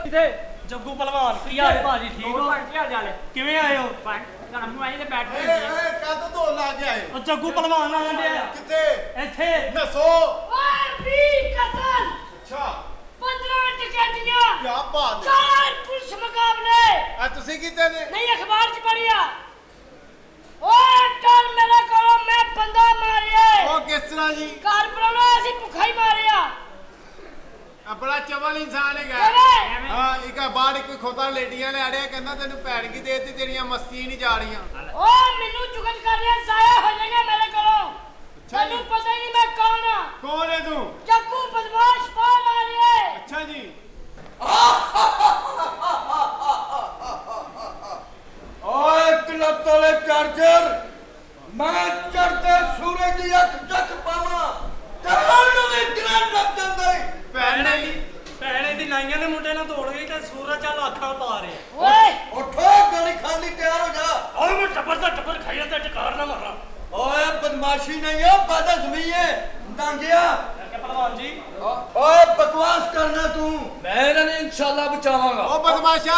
जग्गू पहलवान की हाल भाजी ठीक हो किवें आए हो ਕਾਹਤੋਂ ਧੋ ਲਾ ਕੇ ਆਏ ਉਹ ਜੱਗੂ ਪहलवान ਆਣ ਡਿਆ ਕਿੱਥੇ ਇੱਥੇ ਨਸੋ ਓਏ 20 ਕਤਲ ਅੱਛਾ 15 ਟਿਕਟੀਆਂ ਕੀ ਬਾਤ ਹੈ 4 ਪੁਲਿਸ ਮੁਕਾਬਲੇ ਆ ਤੁਸੀਂ ਕੀਤੇ ਨੇ ਨਹੀਂ ਅਖਬਾਰ ਚ ਪੜਿਆ ਓਏ ਟਰ ਮੇਰੇ ਕੋਲੋਂ ਮੈਂ ਬੰਦਾ ਮਾਰਿਆ ਉਹ ਕਿਸ ਤਰ੍ਹਾਂ ਜੀ ਘਰ ਬਣਾਉਣਾ ਅਸੀਂ ਭੁੱਖਾ ਹੀ ਮਾਰਿਆ ਆ ਬੜਾ ਚਵਲ ਇਨਸਾਨ ਹੈਗਾ ਕਿਵੇਂ? ਹਾਂ ਇੱਕ ਬਾਹਰ ਕੋਈ ਖੋਤਾ ਲੇਡੀਆਂ ਨੇ ਆੜਿਆ ਕਹਿੰਦਾ ਤੈਨੂੰ ਭੈਣ ਕੀ ਦੇਤੀ ਤੇਰੀਆਂ ਮਸਤੀ ਨਹੀਂ ਜਾ ਰਹੀਆਂ ਓ ਮੈਨੂੰ ਚੁਗਲ ਕਰ ਰਿਹਾ ਜ਼ਾਇਆ ਹੋ ਜਾਏਗਾ ਮੇਰੇ ਕੋਲੋਂ ਤੈਨੂੰ ਪਤਾ ਹੀ ਨਹੀਂ ਮੈਂ ਕੌਣ ਆ ਕੌਣ ਹੈ ਤੂੰ ਜੱਗੂ ਬਦਮਾਸ਼ ਬਾਹਰ ਆ ਰਿਹਾ ਹੈ ਅੱਛਾ ਜੀ ਓਏ ਕਲਤਲੇ ਚਾਰਜਰ ਮੈਂ ਚੜਦੇ ਸੂਰਜ ਦੀ ਅੱਖ ਚੱਕ ਪਾਵਾਂ ਤਹਾਨੂੰ ਨੂੰ ਵੀ ਗ੍ਰੈਂਡ ਲੱਗ ਜਾਂਦਾ ਏ ਭੈਣੇ ਦੀ ਨਾਈਆਂ ਦੇ ਮੁੰਡੇ ਨਾਲ ਦੌੜ ਗਈ ਤੇ ਸੂਰਜ ਚੱਲ ਅੱਖਾਂ ਪਾ ਰਿਹਾ ਓਏ ਉਠੋ ਗਲੀ ਖਾਲੀ ਤਿਆਰ ਹੋ ਜਾ ਓਏ ਮੈਂ ਟੱਬਰ ਦਾ ਟੱਬਰ ਖਾਈਆ ਤੇ ਟਕਾਰ ਨਾ ਮਾਰਾਂ ਓਏ ਬਦਮਾਸ਼ੀ ਨਹੀਂ ਓ ਬਦਅਜ਼ਮੀ ਏ ਡਾਂਗਿਆ ਕਿ ਪਹਿਲਵਾਨ ਜੀ ਓਏ ਬਕਵਾਸ ਕਰਨਾ ਤੂੰ ਮੈਂ ਇਹਨਾਂ ਨੂੰ ਇਨਸ਼ਾਅੱਲਾ ਬਚਾਵਾਂਗਾ। ਉਹ ਬਦਮਾਸ਼ਾ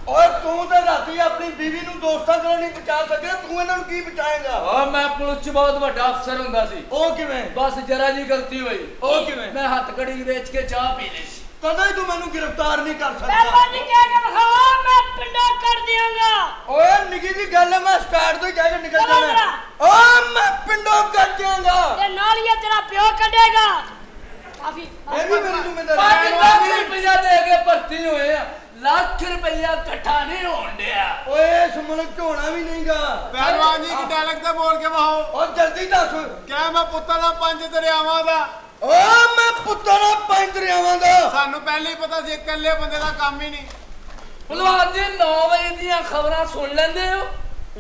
ਓਏ ਤੂੰ ਤੇ ਰਾਤੀ ਆਪਣੀ ਬੀਵੀ ਨੂੰ ਦੋਸਤਾਂ ਕੋਲੋਂ ਨਹੀਂ ਬਚਾ ਸਕਿਆ ਤੂੰ ਇਹਨਾਂ ਨੂੰ ਕੀ ਬਚਾਏਗਾ ਓ ਮੈਂ ਪੁਲਿਸ 'ਚ ਬਹੁਤ ਵੱਡਾ ਅਫਸਰ ਹੁੰਦਾ ਸੀ। ਉਹ ਕਿਵੇਂ ਬਸ ਜਰਾ ਜੀ ਗਲਤੀ ਹੋਈ। ਉਹ ਕਿਵੇਂ ਮੈਂ ਹੱਥ ਕੜੀ ਵੇਚ ਕੇ ਚਾਹ ਪੀ ਲਈ ਸੀ। ਕਦੋਂ ਹੀ ਤੂੰ ਮੈਨੂੰ ਗ੍ਰਿਫਤਾਰ ਨਹੀਂ ਕਰ ਬਾਬਾ ਸਕਦਾ ਜੀ ਕਹਿ ਕੇ ਵਿਖਾਓ ਮੈਂ ਪਿੰਡਾ ਕਰ ਦਿਆਂਗਾ ਓਏ ਨਿੱਕੀ ਜੀ ਗੱਲ ਹੈ ਮੈਂ ਸਟਾਰਟ ਤੋਂ ਹੀ ਕਹਿ ਕੇ ਨਿਕਲ ਚਲੋ ਜਾਣਾ ਓਏ ਮੈਂ ਪਿੰਡੋਂ ਕੱਢ ਦਿਆਂਗਾ ਤੇ ਨਾਲ ਹੀ ਇਹ ਤੇਰਾ ਪਿਓ ਕੱਢੇਗਾ ਕਾਫੀ ਇਹ ਵੀ ਮੇਰੀ ਜ਼ਿੰਮੇਵਾਰੀ 5 ਲੱਖ ਰੁਪਇਆ ਦੇ ਕੇ ਭਰਤੀ ਹੋਏ ਆ। ਲੱਖ ਰੁਪਇਆ ਇਕੱਠਾ ਨਹੀਂ ਹੋਣ ਡਿਆ। ਓਏ ਇਸ ਮੁਲਕ ਚ ਹੋਣਾ ਵੀ ਨਹੀਂਗਾ ਪਹਿਲਵਾਨ ਜੀ ਕੀ ਡਾਇਲੌਗ ਤੇ ਬੋਲ ਕੇ ਵਹਾਓ ਓ ਜਲਦੀ ਦੱਸ ਕਿਆ ਮੈਂ ਪੁੱਤਾਂ ਦਾ ਪੰਜ ਦਰਿਆਵਾਂ ਦਾ ਓ ਮੈਂ ਪੁੱਤਰਾ ਪੰਜ ਦਰਿਆਵਾਂ ਦਾ ਸਾਨੂੰ ਪਹਿਲਾਂ ਹੀ ਪਤਾ ਸੀ ਇਕੱਲੇ ਬੰਦੇ ਦਾ ਕੰਮ ਹੀ ਨਹੀਂ ਪਹਿਲਵਾਨ ਜੀ 9 ਵਜੇ ਦੀਆਂ ਖਬਰਾਂ ਸੁਣ ਲੈਂਦੇ ਹੋ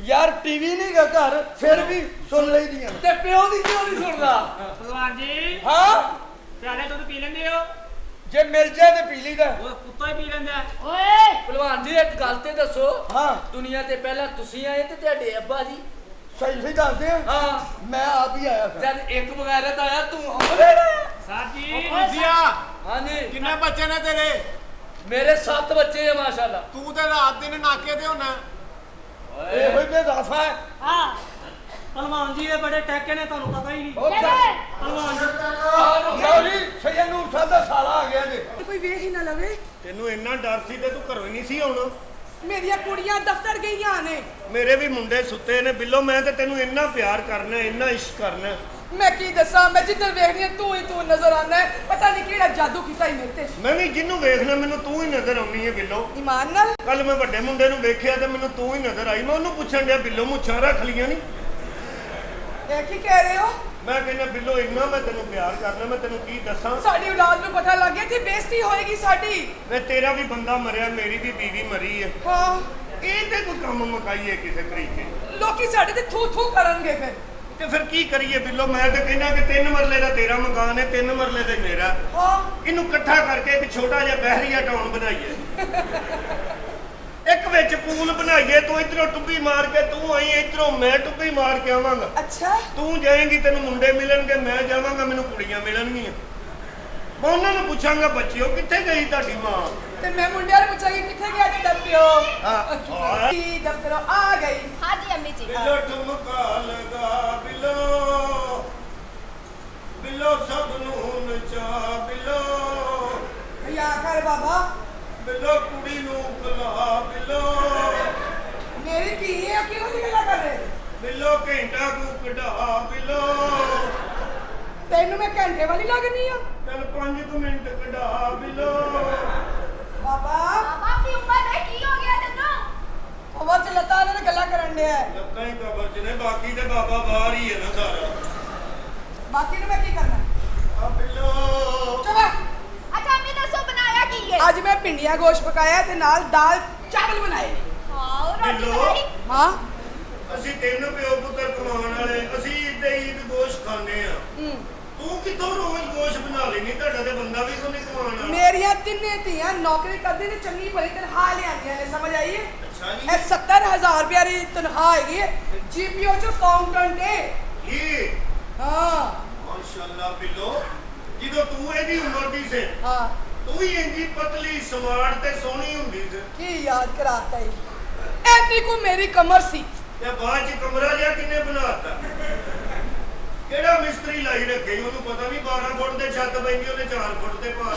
ਯਾਰ ਟੀਵੀ ਨਹੀਂਗਾ ਘਰ ਫਿਰ ਵੀ ਸੁਣ ਲਈਦੀਆਂ ਤੇ ਪਿਓ ਦੀ ਕਿਉਂ ਨਹੀਂ ਸੁਣਦਾ? ਪਹਿਲਵਾਨ ਜੀ ਹਾਂ ਪਿਆਲੇ ਦੁੱਧ ਪੀ ਲੈਂਦੇ ਹੋ ਜੇ ਮਿਲ ਜਾਏ ਤੇ ਪੀ ਲਈਦਾ ਉਹ ਕੁੱਤਾ ਹੀ ਪੀ ਲੈਂਦਾ ਓਏ ਪਹਿਲਵਾਨ ਜੀ ਇੱਕ ਗੱਲ ਤੇ ਦੱਸੋ ਹਾਂ ਦੁਨੀਆ ਤੇ ਪਹਿਲਾਂ ਤੁਸੀਂ ਆਏ ਤੇ ਤੁਹਾਡੇ ਅੱਬਾ ਜੀ ਸਹੀ ਸਹੀ ਦੱਸਦੇ ਆ ਹਾਂ ਮੈਂ ਆਪ ਹੀ ਆਇਆ ਸੀ ਜਦ ਇੱਕ ਬਗੈਰਤ ਆਇਆ ਤੂੰ ਹਮਲੇ ਸਰ ਜੀ ਪੁੱਛਿਆ ਹਾਂਜੀ ਕਿੰਨੇ ਬੱਚੇ ਨੇ ਤੇਰੇ ਮੇਰੇ 7 ਬੱਚੇ ਆ ਮਾਸ਼ਾਅੱਲਾ। ਤੂੰ ਤੇ ਰਾਤ ਦਿਨ ਨਾਕੇ ਤੇ ਹੁੰਨਾ ਇਹੋ ਜਿਹੇ ਦਫਾ ਹੈ ਹਾਂ ਪਹਿਲਵਾਨ ਜੀ ਇਹ ਬੜੇ ਟੈਕੇ ਨੇ ਤੁਹਾਨੂੰ ਪਤਾ ਹੀ ਨਹੀਂ ਉਹ ਕਿਵੇਂ ਪਹਿਲਵਾਨ ਜੀ ਲਓ ਜੀ ਸੈਯਦ ਨੂਰ ਸਾਹਿਬ ਦਾ ਸਾਲਾ ਆ ਗਿਆ ਜੀ ਕੋਈ ਵੇਖ ਹੀ ਨਾ ਲਵੇ ਤੈਨੂੰ ਇੰਨਾ ਡਰ ਸੀ ਤੇ ਤੂੰ ਘਰੋਂ ਹੀ ਨਹੀਂ ਸੀ ਆਉਣਾ ਮੇਰੀਆਂ ਕੁੜੀਆਂ ਦਫ਼ਤਰ ਗਈਆਂ ਨੇ ਮੇਰੇ ਵੀ ਮੁੰਡੇ ਸੁੱਤੇ ਨੇ ਬਿੱਲੋ ਮੈਂ ਤੇ ਤੈਨੂੰ ਇੰਨਾ ਪਿਆਰ ਕਰਨਾ ਇੰਨਾ ਇਸ਼ਕ ਕਰਨਾ ਮੈਂ ਕੀ ਦੱਸਾਂ ਮੈਂ ਜਿੱਧਰ ਵੇਖਦੀ ਹਾਂ ਤੂੰ ਹੀ ਤੂੰ ਨਜ਼ਰ ਆਉਂਦਾ ਹੈ ਪਤਾ ਨਹੀਂ ਕਿਹੜਾ ਜਾਦੂ ਕੀਤਾ ਹੀ ਮੇਰੇ ਤੇ ਮੈਂ ਵੀ ਜਿਹਨੂੰ ਵੇਖਣਾ ਮੈਨੂੰ ਤੂੰ ਹੀ ਨਜ਼ਰ ਆਉਣੀ ਹੈ ਬਿੱਲੋ ਈਮਾਨ ਨਾਲ ਕੱਲ ਮੈਂ ਵੱਡੇ ਮੁੰਡੇ ਨੂੰ ਵੇਖਿਆ ਤੇ ਮੈਨੂੰ ਤੂੰ ਹੀ ਨਜ਼ਰ ਆਈ ਮੈਂ ਉਹਨੂੰ ਪੁੱਛਣ ਡਿਆ ਬਿੱਲੋ ਮੁੱਛਾਂ ਰੱਖ ਲੀਆਂ ਨਹੀਂ ਇਹ ਕੀ ਕਹਿ ਰਹੇ ਹੋ ਮੈਂ ਕਹਿੰਦਾ ਬਿੱਲੋ ਇੰਨਾ ਮੈਂ ਤੈਨੂੰ ਪਿਆਰ ਕਰਨਾ ਮੈਂ ਤੈਨੂੰ ਕੀ ਦੱਸਾਂ ਸਾਡੀ ਔਲਾਦ ਨੂੰ ਪਤਾ ਲੱਗ ਗਿਆ ਕਿ ਬੇਇੱਜ਼ਤੀ ਹੋਏਗੀ ਸਾਡੀ ਵੇ ਤੇਰਾ ਵੀ ਬੰਦਾ ਮਰਿਆ ਮੇਰੀ ਵੀ ਬੀਵੀ ਮਰੀ ਹੈ ਹਾਂ ਇਹ ਤੇ ਕੋਈ ਕੰਮ ਮੁਕਾਈਏ ਕਿਸੇ ਤਰੀਕੇ ਲੋਕੀ ਸਾਡੇ ਤੇ ਥੂ ਥੂ ਕਰਨਗੇ ਫਿਰ ਤੇ ਫਿਰ ਕੀ ਕਰੀਏ ਬਿੱਲੋ ਮੈਂ ਤਾਂ ਕਹਿੰਦਾ ਕਿ 3 ਮਰਲੇ ਦਾ ਤੇਰਾ ਮਕਾਨ ਹੈ 3 ਮਰਲੇ ਦਾ ਮੇਰਾ ਹਾਂ ਇਹਨੂੰ ਇਕੱਠਾ ਕਰਕੇ ਇੱਕ ਛੋਟਾ ਜਿਹਾ ਬਹਿਰੀਆ ਟਾਊਨ ਬਣਾਈਏ ਇੱਕ ਵਿੱਚ ਪੂਲ ਬਣਾਈਏ ਤੂੰ ਇਧਰੋਂ ਟੁੱਬੀ ਮਾਰ ਕੇ ਤੂੰ ਆਈ ਇਧਰੋਂ ਮੈਂ ਟੁੱਬੀ ਮਾਰ ਕੇ ਆਵਾਂਗਾ ਅੱਛਾ ਤੂੰ ਜਾਏਂਗੀ ਤੈਨੂੰ ਮੁੰਡੇ ਮਿਲਣਗੇ ਮੈਂ ਜਾਵਾਂਗਾ ਮੈਨੂੰ ਕੁੜੀਆਂ ਮਿਲਣਗੀਆਂ ਮੈਂ ਉਹਨਾਂ ਨੂੰ ਪੁੱਛਾਂਗਾ ਬੱਚਿਓ ਕਿੱਥੇ ਗਈ ਤੁਹਾਡੀ ਮਾਂ ਤੇ ਮੈਂ ਮੁੰਡਿਆਂ ਨੂੰ ਪੁੱਛਾਂਗੀ ਕਿੱਥੇ ਗਿਆ ਤੁਹਾਡਾ ਪਿਓ ਹਾਂ ਕੀ ਦਫ਼ਤਰੋਂ ਆ ਗਈ हाँ जी अम्मी जी ਬਿੱਲੋ ਠੁਮਕਾ ਲਗਾ ਬਿੱਲੋ ਬਿੱਲੋ ਸਭ ਨੂੰ ਨਚਾ ਬਿੱਲੋ ਯਾ ਕਰ ਬਾਬਾ ਬਿੱਲੋ ਕੁੜੀ ਨੂੰ ਖਲਾ ਬਿੱਲੋ ਮੇਰੀ ਧੀ ਹੈ ਕਿਉਂ ਨਹੀਂ ਗੱਲਾਂ ਕਰ ਰਹੇ ਬਿੱਲੋ ਘੰਟਾ ਕੂ ਕਢਾ ਬਿੱਲੋ ਤੈਨੂੰ ਮੈਂ ਘੰਟੇ ਵਾਲੀ ਲੱਗਨੀ ਆ ਚੱਲ 5 ਮਿੰਟ ਕਢਾ ਬਿੱਲੋ ਬਾਬਾ पापा की उम्र है की हो गया तेनू ਖਬਰ ਚ ਲੱਤਾਂ ਨਾਲ ਗੱਲਾਂ ਕਰਨ ਡਿਆ ਹੈ। ਲੱਤਾਂ ਹੀ ਕਬਰ ਚ ਨੇ ਬਾਕੀ ਤੇ ਬਾਬਾ ਬਾਹਰ ਹੀ ਹੈ ਨਾ ਸਾਰਾ ਬਾਕੀ ਨੂੰ ਮੈਂ ਕੀ ਕਰਨਾ ਆ ਬਿੱਲੋ ਚਲਾ अच्छा अम्मी दसो बनाया की है ਅੱਜ ਮੈਂ ਪਿੰਡੀਆਂ ਗੋਸ਼ਤ ਪਕਾਇਆ ਤੇ ਨਾਲ ਦਾਲ ਚਾਵਲ ਬਣਾਏ ਨੇ हां और रोटी हेलो। बनाई ਹਾਂ ਅਸੀਂ 3 ਪਿਓ ਪੁੱਤਰ ਕਮਾਉਣ ਵਾਲੇ ਅਸੀਂ ਈਦ ਗੋਸ਼ਤ ਖਾਂਦੇ ਆ ਤੂੰ ਕਿੱਥੋਂ ਰੋਜ਼ ਗੋਸ਼ਤ ਬਣਾ ਲੈਣੀ ਤੁਹਾਡਾ ਤੇ ਬੰਦਾ ਵੀ ਕੋਈ ਨਹੀਂ ਕਮਾਉਣ ਵਾਲਾ ਮੇਰੀਆਂ ਤਿੰਨੇ ਧੀਆਂ ਨੌਕਰੀ ਕਰਦੀ ਨੇ ਚੰਗੀ ਭਲੀ ਤਨਖਾਹ ਲਿਆਂਦੀਆਂ ਨੇ ਸਮਝ ਆਈ ਹੈ ਅੱਛਾ ਜੀ ਇਹ 70000 ਰੁਪਏ ਦੀ ਤਨਖਾਹ ਹੈਗੀ ਹੈ ਜੀਪੀਓ ਚ ਅਕਾਊਂਟੈਂਟ ਹੈ ਇਹ ਹਾਂ ਮਾਸ਼ਾਅੱਲਾ ਬਿੱਲੋ ਜਦੋਂ ਤੂੰ ਇਹਦੀ ਉਮਰ ਦੀ ਸੇ ਹਾਂ ਤੂੰ ਵੀ ਇੰਜੀ ਪਤਲੀ ਸਮਾਰਟ ਤੇ ਸੋਹਣੀ ਹੁੰਦੀ ਸੀ ਕੀ ਯਾਦ ਕਰਾਤਾ ਹੀ ਐਨੀ ਕੋ ਮੇਰੀ ਕਮਰ ਸੀ ਤੇ ਬਾਅਦ ਚ ਕਮਰਾ ਜਿਹਾ ਕਿੰਨੇ ਬਣਾਤਾ ਕਿਹੜਾ ਮਿਸਤਰੀ ਲਾਈ ਰੱਖੇ ਉਹਨੂੰ ਪਤਾ ਨਹੀਂ 12 ਫੁੱਟ ਤੇ ਛੱਤ ਪੈਂਦੀ ਉਹਨੇ 4 ਫੁੱਟ ਤੇ ਪਾ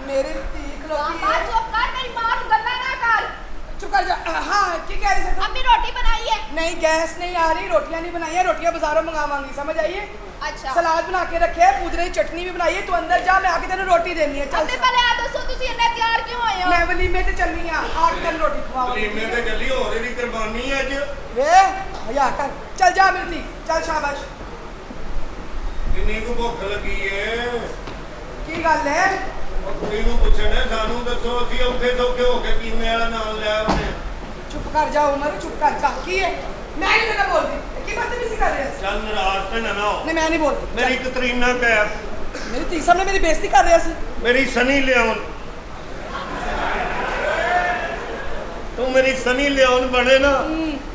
ਮੇਰੀ ਧੀ ਖਲੋਤੀ ਮਾਂ ਹੈ ਚੁੱਪ ਕਰ ਮੇਰੀ ਮਾਂ ਨੂੰ ਗੱਲਾਂ ਨਾ ਕਰ चुप कर जा हाँ की कह रही थी अम्मी रोटी बनाई है नहीं गैस नहीं आ रही रोटियां नहीं बनाई है रोटियां बाजारों मंगावांगी समझ आइए अच्छा सलाद बना के रखे है पुदीने की चटनी भी बनाई है तू अंदर जा मैं आके तेरे रोटी देनी है चल अम्मी पहले आ दसो तुसी इन्ने तैयार क्यों होए हो मैं वलीमे ते चलनी हां आके तेरे रोटी खवाऊंगी ਲੀਮੇ ਤੇ ਚੱਲੀ ਹੋਰ ਇਹਦੀ ਕੁਰਬਾਨੀ ਅੱਜ वे भैया कर चल जा मेरी थी चल शाबाश ਕਿੰਨੀ ਕੁ ਭੁੱਖ ਲੱਗੀ ਏ की गल है ਉਹ ਕੁੜੀ ਨੂੰ ਪੁੱਛਣਾ ਸਾਨੂੰ ਦੱਸੋ ਅਸੀਂ ਔਖੇ ਸੌਖੇ ਹੋ ਕੇ ਕੀਮੇ ਵਾਲਾ ਨਾਮ ਲਿਆ ਉਹਨੇ चुप कर जा उमर चुप कर जा की है मैं नहीं ना बोलती की बदतमीजी कर रहे हैं ਚੱਲ ਨਾਰਾਜ਼ ਤੇ ਨਾ ਹੋ नहीं मैं नहीं बोलती ਮੇਰੀ ਕਤਰੀਨਾ ਕੈਫ मेरी धी सामने मेरी बेइज्जती कर रहे सी ਮੇਰੀ ਸਨੀ ਲਿਓਨ ਤੂੰ ਮੇਰੀ ਸਨੀ ਲਿਓਨ ਬਣੇ ਨਾ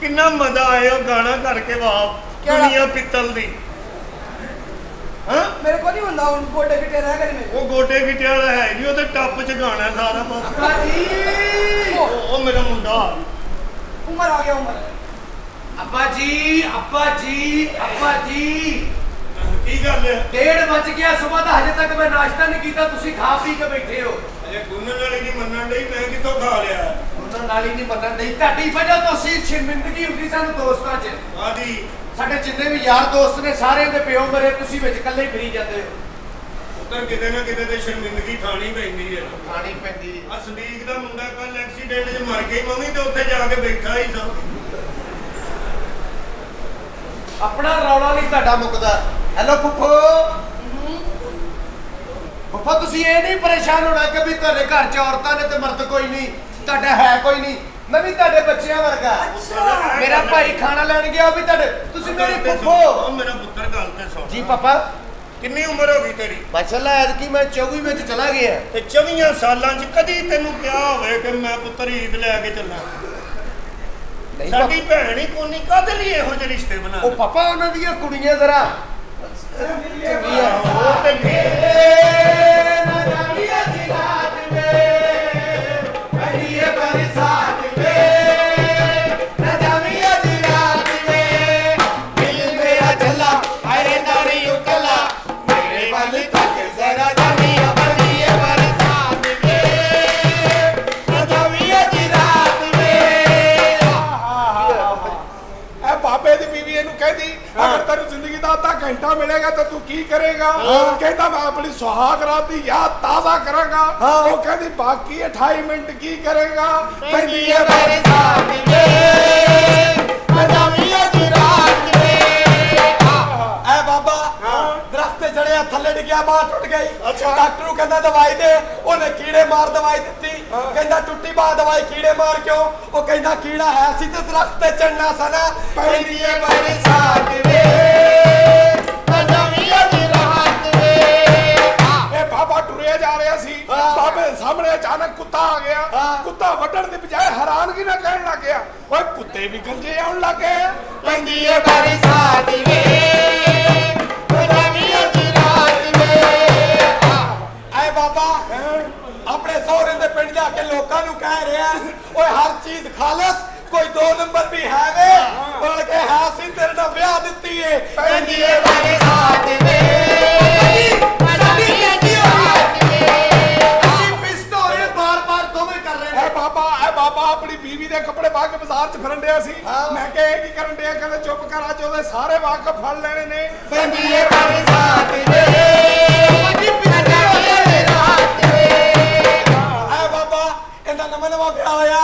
ਕਿੰਨਾ ਮਜ਼ਾ ਆਇਆ ਉਹ ਗਾਣਾ ਕਰਕੇ ਵਾਹ ਕਿਹੜਾ? ਦੁਨੀਆ ਪਿੱਤਲ ਦੀ ਹਾਂ मेरे को नहीं हुंदा उन गोडे पिटे रह गए मेरे ਉਹ ਗੋਡੇ ਗਿੱਟੇ ਵਾਲਾ ਹੈ ਨਹੀਂ ਉਹ ਤੇ ਟੱਪ ਚ ਗਾਣਾ ਸਾਰਾ ਬਸ ਉਹ ਮੇਰਾ ਮੁੰਡਾ उमर आ गया उमर ਅੱਬਾ ਜੀ ਅੱਬਾ ਜੀ ਅੱਬਾ ਜੀ ਕੀ ਗੱਲ ਹੈ 1:30 ਵੱਜ ਗਿਆ ਸਵੇਰ ਦਾ ਹਜੇ ਤੱਕ ਮੈਂ ਨਾਸ਼ਤਾ ਨਹੀਂ ਕੀਤਾ ਤੁਸੀਂ ਖਾ ਪੀ ਕੇ ਬੈਠੇ ਹੋ ਅਜੇ ਗੁੰਨਣ ਵਾਲੀ ਦੀ ਮੰਨਣ ਲਈ ਮੈਂ ਕਿੱਥੋਂ ਖਾ ਲਿਆ ਉਹਨਾਂ ਨਾਲ ਹੀ ਨਹੀਂ ਮੰਨਣ ਨਹੀਂ ਤੁਹਾਡੀ ਵਜ੍ਹਾ ਤੋਂ ਅਸੀਂ ਸ਼ਰਮਿੰਦਗੀ ਹੁੰਦੀ ਸਾਨੂੰ ਦੋਸਤਾਂ 'ਚ ਆਦੀ ਸਾਡੇ ਜਿੰਨੇ ਵੀ ਯਾਰ ਦੋਸਤ ਨੇ ਸਾਰਿਆਂ ਦੇ ਪਿਓ ਮਰੇ ਤੁਸੀਂ ਵਿੱਚ ਇਕੱਲੇ ਹੀ ਫਿਰੀ ਜਾਂਦੇ ਹੋ ਉੱਧਰ ਕਿਤੇ ਨਾ ਕਿਤੇ ਤੇ ਸ਼ਰਮਿੰਦਗੀ ਖਾਣੀ ਪੈਂਦੀ ਹੈ ਖਾਣੀ ਪੈਂਦੀ ਆ ਸਦੀਕ ਦਾ ਮੁੰਡਾ ਕੱਲ ਐਕਸੀਡੈਂਟ 'ਚ ਮਰ ਗਿਆ ਮੰਮੀ ਤੇ ਉੱਥੇ ਜਾ ਕੇ ਬੈਠਾ ਹੀ ਸਾਂ ਆਪਣਾ ਰੌਲਾ ਨਹੀਂ ਤੁਹਾਡਾ ਮੁੱਕਦਾ ਹੈਲੋ ਫੁੱਫੋ ਫੁੱਫੋ ਤੁਸੀਂ ਇਹ ਨਹੀਂ ਪਰੇਸ਼ਾਨ ਹੋਣਾ ਕਿ ਵੀ ਤੁਹਾਡੇ ਘਰ 'ਚ ਔਰਤਾਂ ਨੇ ਤੇ ਮਰਦ ਕੋਈ ਨਹੀਂ ਤੁਹਾਡਾ ਹੈ ਕੋਈ ਨਹੀਂ ਮੈਂ ਵੀ ਤੁਹਾਡੇ ਬੱਚਿਆਂ ਵਰਗਾ ਮੇਰਾ ਭਾਈ ਖਾਣਾ ਲੈਣ ਗਿਆ ਉਹ ਵੀ ਤੁਹਾਡੇ ਤੁਸੀਂ ਮੇਰੀ ਫੁੱਫੋ ਉਹ ਮੇਰਾ ਪੁੱਤਰ ਗੱਲ ਤੇ ਸੁਣ ਜੀ ਪਾਪਾ ਕਿੰਨੀ ਉਮਰ ਹੋ ਗਈ ਤੇਰੀ ਮਾਸ਼ਾਅੱਲਾ ਐਤਕੀ ਮੈਂ 24 ਵਿੱਚ ਚਲਾ ਗਿਆ ਤੇ 24 ਸਾਲਾਂ 'ਚ ਕਦੀ ਤੈਨੂੰ ਕਿਹਾ ਹੋਵੇ ਕਿ ਮੈਂ ਪੁੱਤਰ ਈਦ ਲੈ ਕੇ ਚੱਲਾਂ ਨਹੀਂ ਸਾਡੀ ਭੈਣ ਹੀ ਕੋਨੀ ਕਾਹਦੇ ਲਈ ਇਹੋ ਜਿਹੇ ਰਿਸ਼ਤੇ ਬਣਾ ਉਹ ਪਾਪਾ ਉਹਨਾਂ ਦੀਆਂ ਕੁੜੀਆਂ ਜ਼ਰਾ ਚੰਗੀਆਂ ਉਹ ਤੇ ਨਾ ਜਾਣੀਏ ਜੀ ਰਾਤ ਵੇ ਕਹੀਏ ਬਰਸਾਤ ਵੇ ਨਾ ਜਾਣੀਏ ਜੀ ਰਾਤ ਵੇ ਦਿਲ ਮੇਰਾ ਜਲਾ ਅਰੇ ਨਾਰੀ ਉਕਲਾ ਮੇਰੇ ਵੱਲ ਤੱਕ ਜ਼ਰਾ ਜਾਣੀਏ ਬਰਦੀਏ ਬਰਸਾਤ ਵੇ ਨਾ ਜਾਣੀਏ ਜੀ ਰਾਤ ਵੇ ਇਹ ਬਾਬੇ ਦੀ ਬੀਵੀ ਇਹਨੂੰ ਕਹਿੰਦੀ ਅਗਰ ਤੈਨੂੰ ਜ਼ਿੰਦਗੀ ਦਾ ਅੱਧਾ ਘੰਟਾ ਮਿਲੇਗਾ ਤਾਂ ਤੂੰ ਕੀ ਕਰੇਗਾ ਕਹਿੰਦਾ ਮੈਂ ਆਪਣੀ ਸੁਹਾਗ ਰਾਤ ਦੀ ਯਾਦ ਤਾਜ਼ਾ ਕਰਾਂਗਾ ਉਹ ਕਹਿੰਦੀ ਬਾਕੀ 28 ਮਿੰਟ ਕੀ ਕਰੇਗਾ ਕਹਿੰਦੀ ਹੈ ਬਰਸਾਤ ਵੇ ਨਾ ਜਾਣੀਏ ਜੀ ਰਾਤ ਵੇ ਐ ਬਾਬਾ ਦਰਖਤ ਤੇ ਚੜਿਆ ਥੱਲੇ ਡਿੱਗਿਆ ਬਾਹ ਟੁੱਟ ਗਈ ਡਾਕਟਰ ਨੂੰ ਕਹਿੰਦਾ ਦਵਾਈ ਦੇ ਉਹਨੇ ਕੀੜੇ ਮਾਰ ਦਵਾਈ ਦਿੱਤੀ ਕਹਿੰਦਾ ਟੁੱਟੀ ਬਾਹ ਦਵਾਈ ਕੀੜੇ ਮਾਰ ਕਿਉਂ ਉਹ ਕਹਿੰਦਾ ਕੀੜਾ ਹੈ ਸੀ ਤੇ ਦਰਖਤ ਤੇ ਚੜਨਾ ਸਨਾ ਪੈਂਦੀ ਏ ਬਰਸਾਤ ਵੇ ਨਾ ਜਾਣੀਏ ਜੀ ਰਾਤ ਵੇ ਇਹ ਬਾਬਾ ਟੁਰਿਆ ਜਾ ਰਿਹਾ ਸੀ ਬਾਬੇ ਦੇ ਸਾਹਮਣੇ ਅਚਾਨਕ ਕੁੱਤਾ ਆ ਗਿਆ ਕੁੱਤਾ ਵੱਢਣ ਦੀ ਬਜਾਏ ਹੈਰਾਨਗੀ ਨਾਲ ਕਹਿਣ ਲੱਗ ਗਿਆ ਓਏ ਕੁੱਤੇ ਵੀ ਗੰਜੇ ਆਉਣ ਲੱਗੇ ਪੈਂਦੀ ਏ ਬਰਸਾਤ ਵੇ ਨਾ ਜਾਣੀਏ ਜੀ ਰਾਤ ਵੇ ਐ ਬਾਬਾ ਆਪਣੇ ਸਹੁਰੇ ਦੇ ਪਿੰਡ ਜਾ ਕੇ ਲੋਕਾਂ ਨੂੰ ਕਹਿ ਰਿਹਾ ਓਏ ਹਰ ਚੀਜ਼ ਖਾਲਸ ਕੋਈ 2 ਨੰਬਰ ਵੀ ਹੈ ਵੇ ਬੋਲ ਕੇ ਹੈ ਸੀ ਤੇਰੇ ਨਾਲ ਵਿਆਹ ਦਿੱਤੀ ਏ ਪੈਂਦੀ ਏ ਬਰਸਾਤ ਵੇ ਸਾਡੀ ਪੈਂਦੀ ਰਾਤ ਵੇ ਅਸੀਂ ਪਿਸਤੌਲੇ ਬਾਰ-ਬਾਰ ਦੋਵੇਂ ਕਰ ਰਹੇ ਐ ਬਾਬਾ ਆਪਣੀ ਬੀਵੀ ਦੇ ਕੱਪੜੇ ਪਾ ਕੇ ਬਾਜ਼ਾਰ 'ਚ ਫਿਰਨ ਡਿਆ ਸੀ ਮੈਂ ਕਿਹਾ ਇਹ ਕੀ ਕਰਨ ਡਿਆ ਕਹਿੰਦੇ ਚੁੱਪ ਕਰ ਅੱਜ ਉਹਦੇ ਸਾਰੇ ਵਾਕਫ ਫੜ ਲੈਣੇ ਨੇ ਪੈਂਦੀ ਏ ਬਰਸਾਤ ਵੇ ਸਾਡੀ ਪੈਂਦੀ ਏ ਰਾਤ ਵੇ ਐ ਬਾਬਾ ਇਹਦਾ ਨਵਾਂ ਵਿਆਹ ਹੋਇਆ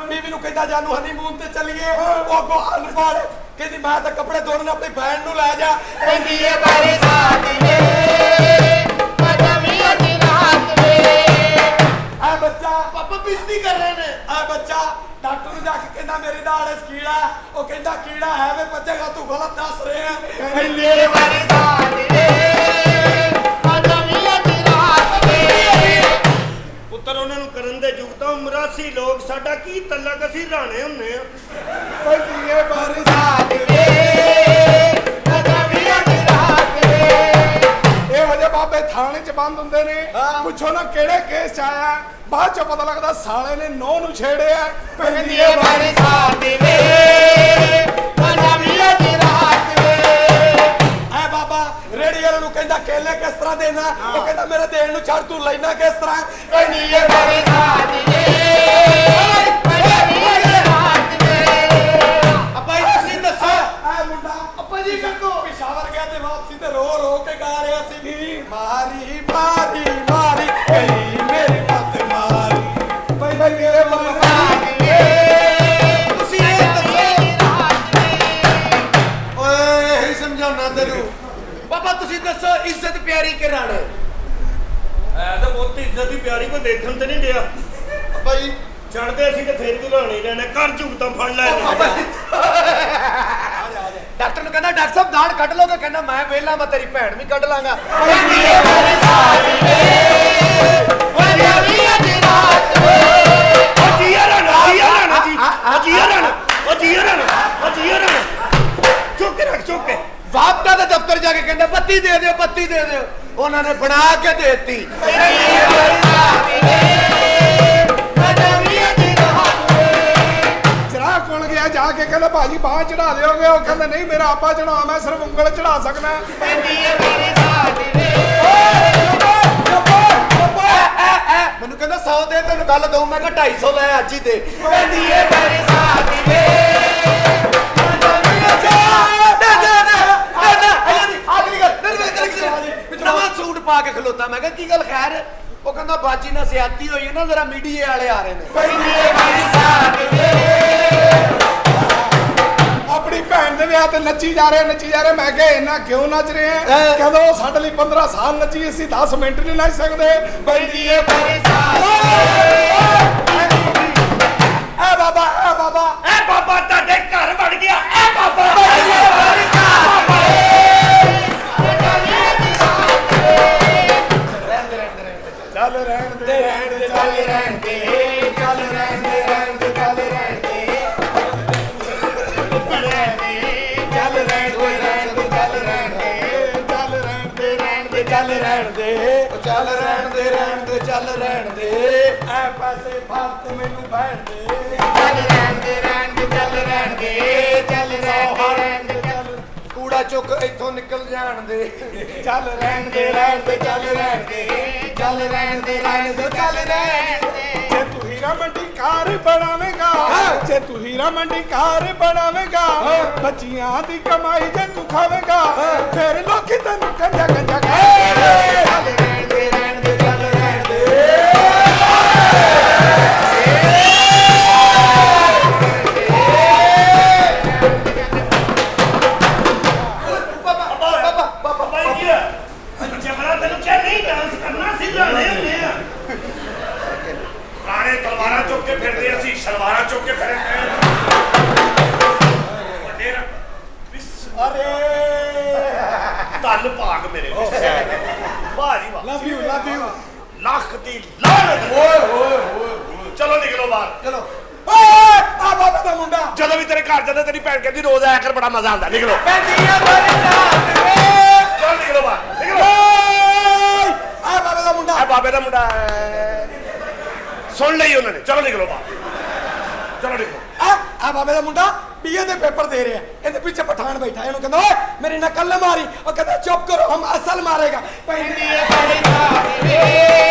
ਬੀਵੀ ਨੂੰ ਕਹਿੰਦਾ ਜਾਨੂੰ ਹਨੀਮੂਨ ਤੇ ਚੱਲੀਏ ਉਹ ਅੱਗੋਂ ਅਨਪੜ੍ਹ ਕਹਿੰਦੀ ਮੈਂ ਤਾਂ ਕੱਪੜੇ ਧੋਣ ਆਪਣੀ ਭੈਣ ਨੂੰ ਲੈ ਜਾ ਪੈਂਦੀ ਏ ਬਰਸਾਤ ਵੇ ਨਾ ਜਾਣੀਏ ਜੀ ਰਾਤ ਵੇ ਐ ਬੱਚਾ ਪਾਪਾ ਬਿਸਤੀ ਕਰ ਰਹੇ ਨੇ ਐ ਬੱਚਾ ਡਾਕਟਰ ਨੂੰ ਜਾ ਕੇ ਕਹਿੰਦਾ ਮੇਰੇ ਨਾਲ ਇਸ ਕੀੜਾ ਉਹ ਕਹਿੰਦਾ ਕੀੜਾ ਹੈ ਵੇ ਬੱਚੇਗਾ ਤੂੰ ਗਲਤ ਦੱਸ ਰਿਹਾ ਪੈਂਦੀ ਏ ਬਰਸਾਤ ਵੇ ਨਾ ਜਾਣੀਏ ਜੀ ਰਾਤ ਵੇ ਪੁੱਤਰ ਉਹਨਾਂ ਨੂੰ ਕਰਨ ਦੇ ਜੁਗਤਾਂ 84 ਲੋਕ ਸਾਡਾ ਕੀ ਤਲਕ ਅਸੀਂ ਰਾਣੇ ਹੁੰਨੇ ਆ ਪੈਂਦੀ ਏ ਬਾਰਿਸ਼ ਰਾਤ ਵੇ ਨਾ ਜਾਣੀਏ ਜੀ ਰਾਤ ਵੇ ਇਹ ਵਜੇ ਬਾਬੇ ਥਾਣੇ 'ਚ ਬੰਦ ਹੁੰਦੇ ਨੇ ਪੁੱਛੋ ਨਾ ਕਿਹੜੇ ਕੇਸ ਚ ਆਇਆ ਬਾਅਦ ਚ ਪਤਾ ਲੱਗਦਾ ਸਾਲੇ ਨੇ ਨੌ ਨੂੰ ਛੇੜਿਆ ਪੈਂਦੀ ਏ ਬਾਰੀ ਸਾਥ ਵੇ ਨਵੀਂ ਦੀ ਰਾਤ ਵੇ ਐ ਬਾਬਾ ਰੇੜੀ ਵਾਲੇ ਨੂੰ ਕਹਿੰਦਾ ਕੇਲੇ ਕਿਸ ਤਰ੍ਹਾਂ ਦੇਣਾ ਉਹ ਕਹਿੰਦਾ ਮੇਰੇ ਦੇਣ ਨੂੰ ਛੱਡ ਤੂੰ ਲੈਣਾ ਕਿਸ ਤਰ੍ਹਾਂ ਪੈਂਦੀ ਏ ਬਾਰੀ ਸਾਥ ਵੇ ਅੱਪਾ ਜੀ ਤੁਸੀਂ ਦੱਸੋ ਐ ਮੁੰਡਾ ਅੱਪਾ ਜੀ ਕੱਕੋ ਪਿਸ਼ਾਵਰ ਗਿਆ ਤੇ ਵਾਪਸੀ ਤੇ ਰੋ ਰੋ ਕੇ ਗਾ ਰਿਹਾ ਸੀ ਨੀ ਮਾਰੀ ਮਾਰੀ ਮਾਰੀ ਗਈ ਮੇਰੀ ਮੱਤ ਮਾਰੀ ਬਈ ਮੇਰੇ ਮਨ ਤੁਸੀਂ ਇਹ ਦੱਸੋ ਓਏ ਇਹੀ ਸਮਝਾਉਣਾ ਤੈਨੂੰ ਬਾਬਾ ਤੁਸੀਂ ਦੱਸੋ ਇੱਜ਼ਤ ਪਿਆਰੀ ਕਿ ਰਾਣੇ ਐ ਤਾਂ ਬਹੁਤ ਇੱਜ਼ਤ ਦੀ ਪਿਆਰੀ ਕੋਈ ਦੇਖਣ ਤੇ ਨਹੀਂ ਡਿਆ ਅੱਪਾ ਜੀ ਚੜਦੇ ਅਸੀਂ ਤੇ ਫੇਰ ਵੀ ਲਾਣੀ ਰਹਿਣਾ ਘਰ ਝੁਕਤਾ ਫੜ ਲੈ ਡਾਕਟਰ ਨੂੰ ਕਹਿੰਦਾ ਡਾਕਟਰ ਸਾਹਿਬ ਦਾੜ ਕੱਢ ਲੋਗੇ ਕਹਿੰਦਾ ਮੈਂ ਵੇਲਾ ਮੈਂ ਤੇਰੀ ਭੈਣ ਵੀ ਕੱਢ ਲਾਂਗਾ ਚੁੱਕ ਕੇ ਵਾਪਦਾ ਦੇ ਦਫ਼ਤਰ ਜਾ ਕੇ ਕਹਿੰਦਾ ਬੱਤੀ ਦੇ ਦਿਓ ਬੱਤੀ ਦੇ ਦਿਓ ਉਹਨਾਂ ਨੇ ਬਣਾ ਕੇ ਦੇਤੀ ਚੜਾ ਕੋਲ ਗਿਆ ਜਾ ਕੇ ਕਹਿੰਦਾ ਭਾਜੀ ਬਾਹ ਚੜਾ ਦਿਓਗੇ ਉਹ ਕਹਿੰਦਾ ਨਹੀਂ ਮੇਰਾ ਆਪਾ ਚੜਾ ਮੈਂ ਸਿਰਫ ਉਂਗਲ ਚੜਾ ਸਕਦਾ ਮੈਨੂੰ ਕਹਿੰਦਾ 100 ਦੇ ਤੈਨੂੰ ਗੱਲ ਦਊਂ ਮੈਂ ਕਿਹਾ 250 ਲੈ ਅੱਜ ਹੀ ਦੇ ਨਵਾਂ ਸੂਟ ਪਾ ਕੇ ਖਲੋਤਾ ਮੈਂ ਕਿਹਾ ਕੀ ਗੱਲ ਖੈਰ ਉਹ ਕਹਿੰਦਾ ਬਾਜੀ ਨਾਲ ਸਿਆਤੀ ਹੋਈ ਹੈ ਨਾ ਜ਼ਰਾ ਮੀਡੀਏ ਵਾਲੇ ਆ ਰਹੇ ਨੇ ਆਪਣੀ ਭੈਣ ਦੇ ਵਿਆਹ ਤੇ ਨੱਚੀ ਜਾ ਰਹੇ ਮੈਂ ਕਿਹਾ ਇੰਨਾ ਕਿਉਂ ਨੱਚ ਰਹੇ ਆ ਕਹਿੰਦਾ ਉਹ ਸਾਡੇ ਲਈ 15 ਸਾਲ ਨੱਚੀ ਅਸੀਂ 10 ਮਿੰਟ ਨਹੀਂ ਨੱਚ ਸਕਦੇ ਬੰਦੀ ਏ ਐ ਬਾਬਾ ਤੁਹਾਡੇ ਘਰ ਵੜ ਗਿਆ ਐ ਬਾਬਾ ਚੱਲ ਰਹਿਣ ਦੇ ਚੱਲ ਰਹਿਣ ਦੇ ਚੱਲ ਰਹਿਣ ਦੇ ਰਹਿਣ ਦੇ ਚੱਲ ਰਹਿਣ ਦੇ ਚੱਲ ਰਹਿਣ ਦੇ ਰਹਿਣ ਦੇ ਚੱਲ ਰਹਿਣ ਦੇ ਚੱਲ ਰਹਿਣ ਦੇ ਰਹਿਣ ਦੇ ਚੱਲ ਰਹਿਣ ਦੇ ਚੱਲ ਰਹਿਣ ਦੇ ਰਹਿਣ ਦੇ ਚੱਲ ਰਹਿਣ ਦੇ ਐ ਪਾਸੇ ਫਾਲਤ ਮੈਨੂੰ ਬੈਠ ਦੇ ਚੱਲ ਰਹਿਣ ਦੇ ਰਹਿਣ ਦੇ ਚੱਲ ਰਹਿਣ ਦੇ ਚੱਲ ਰਹਿਣ ਦੇ ਚੱਲ ਕੂੜਾ ਚੁੱਕ ਇੱਥੋਂ ਨਿਕਲ ਜਾਣ ਦੇ ਚੱਲ ਰਹਿਣ ਦੇ ਰਹਿਣ ਦੇ ਚੱਲ ਰਹਿਣ ਦੇ ਚੱਲ ਰਹਿਣ ਦੇ ਰਹਿਣ ਦੇ ਚੱਲ ਰਹਿਣ ਦੇ ਜੇ ਤੂੰ ਹੀਰਾ ਮੰਡੀ ਕਾਰ ਬਣਾਵੇਂਗਾ ਜੇ ਤੂੰ ਹੀਰਾ ਮੰਡੀ ਕਾਰ ਬਣਾਵੇਂਗਾ ਬੱਚੀਆਂ ਦੀ ਕਮਾਈ ਜੇ ਤੂੰ ਖਾਵੇਂਗਾ ਫਿਰ ਲੋਕੀ ਤੈਨੂੰ ਕੰਜਾ ਕੰਜਾ ਕਹੇ ਚੱਲ ਰਹਿਣ ਦੇ ਰਹਿਣ ਦੇ ਚੱਲ ਰਹਿਣ ਦੇ ਬਾਈ ਕੀ ਆ ਜਮਰਾ ਤੈਨੂੰ ਕਿਹਾ ਨਹੀਂ ਡਾਂਸ ਕਰਨਾ ਸੀ ਲਾਣੇ ਹੁੰਦੇ ਆ ਰਾਣੇ ਤਲਵਾਰਾਂ ਚੁੱਕ ਕੇ ਫਿਰਦੇ ਅਸੀਂ ਸਲਵਾਰਾਂ ਚੁੱਕ ਕੇ ਫਿਰਦੇ ਵੱਡੇ ਅਰੇ ਧੰਨ ਭਾਗ ਮੇਰੇ ਵਾਹ ਜੀ ਵਾਹ ਲਵ ਯੂ ਲੱਖ ਦੀ ਲਾਹਨਤ ਓਏ ਚਲੋ ਨਿਕਲੋ ਬਾਹਰ ਚਲੋ ਓਏ ਆ ਬਾਬਾ ਦਾ ਮੁੰਡਾ ਜਦੋਂ ਵੀ ਤੇਰੇ ਘਰ ਜਾਂਦਾ ਤੇਰੀ ਭੈਣ ਕਹਿੰਦੀ ਰੋਜ਼ ਆਇਆ ਕਰ ਬੜਾ ਮਜ਼ਾ ਆਉਂਦਾ ਨਿਕਲੋ ਚਲ ਨਿਕਲੋ ਬਾਹਰ ਨਿਕਲੋ ਆ ਬਾਬਾ ਦਾ ਮੁੰਡਾ ਆ ਬਾਬੇ ਦਾ ਮੁੰਡਾ ਸੁਣ ਲਈ ਉਹਨਾਂ ਨੇ ਚਲੋ ਨਿਕਲੋ ਬਾਹਰ ਚਲੋ ਨਿਕਲੋ ਆ ਬਾਬੇ ਦਾ ਮੁੰਡਾ ਬੀਏ ਦੇ ਪੇਪਰ ਦੇ ਰਿਹਾ ਇਹਦੇ ਪਿੱਛੇ ਪਠਾਨ ਬੈਠਾ ਇਹਨੂੰ ਕਹਿੰਦਾ ਓਏ ਮੇਰੀ ਨਕਲ ਨਾ ਮਾਰੀ ਉਹ ਕਹਿੰਦਾ ਚੁੱਪ ਕਰੋ ਹਮ ਅਸਲ ਮਾਰੇਗਾ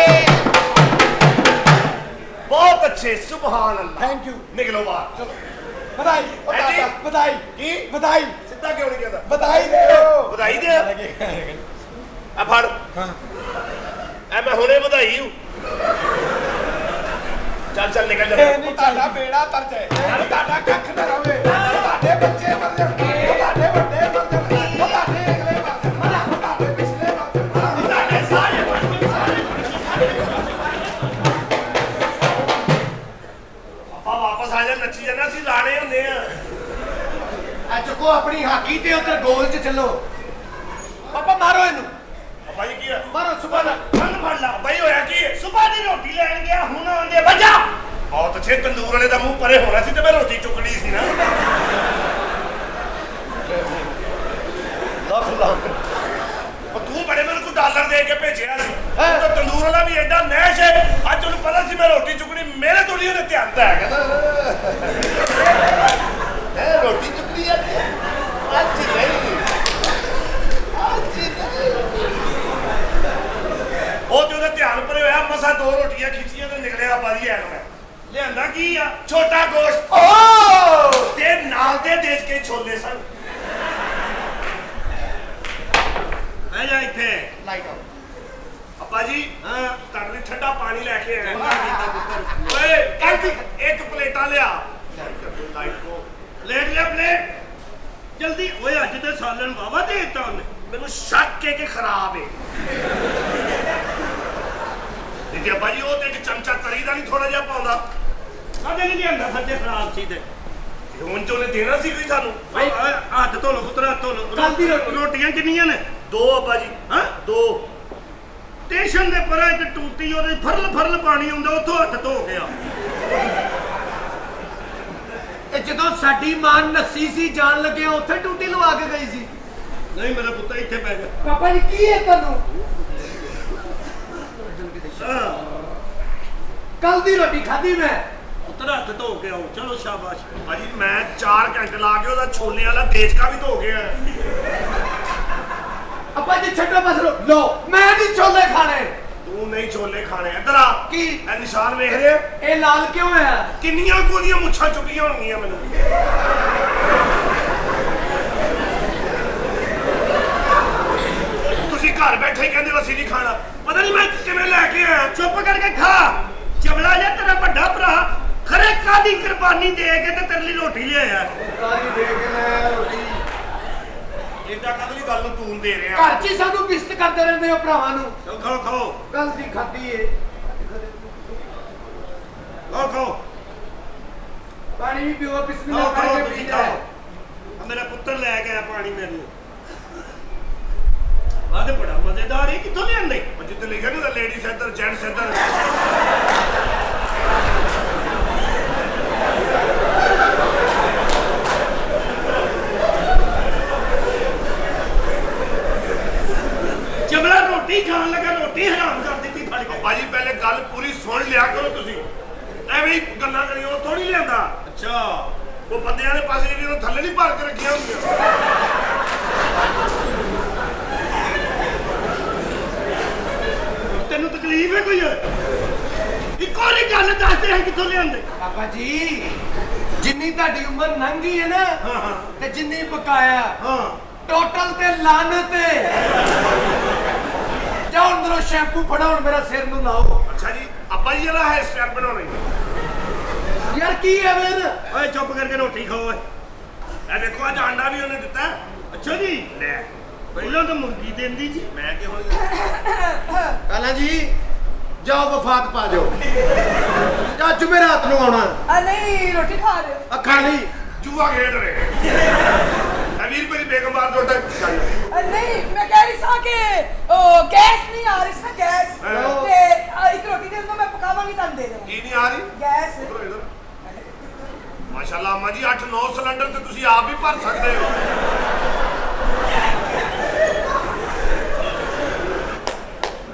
ਬਹੁਤ ਅੱਛੇ ਸੁਭਾਨ ਅੱਲਾਹ ਥੈਂਕ ਯੂ ਨਿਕਲੋ ਬਾਹਰ ਚਲੋ ਵਧਾਈ ਉਹ ਹੈ ਜੀ? ਦਾਦਾ, ਵਧਾਈ ਕੀ ਵਧਾਈ ਸਿੱਧਾ ਕਿਉਂ ਨਹੀਂ ਕਹਿੰਦਾ ਵਧਾਈ ਦਿਓ ਵਧਾਈ ਦੇ ਆ ਫੜ ਹਾਂ ਐ ਮੈਂ ਹੁਣੇ ਵਧਾਈ ਹੂੰ ਚੱਲ ਨਿਕਲ ਜਾ ਇਹ ਨਹੀਂ ਤੁਹਾਡਾ ਬੇੜਾ ਤਰ ਜਾਏ ਤੁਹਾਡਾ ਕੱਖ ਨਾ ਰਵੇ ਤੁਹਾਡੇ ਬੱਚੇ ਮਰ ਜਾਣਗੇ ਤੁਹਾਡੇ ਵੱਡੇ ਮਰ ਜਾਣਗੇ ਤੁਹਾਡੇ ਅਗਲੇ ਮਰ ਜਾਣਗੇ ਤੁਹਾਡੇ ਪਿਛਲੇ ਮਰ ਜਾਣਗੇ ਤੁਹਾਡੇ ਸਾਰੇ ਆਪਾਂ ਵਾਪਸ ਆ ਜਾ ਨੱਚੀ ਜਾਣਾ ਅਸੀਂ ਲਾਣੇ ਹੁੰਦੇ ਆ ਆ ਚੱਕੋ ਆਪਣੀ ਹਾਕੀ ਤੇ ਉਧਰ ਗੋਲ 'ਚ ਚੱਲੋ ਪਾਪਾ ਮਾਰੋ ਇਹਨੂੰ ਬਾਈ ਕੀ ਆ ਮਾਰੋ ਸੁਬਾ ਦਾ ਕੰਨ ਫੜ ਲਾ ਬਾਈ ਹੋਇਆ ਕੀ ਹੈ ਸੁਬਾਹ ਦੀ ਰੋਟੀ ਲੈਣ ਗਿਆ ਹੁਣ ਆਉਂਦੇ ਵੱਜਾ ਬਹੁਤ ਅੱਛੇ ਤੰਦੂਰ ਵਾਲੇ ਦਾ ਮੂੰਹ ਪਰੇ ਹੋਣਾ ਸੀ ਤੇ ਮੈਂ ਰੋਟੀ ਚੁੱਕਣੀ ਸੀ ਨਾ ਲੱਖ ਲੱਖ ਤੂੰ ਬੜੇ ਮੈਨੂੰ ਡਾਲਰ ਦੇ ਕੇ ਭੇਜਿਆ ਸੀ ਉਹ ਤਾਂ ਤੰਦੂਰ ਵਾਲਾ ਵੀ ਐਡਾ ਨੈਸ਼ ਹੈ ਅੱਜ ਉਹਨੂੰ ਪਤਾ ਸੀ ਮੈਂ ਰੋਟੀ ਚੁੱਕਣੀ ਮੇਰੇ ਤੋਂ ਨਹੀਂ ਉਹਨੇ ਧਿਆਨ ਤਾਂ ਹੈਗਾ ਇਹ ਰੋਟੀ ਚੁੱਕੀ ਆ ਅੱਜ ਨਹੀਂ ਉਹ ਤੇ ਉਹਦਾ ਧਿਆਨ ਭਰੇ ਹੋਇਆ ਮਸਾ 2 ਰੋਟੀਆਂ ਖਿੱਚੀਆਂ ਤੇ ਨਿਕਲਿਆ ਬਾਜੀ ਐਨ ਮੈਂ ਲਿਆਂਦਾ ਕੀ ਆ ਛੋਟਾ ਗੋਸ਼ਤ ਓ ਤੇ ਨਾਲ ਦੇ ਦੇਸ਼ ਕੇ ਛੋਲੇ ਸਨ ਆ ਜਾ ਇੱਥੇ ਲਾਈਟ ਆਫ ਅੱਪਾ ਜੀ ਹਾਂ ਤੁਹਾਡੇ ਲਈ ਠੰਡਾ ਪਾਣੀ ਲੈ ਕੇ ਆਇਆ ਓਏ ਇੱਕ ਪਲੇਟਾਂ ਲਿਆ ਲਾਈਟ ਕੋ ਪਲੇਟ ਲਿਆ ਪਲੇਟ ਜਲਦੀ ਓਏ ਅੱਜ ਤੇ ਸਾਲਨ ਵਾਵਾ ਦੇ ਦਿੱਤਾ ਉਹਨੇ ਮੈਨੂੰ ਸ਼ੱਕ ਹੈ ਕਿ ਖਰਾਬ ਹੈ ਦੇਖਿਆ ਭਾਜੀ ਉਹ ਤੇ ਇੱਕ ਚਮਚਾ ਤਰੀ ਦਾ ਨਹੀਂ ਥੋੜਾ ਜਿਹਾ ਪਾਉਂਦਾ ਸਾਡੇ ਨਹੀਂ ਲਿਆਂਦਾ ਸੱਜੇ ਖਰਾਬ ਸੀ ਤੇ ਹੁਣ ਜੋ ਨੇ ਦੇਣਾ ਸੀ ਕੋਈ ਸਾਨੂੰ ਭਾਈ ਹੱਥ ਧੋ ਲੋ ਪੁੱਤਰਾ ਧੋ ਲੋ ਰੋਟੀਆਂ ਕਿੰਨੀਆਂ ਨੇ 2 ਅੱਬਾ ਜੀ ਹਾਂ 2 ਸਟੇਸ਼ਨ ਦੇ ਪਰਾਂ ਇੱਕ ਟੂਟੀ ਉਹਦੇ ਫਰਲ ਪਾਣੀ ਆਉਂਦਾ ਉੱਥੋਂ ਹੱਥ ਧੋ ਗਿਆ ਇਹ ਜਦੋਂ ਸਾਡੀ ਮਾਂ ਨੱਸੀ ਸੀ ਜਾਣ ਲੱਗੇ ਉੱਥੇ ਟੂਟੀ ਲਵਾ ਕੇ ਗਈ ਸੀ ਨਹੀਂ ਮੇਰਾ ਪੁੱਤ ਇੱਥੇ ਪੈ ਗਿਆ ਪਾਪਾ ਜੀ ਕੀ ਹੈ ਤੁਹਾਨੂੰ ਕੱਲ ਦੀ ਰੋਟੀ ਖਾਧੀ ਮੈਂ ਪੁੱਤਰ ਹੱਥ ਧੋ ਕੇ ਆਓ ਚਲੋ ਸ਼ਾਬਾਸ਼ ਭਾਜੀ ਮੈਂ 4 ਘੰਟੇ ਲਾ ਕੇ ਉਹਦਾ ਛੋਲੇ ਵਾਲਾ ਦੇਚਕਾ ਵੀ ਧੋ ਗਿਆ ਅੱਪਾ ਜੀ ਛੱਡੋ ਬਸ ਲੋ ਮੈਂ ਨਹੀਂ ਛੋਲੇ ਖਾਣੇ ਤੂੰ ਨਹੀਂ ਛੋਲੇ ਖਾਣੇ ਇੱਧਰ ਆ ਕੀ ਇਹ ਨਿਸ਼ਾਨ ਵੇਖ ਰਹੇ ਇਹ ਲਾਲ ਕਿਉਂ ਹੈ ਕਿੰਨੀਆਂ ਕੋਦੀਆਂ ਮੁੱਛਾਂ ਚੁੱਕੀਆਂ ਹੋਣਗੀਆਂ ਮੈਨੂੰ ਤੁਸੀਂ ਘਰ ਬੈਠੇ ਹੀ ਕਹਿੰਦੇ ਅਸੀਂ ਨਹੀਂ ਖਾਣਾ ਪਤਾ ਨਹੀਂ ਮੈਂ ਕਿਵੇਂ ਲੈ ਕੇ ਆਇਆ ਚੁੱਪ ਕਰਕੇ ਖਾ ਚਵਲਾ ਜਾ ਤੇਰਾ ਵੱਡਾ ਭਰਾ ਖਰੇ ਕਾਦੀ ਕੁਰਬਾਨੀ ਦੇ ਕੇ ਤੇ ਤੇਰੇ ਲਈ ਰੋਟੀ ਲਿਆਇਆ ਕਾਦੀ ਦੇ ਕੇ ਲੈ ਰੋਟੀ ਇਹਦਾ ਕਦਲੀ ਗੱਲ ਨੂੰ ਤੂੰ ਦੇ ਰਿਹਾ ਘਰ 'ਚ ਹੀ ਸਾਨੂੰ ਬਿਸਤ ਕਰਦੇ ਰਹਿੰਦੇ ਹੋ ਭਰਾਵਾਂ ਨੂੰ ਚਲ ਖਾਓ ਖਾਓ ਕੱਲ ਦੀ ਖਾਧੀ ਏ ਖਾਓ ਪਾਣੀ ਵੀ ਪੀਓ ਬਿਸਮਿਲ੍ਲਾ ਖਾਓ ਕਰਕੇ ਤੁਸੀਂ ਪੀ ਖਾਓ ਜਾਓ ਮੇਰਾ ਪੁੱਤਰ ਲੈ ਕੇ ਆਇਆ ਪਾਣੀ ਮੇਰੇ ਲਈ ਆਹ ਤੇ ਬੜਾ ਮਜ਼ੇਦਾਰ ਹੈ ਕਿੱਥੋਂ ਲਿਆਂਦੇ ਜਿੱਥੇ ਲਿਖਿਆ ਨਹੀਂ ਲੇਡੀਜ਼ ਇੱਧਰ ਜੈਂਟਸ ਇੱਧਰ ਜਬਲਾ ਰੋਟੀ ਖਾਣ ਲੱਗਾ ਰੋਟੀ ਹਰਾਮ ਕਰ ਦਿੱਤੀ ਫੜ ਕੇ ਭਾਜੀ ਪਹਿਲੇ ਗੱਲ ਪੂਰੀ ਸੁਣ ਲਿਆ ਕਰੋ ਤੁਸੀਂ ਐਵੇਂ ਹੀ ਗੱਲਾਂ ਕਰੀ ਉਹ ਥੋੜੀ ਲਿਆਂਦਾ ਅੱਛਾ ਉਹ ਬੰਦਿਆਂ ਦੇ ਪਾਸੇ ਵੀ ਉਹ ਥੱਲੇ ਨਹੀਂ ਭਰ ਕੇ ਰੱਖੀਆਂ ਹੁੰਦੀਆਂ ਤੈਨੂੰ ਤਕਲੀਫ ਹੈ ਕੋਈ ਇੱਕੋ ਹੀ ਗੱਲ ਦੱਸਦੇ ਹੈ ਕਿੱਥੋਂ ਲਿਆਂਦੇ ਪਾਪਾ ਜੀ ਜਿੰਨੀ ਤੁਹਾਡੀ ਉਮਰ ਲੰਘੀ ਹੈ ਨਾ ਹਾਂ ਤੇ ਜਿੰਨੀ ਬਕਾਇਆ ਹਾਂ ਟੋਟਲ ਤੇ ਲਾਨਤ ਹੈ ਜਾਓ ਅੰਦਰੋਂ ਸ਼ੈਂਪੂ ਫੜਾਓ ਹੁਣ ਮੇਰਾ ਸਿਰ ਨੂੰ ਲਾਓ ਅੱਛਾ ਜੀ ਅੱਬਾ ਜੀ ਇਹਦਾ ਹੈਅਰ ਸਟਾਈਲ ਬਣਾਉਣਾ ਯਾਰ ਕੀ ਹੈ ਵੇਰ ਓਏ ਚੁੱਪ ਕਰਕੇ ਰੋਟੀ ਖਾਓ ਇਹ ਦੇਖੋ ਅੱਜ ਆਂਡਾ ਵੀ ਉਹਨੇ ਦਿੱਤਾ ਅੱਛਾ ਜੀ ਲੈ ਪਹਿਲਾਂ ਤਾਂ ਮੁਰਗੀ ਦਿੰਦੀ ਸੀ ਮੈਂ ਕਿ ਹੁਣ ਕਾਲਾ ਜੀ ਜਾਓ ਵਫਾਤ ਪਾ ਜਾਓ ਜਾਂ ਜੁਮੇਰਾਤ ਨੂੰ ਆਉਣਾ ਆ ਨਹੀਂ ਰੋਟੀ ਖਾ ਰਹੇ ਹੋ ਅੱਖਾਂ ਲਈ ਜੂਆ ਖੇਡ ਰਹੇ ਇਹ 20 ਰੁਪਏ ਦੀ ਬੇਗਮ ਬਾਰ ਜੋਟਾ ਨਹੀਂ ਮੈਂ ਕਹਿ ਰਹੀ ਸਾਂ ਕਿ ਉਹ ਗੈਸ ਨਹੀਂ ਆ ਰਹੀ ਸੀ ਗੈਸ ਤੇ ਇੱਕ ਰੋਟੀ ਦੇ ਦੋ ਮੈਂ ਪਕਾਵਾਂਗੀ ਤੁਹਾਨੂੰ ਦੇ ਦੇਵਾਂ ਕੀ ਨਹੀਂ ਆ ਰਹੀ ਗੈਸ ਮਾਸ਼ਾਅੱਲਾ ਅੰਮਾ ਜੀ 8-9 ਸਿਲੰਡਰ ਤੇ ਤੁਸੀਂ ਆਪ ਹੀ ਭਰ ਸਕਦੇ ਹੋ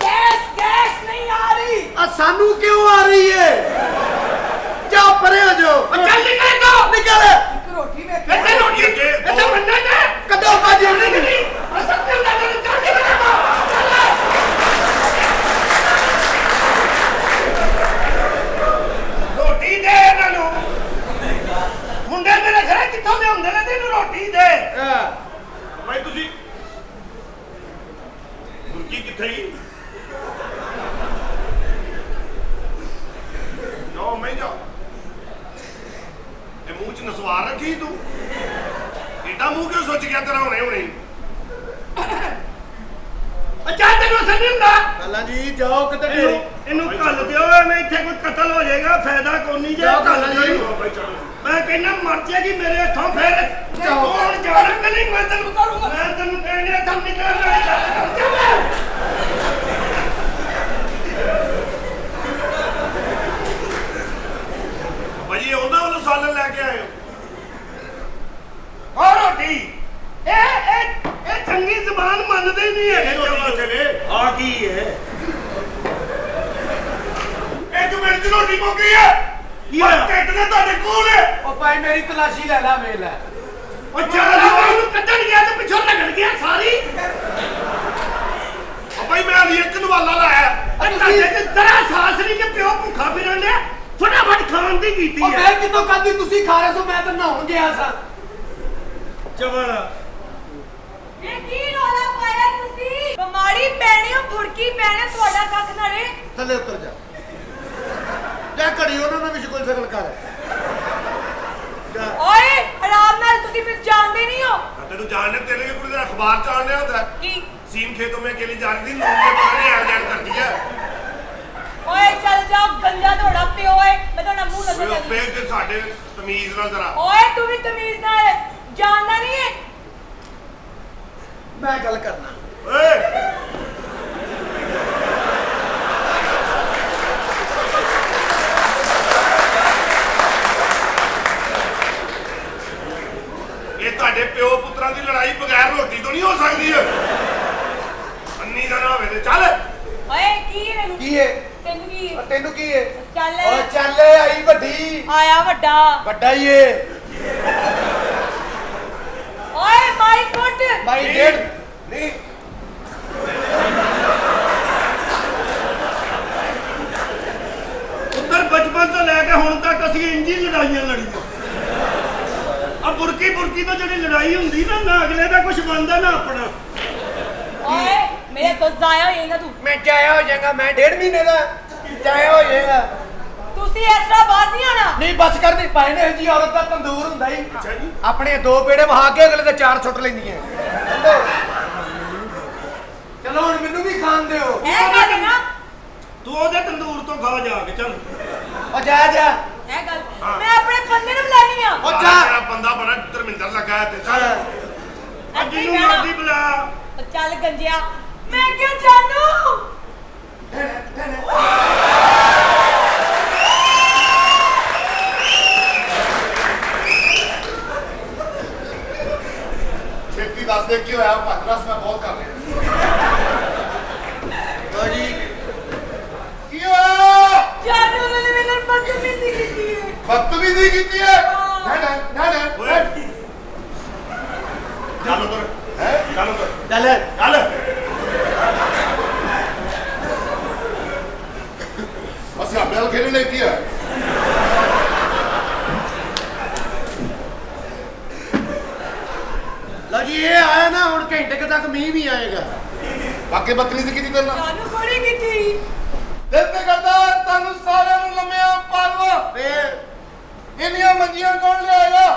ਗੈਸ ਨਹੀਂ ਆ ਰਹੀ ਆ ਸਾਨੂੰ ਕਿਉਂ ਆ ਰਹੀ ਏ ਜਾ ਪਰੇ ਹੋ ਜਾਓ ਚੱਲ ਨਿਕਲ ਦੋ ਨਿਕਲ ਇੱਕ ਰੋਟੀ ਮੈਂ ਇੱਥੇ ਰੋਟੀ ਅੱਗੇ ਇੱਥੇ ਬੰਦਾ ਨਾ ਕੱਢੋ ਬਾਜੀ ਨਹੀਂ ਅਸਲ ਤੇ ਉਹਨਾਂ ਨੂੰ ਚੱਲ ਕੇ ਰੋਟੀ ਦੇ ਇਹਨਾਂ ਨੂੰ ਮੁੰਡੇ ਮੇਰੇ ਘਰੇ ਕਿੱਥੋਂ ਲਿਆਉਂਦੇ ਨੇ ਤੈਨੂੰ ਰੋਟੀ ਦੇ ਭਾਈ ਤੁਸੀਂ ਮੁਰਗੀ ਕਿੱਥੇ ਹੀ ਨੋ ਮੈਂ ਜਾ ਇਹ ਮੂੰਹ ਚ ਨਸਵਾਰ ਰੱਖੀ ਤੂੰ ਏਡਾ ਮੂੰਹ ਕਿਉਂ ਸੋਚ ਗਿਆ ਤੇਰਾ ਹੁਣੇ ਹੁਣੇ ਅੱਛਾ ਤੈਨੂੰ ਅਸਰ ਨਹੀਂ ਹੁੰਦਾ ਕਾਲਾ ਜੀ ਜਾਓ ਕਿਤੇ ਇਹਨੂੰ ਕੱਲ ਦਿਓ ਐਵੇਂ ਇੱਥੇ ਕੋਈ ਕਤਲ ਹੋ ਜਾਏਗਾ ਫਾਇਦਾ ਕੋਈ ਨਹੀਂ ਜੇ ਕੱਲ ਜੀ ਮੈਂ ਕਹਿੰਦਾ ਮਰ ਜਾਏਗੀ ਮੇਰੇ ਹੱਥੋਂ ਫੇਰ ਕੌਣ ਜਾਣਦਾ ਨਹੀਂ ਮੈਂ ਤੈਨੂੰ ਕਰੂੰਗਾ ਮੈਂ ਤੈਨੂੰ ਕਹਿੰਦਾ ਤੂੰ ਨਿਕਲ ਭਾਈ ਉਹਨਾਂ ਵੱਲੋਂ ਸਾਲਨ ਲੈ ਕੇ ਆਏ ਹੋ ਰੋਟੀ ਇਹ ਚੰਗੀ ਜ਼ਬਾਨ ਮੰਨਦੇ ਨਹੀਂ ਹੈਗੇ ਚਲੋ ਚਲੇ ਆ ਕੀ ਹੈ? ਇੱਕ ਮਿੰਟ ਚ ਰੋਟੀ ਮੁੱਕ ਗਈ ਹੈ। ਕੀ ਹੋਇਆ? ਢਿੱਡ ਦੇ ਤੁਹਾਡੇ ਕੋਲ ਹੈ। ਉਹ ਭਾਈ ਮੇਰੀ ਤਲਾਸ਼ੀ ਲੈ ਲੈ ਵੇਖ ਲੈ। ਉਹ ਚੱਲ ਉਹਨੂੰ ਕੱਢਣ ਗਿਆ ਤੇ ਪਿੱਛੋਂ ਲੱਗਣ ਗਿਆ ਸਾਰੀ। ਉਹ ਭਾਈ ਮੈਂ ਅਲੀ ਇੱਕ ਨਵਾਲਾ ਲਾਇਆ। ਇਹ ਤੁਹਾਡੇ ਤੇ ਜ਼ਰਾ ਸਾਹਸ ਨਹੀਂ ਕਿ ਪਿਓ ਭੁੱਖਾ ਫਿਰਨ ਲਿਆ। ਫਟਾਫਟ ਖਾਣ ਦੀ ਕੀਤੀ ਉਹ ਹੈ। ਮੈਂ ਕਿਦੋਂ ਖਾਧੀ? ਤੁਸੀਂ ਖਾ ਰਹੇ ਸੋ, ਮੈਂ ਤਾਂ ਨਹਾਉਣ ਗਿਆ ਸਾਂ। ਚਵਲ ਇਹ ਕੀ ਰੋਲਾ ਪਾਇਆ ਤੁਸੀਂ? ਬਿਮਾਰੀ ਪੈਣੀ ਉਹ ਬੁਰਕੀ ਪੈਣੇ ਤੁਹਾਡਾ ਕੱਖ ਨਾਲੇ। ਥੱਲੇ ਉਤਰ ਜਾ। ਜਾ ਘੜੀ ਉਹਨਾਂ ਨਾਲ ਵੀ ਸ਼ਕਲ ਸ਼ਕਲ ਕਰ। ਓਏ ਆਰਾਮ ਨਾਲ, ਤੁਸੀਂ ਮੈਨੂੰ ਜਾਣਦੇ ਨਹੀਂ ਹੋ। ਤੈਨੂੰ ਜਾਣਨੇ ਤੇਰੇ ਕੁੜੀ ਦਾ ਅਖਬਾਰ ਚਾੜਨੇ ਹੁੰਦਾ ਹੈ। ਕੀ? सीम खेतों में अकेली जा रही थी, नून ने पता नहीं आ जान कर दिया। ਓਏ ਚੱਲ ਜਾ, ਗੰਜਾ ਤੁਹਾਡਾ ਪਿਓ ਏ। ਮੈਂ ਤੁਹਾਡਾ ਮੂੰਹ ਨਜ਼ਰ ਓਏ ਬੇ ਤੇ ਸਾਡੇ ਤਮੀਜ਼ ਨਾਲ ਜ਼ਰਾ। ਓਏ ਤੂੰ ਵੀ ਤਮੀਜ਼ ਨਾਲ ਜਾਣਦਾ ਨਹੀਂ ਏ। ਮੈਂ ਗੱਲ ਕਰਨਾ। ਓਏ ਇਹ ਤੁਹਾਡੇ ਪਿਓ ਪੁੱਤਰਾਂ ਦੀ ਲੜਾਈ ਬਗੈਰ ਰੋਟੀ ਤੋਂ ਨਹੀਂ ਹੋ ਸਕਦੀ। ਅੰਨੀ ਦਾ ਨਾ ਹੋਵੇ ਤੇ ਚੱਲ। ਓਏ ਕੀ ਏ ਮੈਨੂੰ? ਕੀ ਹੈ? ਤੈਨੂੰ ਕੀ ਏ? ਤੈਨੂੰ ਕੀ ਹੈ? ਚੱਲ ਓ ਚੱਲ ਆਈ ਵੱਡੀ। ਆਇਆ ਵੱਡਾ। ਵੱਡਾ ਹੀ ਏ। ਓਏ ਮਾਈ ਫੁੱਟ। ਮਾਈ ਡੇਢ ਨਹੀਂ। ਉੱਧਰ ਬਚਪਨ ਤੋਂ ਲੈ ਕੇ ਹੁਣ ਤੱਕ ਅਸੀਂ ਇੰਜੀ ਲੜਾਈਆਂ ਲੜੀਆਂ। ਆ ਬੁਰਕੀ ਤੋਂ ਜਿਹੜੀ ਲੜਾਈ ਹੁੰਦੀ ਨਾ ਅਗਲੇ ਦਾ ਕੁਝ ਬਣਦਾ ਨਾ ਆਪਣਾ। ਓਏ ਮੇਰੇ ਤੋਂ ਜ਼ਾਇਆ ਹੋ ਜਾਏਗਾ ਤੂੰ। ਮੈਂ ਜਾਇਆ ਹੋ ਜਾਏਗਾ। ਮੈਂ 1.5 ਮਹੀਨੇ ਦਾ ਜਾਇਆ ਹੋ ਜਾਏਗਾ। ਤੁਸੀਂ ਇਸ ਤਰ੍ਹਾਂ ਬਾਹਰ ਨਹੀਂ ਆਣਾ। ਨਹੀਂ ਬਸ ਕਰਦੀ ਪਾਏ ਨੇ ਜੀ। ਔਰਤ ਦਾ ਤੰਦੂਰ ਹੁੰਦਾ ਹੀ। ਅੱਛਾ ਜੀ। ਆਪਣੇ 2 ਪੇੜੇ ਵਹਾ ਕੇ ਅਗਲੇ ਤੇ 4 ਛੁੱਟ ਲੈਂਦੀਆਂ। ਚਲੋ ਹੁਣ ਮੈਨੂੰ ਵੀ ਖਾਣ ਦਿਓ। ਇਹ ਗੱਲ ਨਾ, ਤੂੰ ਉਹਦੇ ਤੰਦੂਰ ਤੋਂ ਖਾ ਜਾ ਕੇ ਚੱਲ। ਓ ਜਾ ਜਾ। ਇਹ ਗੱਲ ਮੈਂ ਆਪਣੇ ਬੰਦੇ ਨੂੰ ਬੁਲਾਣੀ ਆ। ਓ ਜਾ। ਤੇਰਾ ਬੰਦਾ ਬੜਾ ਧਰਮਿੰਦਰ ਲੱਗਾ ਹੈ ਤੇ ਚੱਲ। ਇੱਥੇ ਹੀ ਜਿਹਨੂੰ ਬਹਿਣਾ। ਮਰਜ਼ੀ ਬੁਲਾ। ਉਹ ਚੱਲ ਗੰਜਿਆ, ਮੈਂ ਕਿਉਂ ਜਾਣੂ? ਛੇਤੀ ਦੱਸ ਦੇ ਕੀ ਹੋਇਆ। ਭੱਜ ਰਸ ਮੈਂ ਬਹੁਤ ਕਰ ਰਿਹਾ। ਲੋ ਜੀ ਕੀ ਹੋਇਆ? ਜਾਣੂ ਨੇ ਮੇਰੇ ਨਾਲ ਬਦਤਮੀਜ਼ੀ ਕੀਤੀ ਹੈ। ਬਦਤਮੀਜ਼ੀ ਕੀਤੀ ਹੈ? ਨਾ ਨਾ ਨਾ ਨਾ। ਓਏ ਚੱਲ ਉਧਰ। ਹੈ ਚੱਲ ਉਧਰ। ਚੱਲ। ਚੱਲ। ਅਸੀਂ ਆਪੇ ਨਾਲ ਖੇਡਣੇ ਕੀ ਹੈ? ਲੋ ਜੀ ਇਹ ਆਇਆ ਨਾ ਹੁਣ ਘੰਟੇ ਕੁ ਤੱਕ ਮੀਂਹ ਵੀ ਆਏਗਾ। ਬਾਕੀ ਬਦਤਮੀਜ਼ੀ ਕੀਤੀ ਤੇਰੇ ਨਾਲ? ਜਾਣੂ ਕੋੜੀ ਕੀਤੀ। ਦਿਲ ਤੇ ਕਰਦਾ ਤੁਹਾਨੂੰ ਸਾਰਿਆਂ ਨੂੰ ਲੰਮਿਆਂ ਪਾਲਵਾ। ਫੇਰ ਇੰਨੀਆਂ ਮੰਜੀਆਂ ਕੌਣ ਲਿਆਏਗਾ?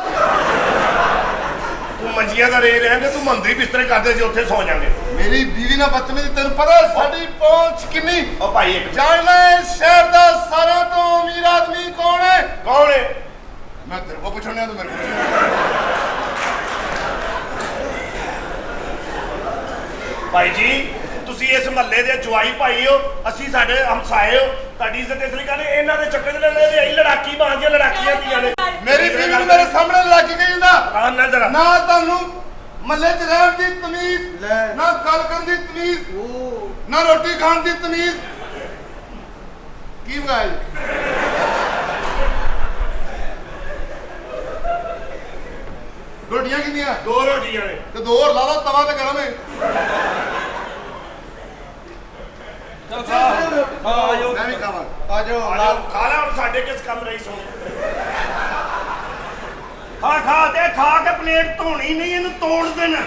ਤੂੰ ਮੰਜੀਆਂ ਦਾ ਰੇ ਰਹਿੰਦੇ ਤੂੰ ਮੰਦਰੀ ਬਿਸਤਰੇ ਕਰਦੇ ਸੀ ਉੱਥੇ ਸੌ ਜਾਂਗੇ। ਮੇਰੀ ਬੀਵੀ ਨਾਲ ਬਦਤਮੀਜ਼ੀ ਤੈਨੂੰ ਪਤਾ ਸਾਡੀ ਪਹੁੰਚ ਕਿੰਨੀ? ਉਹ ਭਾਈ ਇੱਕ ਜਾਣਦਾ ਹੈ ਸ਼ਹਿਰ ਦਾ ਸਾਰਿਆਂ ਤੋਂ ਅਮੀਰ ਆਦਮੀ ਕੌਣ ਹੈ? ਕੌਣ ਹੈ? ਮੈਂ ਤੇਰੇ ਕੋਲ ਪੁੱਛਣਿਆ ਤੂੰ ਮੇਰੇ ਕੋਲ। ਭਾਈ ਜੀ ਤੁਸੀਂ ਇਸ ਮਹੱਲੇ ਦੇ ਜਵਾਈ ਭਾਈ ਹੋ, ਅਸੀਂ ਸਾਡੇ ਹਮਸਾਏ ਹੋ। ਤੁਹਾਡੀ ਇੱਜ਼ਤ ਇਸ ਲਈ ਕਹਿੰਦੇ ਇਹਨਾਂ ਦੇ ਚੱਕਰ ਚ ਲੈਣੇ ਦੇ ਲੜਾਕੀ ਬਾਂਝੀਆਂ ਲੜਾਕੀਆਂ ਦੀਆਂ ਨੇ। ਮੇਰੀ ਬੀਵੀ ਨੂੰ ਮੇਰੇ ਸਾਹਮਣੇ ਲੱਗ ਕੇ ਕਹਿੰਦਾ ਆਹ ਨਾ ਜਰਾ ਨਾ ਤੁਹਾਨੂੰ ਮੱਲੇ 'ਚ ਰਹਿਣ ਦੀ ਤਮੀਜ਼, ਨਾ ਗੱਲ ਕਰਨ ਦੀ ਤਮੀਜ਼, ਨਾ ਰੋਟੀ ਖਾਣ ਦੀ ਤਮੀਜ਼। ਕੀ ਬਗਾਇਆ ਜੀ? ਰੋਟੀਆਂ ਕਿੰਨੀਆਂ? 2 ਰੋਟੀਆਂ ਨੇ। ਤੇ 2 ਹੋਰ ਲਾ ਲਾ, ਤਵਾ ਤੇ ਗਰਮ ਹੈ। ਆਜੋ ਮੈਂ ਵੀ ਖਾਵਾਂ। ਆਜੋ ਖਾ ਲੈ ਹੁਣ ਸਾਡੇ ਕਿਸ ਕੰਮ ਰਹੀ ਸੋ। ਖਾ ਤੇ ਖਾ ਕੇ ਪਲੇਟ ਧੋਣੀ ਨਹੀਂ, ਇਹਨੂੰ ਤੋੜ ਦੇਣਾ।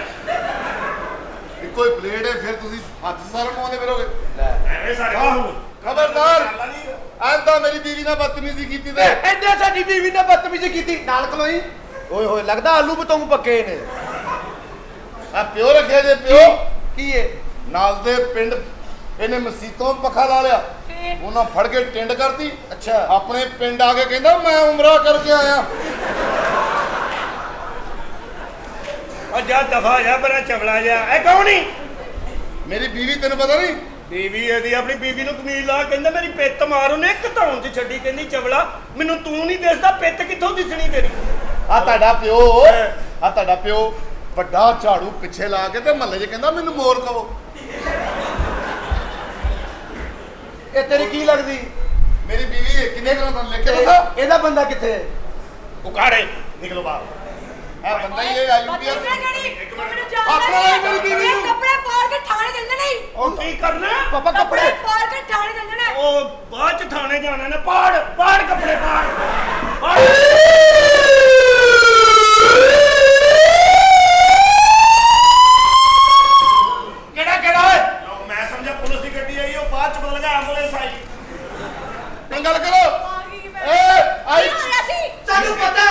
ਇੱਕੋ ਹੀ ਪਲੇਟ ਹੈ, ਫਿਰ ਤੁਸੀਂ ਹੱਥ ਸਾਰਾ ਪਾਉਂਦੇ ਫਿਰੋਗੇ। ਐਵੇਂ ਸਾਡੇ ਕੋਲ ਖਬਰਦਾਰ ਚੱਲਦਾ ਨਹੀਂ। ਆਂਦਾ ਮੇਰੀ ਬੀਵੀ ਨਾਲ ਬਦਤਮੀਜ਼ੀ ਕੀਤੀ ਤੇ ਐਡੇ ਸਾਡੀ ਬੀਵੀ ਨੇ ਬਦਤਮੀਜ਼ੀ ਕੀਤੀ ਨਾਲ ਖਲੋਈ। ਓਏ ਹੋਏ ਲੱਗਦਾ ਆਲੂ ਬਤੌਂਗ ਪੱਕੇ ਨੇ। ਆ ਪਿਓ ਰੱਖਿਆ ਜੇ ਪਿਓ। ਕੀ ਏ? ਨਾਲ ਦੇ ਪਿੰਡ ਇਹਨੇ ਮਸੀਤੋਂ ਪੱਖਾ ਲਾ ਲਿਆ। ਫੇਰ ਉਹਨਾਂ ਫੜ ਕੇ ਟਿੰਡ ਕਰਤੀ। ਅੱਛਾ ਆਪਣੇ ਪਿੰਡ ਆ ਕੇ ਕਹਿੰਦਾ ਮੈਂ ਉਮਰਾ ਕਰਕੇ ਆਇਆ। ਉਹ ਜਾ ਦਫਾ ਜਾ ਬੜਾ ਚਵਲਾ ਜਾ। ਇਹ ਕੌਣ ਨਹੀਂ? ਮੇਰੀ ਬੀਵੀ ਤੈਨੂੰ ਪਤਾ ਨਹੀਂ? ਬੀਵੀ ਇਹਦੀ ਆਪਣੀ ਬੀਵੀ ਨੂੰ ਕਮੀਜ਼ ਲਾ ਕਹਿੰਦਾ ਮੇਰੀ ਪਿੱਤ ਮਾਰ। ਉਹਨੇ ਇੱਕ ਧੌਣ 'ਚ ਛੱਡੀ, ਕਹਿੰਦੀ ਚਵਲਾ ਮੈਨੂੰ ਤੂੰ ਨਹੀਂ ਦਿਸਦਾ, ਪਿੱਤ ਕਿੱਥੋਂ ਦਿਸਣੀ ਤੇਰੀ? ਆ ਤੁਹਾਡਾ ਪਿਓ, ਆ ਤੁਹਾਡਾ ਪਿਓ ਵੱਡਾ ਝਾੜੂ ਪਿੱਛੇ ਲਾ ਕੇ ਤੇ ਮਹੱਲੇ 'ਚ ਕਹਿੰਦਾ ਮੈਨੂੰ ਮੋਰ ਕਹੋ। ਇਹ ਤੇਰੀ ਕੀ ਲੱਗਦੀ? ਮੇਰੀ ਬੀਵੀ ਹੈ, ਕਿੰਨੇ ਦਿਨਾਂ ਤੋਂ ਲਿਖ ਕੇ ਦੱਸੋ। ਇਹਦਾ ਬੰਦਾ ਕਿੱਥੇ? ਉਕਾੜੇ ਨਿਕਲੋ ਬਾਹਰ। ਇਹ ਬੰਦਾ ਹੀ ਇਹ ਆਯੂਪੀਐਸ ਆਪਣਾ ਹੀ ਮੇਰੀ ਬੀਵੀ ਨੂੰ। ਕੱਪੜੇ ਪਾੜ ਕੇ ਥਾਣੇ ਚੱਲਦੇ ਨਹੀਂ। ਉਹ ਕੀ ਕਰਨਾ? ਪਾਪਾ ਕੱਪੜੇ ਪਾੜ ਕੇ ਥਾਣੇ ਚੱਲਦੇ ਨੇ। ਉਹ ਬਾਅਦ ਚ ਥਾਣੇ ਜਾਣਾ ਨੇ। ਪਾੜ ਕੱਪੜੇ ਪਾੜ। ਕਿਹੜਾ ਓਏ? ਮੈਂ ਸਮਝਿਆ ਪੁਲਿਸ ਦੀ ਗੱਡੀ ਆਈ, ਉਹ ਬਾਅਦ ਚ ਪਤਾ ਲੱਗਾ ਐਂਬੂਲੈਂਸ ਆਈ। ਗੱਲ ਕਰੋ। ਆਈ ਹੋਇਆ ਸੀ। ਸਾਨੂੰ ਪਤਾ।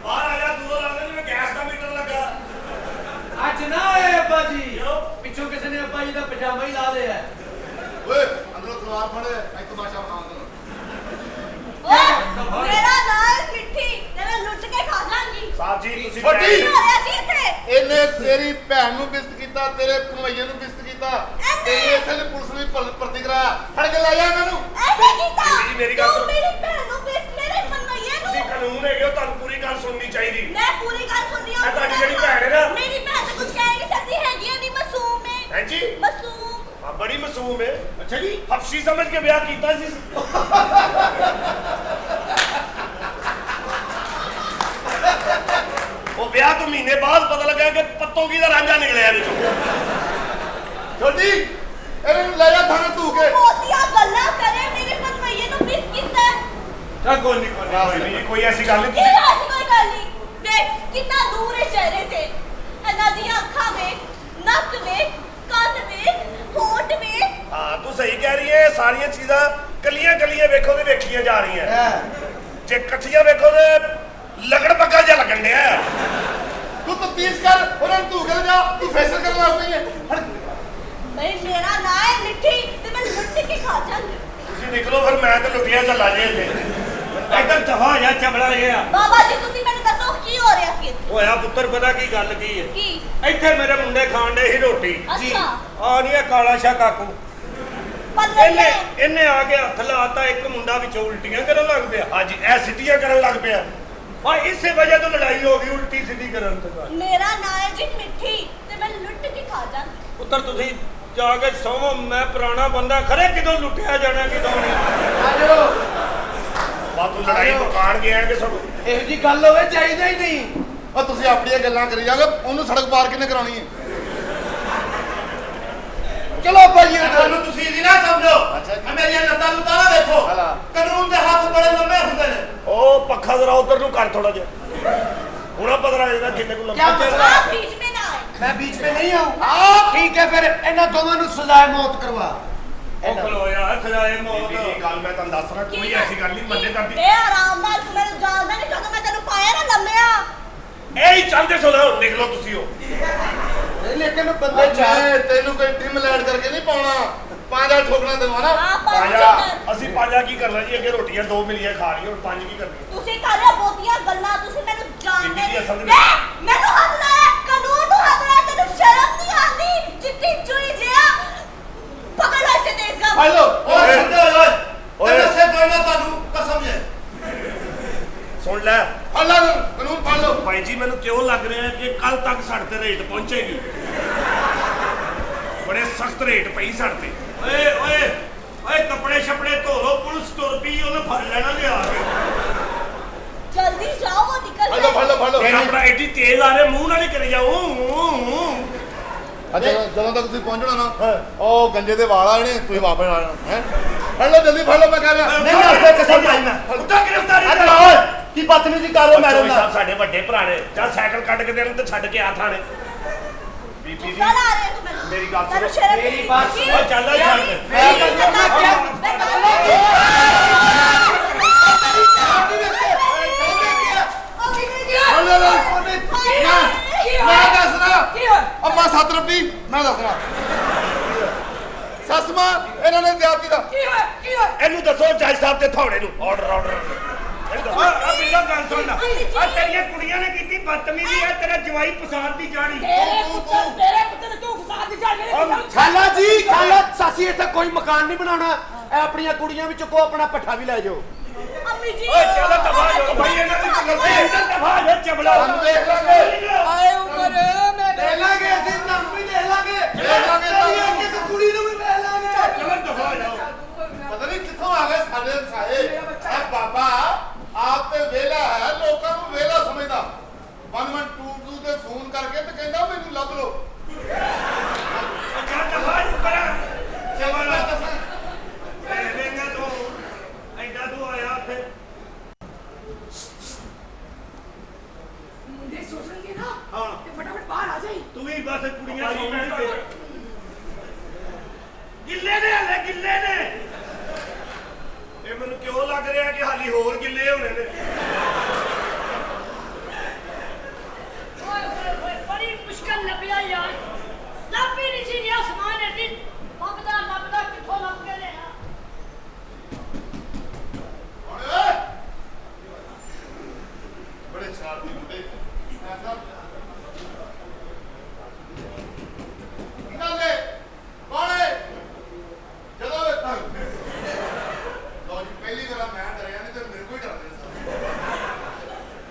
ਬਾਹਰ ਆ ਜਾ, ਦੂਰ ਲੱਗਦਾ ਜਿਵੇਂ ਗੈਸ ਦਾ ਮੀਟਰ ਲੱਗਾ। ਅੱਜ ਨਾ ਆਏ ਅੱਬਾ ਜੀ, ਪਿੱਛੋਂ ਕਿਸੇ ਨੇ ਅੱਬਾ ਜੀ ਦਾ ਪਜਾਮਾ ਹੀ ਲਾ ਲਿਆ। ਓਏ ਅੰਦਰੋਂ ਸਵਾਰ ਫੜ, ਇੱਕ ਤਮਾਸ਼ਾ ਬਣਾ ਦੇ। ਮੇਰਾ ਨਾਲ ਮਿੱਠੀ ਤੇ ਮੈਂ ਲੁੱਟ ਕੇ ਖਾ ਲਾਂਗੀ। ਸਾਹਿਬ ਜੀ ਤੁਸੀਂ ਛੋਟੀ। ਕੀ ਹੋਇਆ ਸੀ ਇੱਥੇ? ਇਹਨੇ ਤੇਰੀ ਭੈਣ ਨੂੰ ਬਿਸਤ ਕੀਤਾ, ਤੇਰੇ ਭਣਵਈਏ ਨੂੰ ਬਿਸਤ ਕੀਤਾ, ਤੇ ਇਸੇ ਨੇ ਪੁਲਿਸ ਨੂੰ ਭਰਤੀ ਕਰਾਇਆ। ਫੜ ਕੇ ਲੈ ਜਾ ਇਹਨਾਂ ਨੂੰ। ਐਵੇਂ ਕੀਤਾ। ਜੀ, ਮੇਰੀ ਗੱਲ ਸੁਣੋ। ਤੂੰ ਮੇਰੀ ਭੈਣ ਨੂੰ ਮੇਰੇ ਮਨਈਏ ਤੁਸੀਂ ਨੂੰ। ਕਾਨੂੰਨ ਹੈਗੇ ਹੋ, ਤੁਹਾਨੂੰ ਪੂਰੀ ਗੱਲ ਸੁਣਨੀ ਚਾਹੀਦੀ। ਮੈਂ ਪੂਰੀ ਗੱਲ ਸੁਣਦੀ ਹਾਂ। ਇਹ ਤੁਹਾਡੀ ਜਿਹੜੀ ਭੈਣ ਹੈ ਨਾ। ਮੇਰੀ ਭੈਣ ਤਾਂ ਕੁਝ ਕਹਿ ਨਹੀਂ ਸਕਦੀ ਹੈਗੀ, ਉਹਦੀ ਮਾਸੂਮ ਹੈ। ਹੈ ਜੀ? ਮਾਸੂਮ। ਹਾਂ, ਬੜੀ ਮਾਸੂਮ ਹੈ। ਅੱਛਾ ਜੀ। ਹਫਸੀ ਸਮਝ ਕੇ ਵਿਆਹ ਕੀਤਾ ਸੀ। ਉਹ ਵਿਆਹ ਤੋਂ ਮਹੀਨੇ ਬਾਅਦ ਪਤਾ ਲੱਗਾ ਕਿ ਪੱਤੋਗੀ ਦਾ ਰਾਂਝਾ ਨਿਕਲਿਆ ਵਿੱਚੋਂ। ਛੋਟੀ ਇਹਨਾਂ ਨੂੰ ਲੈ ਜਾ ਥਾਣੇ ਧੂ ਕੇ। ਬਹੁਤੀਆਂ ਗੱਲਾਂ ਕਰੇ, ਮੇਰੇ ਮਨਈਏ ਨੂੰ ਮਿਸ ਕੀਤਾ। ਚੱਲ ਕੋਈ ਨਹੀਂ, ਕੋਈ ਐਸੀ ਗੱਲ ਨਹੀਂ। ਕੀ ਐਸੀ ਕੋਈ ਗੱਲ ਨਹੀਂ। ਦੇਖ ਕਿੰਨਾ ਦੂਰ ਹੈ ਚਿਹਰੇ ਤੇ। ਇਹਨਾਂ ਦੀਆਂ ਅੱਖਾਂ ਵੇਖ, ਨੱਕ ਵੇਖ, ਕੰਨ ਵੇਖ, ਹੋਂਠ ਵੇਖ। ਹਾਂ, ਤੂੰ ਸਹੀ ਕਹਿ ਰਹੀ ਹੈ। ਸਾਰੀਆਂ ਚੀਜ਼ਾਂ ਕੱਲੀਆਂ ਵੇਖੋ ਤੇ ਵੇਖੀਆਂ ਜਾ ਰਹੀਆਂ। ਜੇ ਇਕੱਠੀਆਂ ਵੇਖੋ ਤੇ ਲਗੜ ਪੱਕਾ ਜਿਹਾ ਲੱਗਣ ਡਿਆ। ਤੂੰ ਤਫਤੀਸ਼ ਕਰ, ਉਹਨਾਂ ਨੂੰ ਧੂ ਕੇ ਲੈ ਜਾ। ਤੂੰ ਫੈਸਲ ਕਰਨ ਲੱਗ ਪਈ ਹੈ। ਮੇਰਾ ਨਾਂ ਹੈ ਮਿੱਠੀ ਤੇ ਮੈਂ ਲੁੱਟ ਕੇ ਖਾ ਜਾਂਗੀ। ਤੁਸੀਂ ਨਿਕਲੋ ਫਿਰ, ਮੈਂ ਤੇ ਲੁੱਟਿਆ ਚੱਲਾ ਜੇ ਇੱਥੇ। ਇੱਧਰ ਦਫਾ ਜਾ ਚਬੜਾ ਜਿਹਾ। ਬਾਬਾ ਜੀ ਤੁਸੀਂ ਮੈਨੂੰ ਦੱਸੋ ਕੀ ਹੋ ਰਿਹਾ ਸੀ ਇੱਥੇ? ਹੋਇਆ ਪੁੱਤਰ, ਪਤਾ ਕੀ ਗੱਲ ਕੀ ਹੈ? ਕੀ? ਇੱਥੇ ਮੇਰੇ ਮੁੰਡੇ ਖਾਣ ਦੇ ਸੀ ਰੋਟੀ। ਅੱਛਾ। ਆ ਨਹੀਂ ਕਾਲਾ ਸ਼ਾ ਕਾਕੂ, ਪੱਲੇ ਇਹਨੇ ਆ ਕੇ ਹੱਥ ਲਾਤਾ, ਇੱਕ ਮੁੰਡਾ ਵਿੱਚੋਂ ਉਲਟੀਆਂ ਕਰਨ ਲੱਗ ਪਿਆ। ਹਾਂਜੀ, ਇਹ ਸਿੱਧੀਆਂ ਕਰਨ ਲੱਗ ਪਿਆ। ਆ ਇਸੇ ਵਜ੍ਹਾ ਤੋਂ ਲੜਾਈ ਹੋ ਗਈ, ਉਲਟੀ ਸਿੱਧੀ ਕਰਨ ਤੋਂ। ਮੇਰਾ ਨਾਂ ਹੈ ਜੀ ਮਿੱਠੀ ਤੇ ਮੈਂ ਲੁੱਟ ਕੇ ਖਾ ਜਾਂਗੀ। ਪੁੱਤਰ ਤੁਸੀਂ ਜਾ ਕੇ ਸੌਵੋ, ਮੈਂ ਪੁਰਾਣਾ ਬੰਦਾ, ਖਰੇ ਕਿਦੋਂ ਲੁੱਟਿਆ ਜਾਣਾ ਕਿਦੋਂ ਨਹੀਂ। ਆਜੋ। ਬਾਤੂ ਲੜਾਈ ਮੁਕਾਣ ਗਿਆ ਕਿ ਸਭ। ਇਹੋ ਜੀ ਗੱਲ ਹੋਵੇ ਚਾਹੀਦਾ ਹੀ ਨਹੀਂ। ਉਹ ਤੁਸੀਂ ਆਪਣੀਆਂ ਗੱਲਾਂ ਕਰੀ ਜਾਓਗੇ, ਉਹਨੂੰ ਸੜਕ ਪਾਰ ਕਿੰਨੇ ਕਰਾਉਣੀ ਹੈ? ਚਲੋ ਭਾਈ ਤੁਹਾਨੂੰ ਤੁਸੀਂ ਇਹਦੀ ਨਾ ਸਮਝੋ। ਅੱਛਾ ਜੀ। ਮੇਰੀਆਂ ਲੱਤਾਂ ਨੂੰ ਤਾਂ ਦੇਖੋ, ਹਲਾ। ਕਾਨੂੰਨ ਦੇ ਹੱਥ ਬੜੇ ਲੰਮੇ ਹੁੰਦੇ ਨੇ। ਉਹ ਪੱਖਾ ਜ਼ਰਾ ਉਧਰ ਨੂੰ ਕਰ ਥੋੜਾ ਜਿਹਾ, ਹੁਣ ਪਤਾ ਲੱਗ ਜਾਂਦਾ ਕਿੰਨੇ ਕੁ ਕਿਆ ਲੰਮਾ। ਮਸਲਾ? आप बीच में ना आए। मैं बीच में नहीं आऊँ। ठीक है, फिर ਇਹਨਾਂ ਦੋਵਾਂ ਨੂੰ ਸਜ਼ਾਏ ਮੌਤ ਕਰਵਾ। ਉਹ ਖਲੋਇਆ ਸਜਾਏ ਮੌਤ। ਇਹ ਗੱਲ ਮੈਂ ਤੁਹਾਨੂੰ ਦੱਸ ਰਿਹਾ, ਕੋਈ ਐਸੀ ਗੱਲ ਨਹੀਂ ਮੰਨੇ ਕਰਦੀ। ਬੇ ਆਰਾਮ ਨਾਲ ਤੂੰ ਮੈਨੂੰ ਜਾਣਦਾ ਨਹੀਂ, ਜਦੋਂ ਮੈਂ ਤੈਨੂੰ ਪਾਇਆ ਨਾ ਲੰਮਿਆ। ਇਹ ਹੀ ਚੱਲਦੇ ਸੁਣੋ, ਨਿਕਲੋ ਤੁਸੀਂ। ਉਹ ਲੇਕਿਨ ਬੰਦੇ ਚਾਹ ਮੈਂ ਤੈਨੂੰ ਕੋਈ ਟਿਮ ਲੈਂਡ ਕਰਕੇ ਨਹੀਂ ਪਾਉਣਾ। 5 ਠੋਕਣਾ ਤੈਨੂੰ ਹਨਾ। ਆ ਪਾਜਾ, ਪੰਜ ਅਸੀਂ ਪਾਜਾ ਕੀ ਕਰਨਾ ਜੀ? ਅੱਗੇ ਰੋਟੀਆਂ 2 ਮਿਲੀਆਂ ਖਾ ਲਈਆਂ, ਹੁਣ 5 ਕੀ ਕਰਨੀ? ਤੁਸੀਂ ਕਰ ਰਹੇ ਬਹੁਤੀਆਂ ਗੱਲਾਂ, ਤੁਸੀਂ ਮੈਨੂੰ ਜਾਣਦੇ ਬੀਬੀ ਜੀ, ਅਸਲ ਨਹੀਂ। ਵਿੱਚ- ਮੈਨੂੰ ਹੱਥ ਲਾਇਆ, ਕਾਨੂੰਨ ਨੂੰ ਹੱਥ ਲਾਇਆ, ਤੈਨੂੰ ਸ਼ਰਮ ਨਹੀਂ ਆਉਂਦੀ? ਚਿੱਟੀ ਚੁਈ ਜਿਆ ਪਕੜ ਲੈ ਇਸੇ ਤੇਜ਼ ਗਾ। ਫੜ ਲਓ। ਓਏ ਓਏ ਦੱਸੇ ਕੋਈ ਨਾ ਤੁਹਾਨੂੰ ਕਸਮ ਹੈ। ਸੁਣ ਲੈ ਫੜ ਲਾ ਕਾਨੂੰਨ, ਫੜ ਲਓ। ਭਾਈ ਜੀ, ਮੈਨੂੰ ਕਿਉਂ ਲੱਗ ਰਿਹਾ ਹੈ ਕਿ ਕੱਲ ਤੱਕ ਸਾਡੇ ਤੇ ਰੇਟ ਪਹੁੰਚੇਗੀ। ਬੜੇ ਸਖਤ ਰੇਟ ਪਈ ਸਾਡੇ ਤੇ। ਓਏ ਓਏ ਓਏ, ਕੱਪੜੇ ਛਪੜੇ ਧੋ ਲੋ, ਪੁਲਿਸ ਤੁਰ ਪਈ, ਉਹਨੇ ਫੜ ਲੈਣਾ ਲਿਆ ਕੇ। ਜਲਦੀ ਜਾਓ, ਉਹ ਨਿਕਲ ਫੜ ਲਓ, ਫੜ ਲਓ, ਫੜ ਲਓ। ਇਹ ਆਪਣਾ ਐਡੀ ਤੇਜ਼ ਆ ਰਿਹਾ, ਮੂੰਹ ਨਾਲ ਹੀ ਕਰੀ ਜਾਓ। ਅੱਛਾ, ਜਦੋਂ ਤੱਕ ਤੁਸੀਂ ਪਹੁੰਚਣਾ ਨਾ, ਉਹ ਗੰਜੇ ਦੇ ਵਾਲ ਆਣੇ, ਤੁਸੀਂ ਵਾਪਸ ਆ ਜਾਣਾ ਹੈ। ਫੜ ਲਓ, ਜਲਦੀ ਫੜ ਲਓ, ਮੈਂ ਕਹਿ ਰਿਹਾ। ਨਹੀਂ ਆਪੇ ਕਸਮ ਲਾਈ ਮੈਂ ਉੱਤਾ ਗ੍ਰਿਫਤਾਰੀ ਕਰ। ਕੀ ਬਦਤਮੀਜ਼ੀ ਕਰ ਰਹੇ ਹੋ ਮੈਡਮ ਨਾਲ? ਸਾਹਿਬ ਸਾਡੇ ਵੱਡੇ ਭਰਾ ਨੇ, ਜਾਂ ਸਾਈਕਲ ਕੱਢ ਕੇ ਦੇਣ ਤੇ ਛੱਡ ਕੇ ਆ ਥਾਣੇ। ਬੀਬੀ ਜੀ ਚੱਲ ਆ ਰਹੇ ਤੂੰ ਮੈਨੂੰ। ਮੇਰੀ ਗੱਲ ਤੈਨੂੰ ਸੁਣੋ। ਸ਼ਰਮ ਮੇਰੀ ਬਾਤ ਨਹੀਂ ਸੁਣੋ, ਆਉਂਦੀ? ਚੱਲ ਆ ਛੱਡ। ਮੇਰੀ ਇੱਜ਼ਤ ਨਾ ਕਰ। ਮੈਂ ਫੜ ਲਓ, ਮੈਂ ਦੱਸਣਾ। ਅੰਮਾ 7 ਰੁਪਏ ਮੈਂ ਦੱਸਣਾ। ਸੱਸ ਮਾਂ ਇਹਨਾਂ ਨੇ ਜ਼ਿਆਦਤੀ ਦਾ। ਇਹਨੂੰ ਦੱਸੋ ਜੱਜ ਸਾਹਿਬ ਤੇ ਥੋੜੇ ਨੂੰ ਆਰਡਰ। ਇਹਨੂੰ ਦੱਸੋ ਆ ਬਿੱਲਾ ਗੱਲ ਸੁਣ ਲੈ। ਆ ਤੇਰੀਆਂ ਕੁੜੀਆਂ ਨੇ ਕੀਤੀ ਬਦਤਮੀਜ਼ੀ, ਆ ਤੇਰਾ ਜਵਾਈ ਪਸਾਰ ਦੀ ਜਾਣੀ। ਤੇਰੇ ਪੁੱਤਰ ਤੂੰ ਫਸਾਦ ਦੀ ਜਾਣ ਮੇਰੇ ਖਾਲਾ ਜੀ, ਖਾਲਾ ਸਾਸੀ, ਇੱਥੇ ਕੋਈ ਮਕਾਨ ਨਹੀਂ ਬਣਾਉਣਾ। ਇਹ ਆਪਣੀਆਂ ਕੁੜੀਆਂ ਵੀ ਚੁੱਕੋ, ਆਪਣਾ ਪੱਠਾ ਵੀ ਲੈ ਜਾਓ। ਅੰਮੀ ਜੀ ਓਏ ਚੱਲ ਦਫਾ ਜੋ ਭਾਈ, ਇਹਨਾਂ ਦੀ ਗੱਲ ਤੇ ਦਫਾ ਜੋ ਚਬਲਾ। ਸਾਨੂੰ ਦੇਖ ਲਾਂਗੇ। ਆਏ ਉਮਰ ਮੈਂ ਲੈ ਲਾਂਗੇ ਅਸੀਂ ਤੁਹਾਨੂੰ ਵੀ ਲੈ ਲਾਂਗੇ ਕਿਸੇ ਕੁੜੀ ਨੂੰ ਵੀ ਲੈ ਲਾਂਗੇ ਚਲੋ ਦਫਾ ਜਾਓ ਪਤਾ ਨਹੀਂ ਕਿੱਥੋਂ ਆ ਗਏ ਸਾਡੇ ਸਾਏ ਆ ਬਾਬਾ ਆਪ ਤੇ ਵੇਲਾ ਹੈ ਲੋਕਾਂ ਨੂੰ ਵੇਲਾ ਸਮਝਦਾ 1122 ਤੇ ਫੋਨ ਕਰਕੇ ਤੇ ਕਹਿੰਦਾ ਮੈਨੂੰ ਲੱਭ ਲਓ ਅੱਛਾ ਦਫਾ ਕਰਾਂ ਚਵਲਾ ਦੱਸਾਂ ਵੇਂਗਾ ਤੂੰ ਐਡਾ ਤੂੰ ਆਇਆ ਉੱਥੇ ਮੁੰਡੇ ਸੋਚਣਗੇ ਨਾ ਹਾਂ ਤੇ ਫਟਾਫਟ ਬਾਹਰ ਆ ਜਾਈ ਤੂੰ ਵੀ ਬਸ ਕੁੜੀਆਂ ਸੌਂਦੀ ਗਿੱਲੇ ਨੇ ਹਲੇ ਗਿੱਲੇ ਨੇ ਇਹ ਮੈਨੂੰ ਕਿਉਂ ਲੱਗ ਰਿਹਾ ਕਿ ਹਾਲੀ ਹੋਰ ਗਿੱਲੇ ਹੋਣੇ ਨੇ ਓਏ ਬੜੀ ਮੁਸ਼ਕਲ ਲੱਭਿਆ ਯਾਰ ਲੱਭ ਹੀ ਨਹੀਂ ਸੀ ਰਿਹਾ ਸਮਾਨ ਐਡੀ ਲੱਭਦਾ ਕਿੱਥੋਂ ਲੱਭ ਕੇ ਲਿਆ ਓਏ ਬੜੇ ਸ਼ਰਾਰਤੀ ਮੁੰਡੇ ਐਸਾ ਨਾਲੇ ਕੋਲੇ ਜਦੋਂ ਲੋ ਜੀ ਪਹਿਲੀ ਵਾਰ ਮੈਂ ਡਰਿਆ ਨਹੀਂ ਤੇ ਮੇਰੇ ਕੋਈ ਡਰਦੇ ਸਾ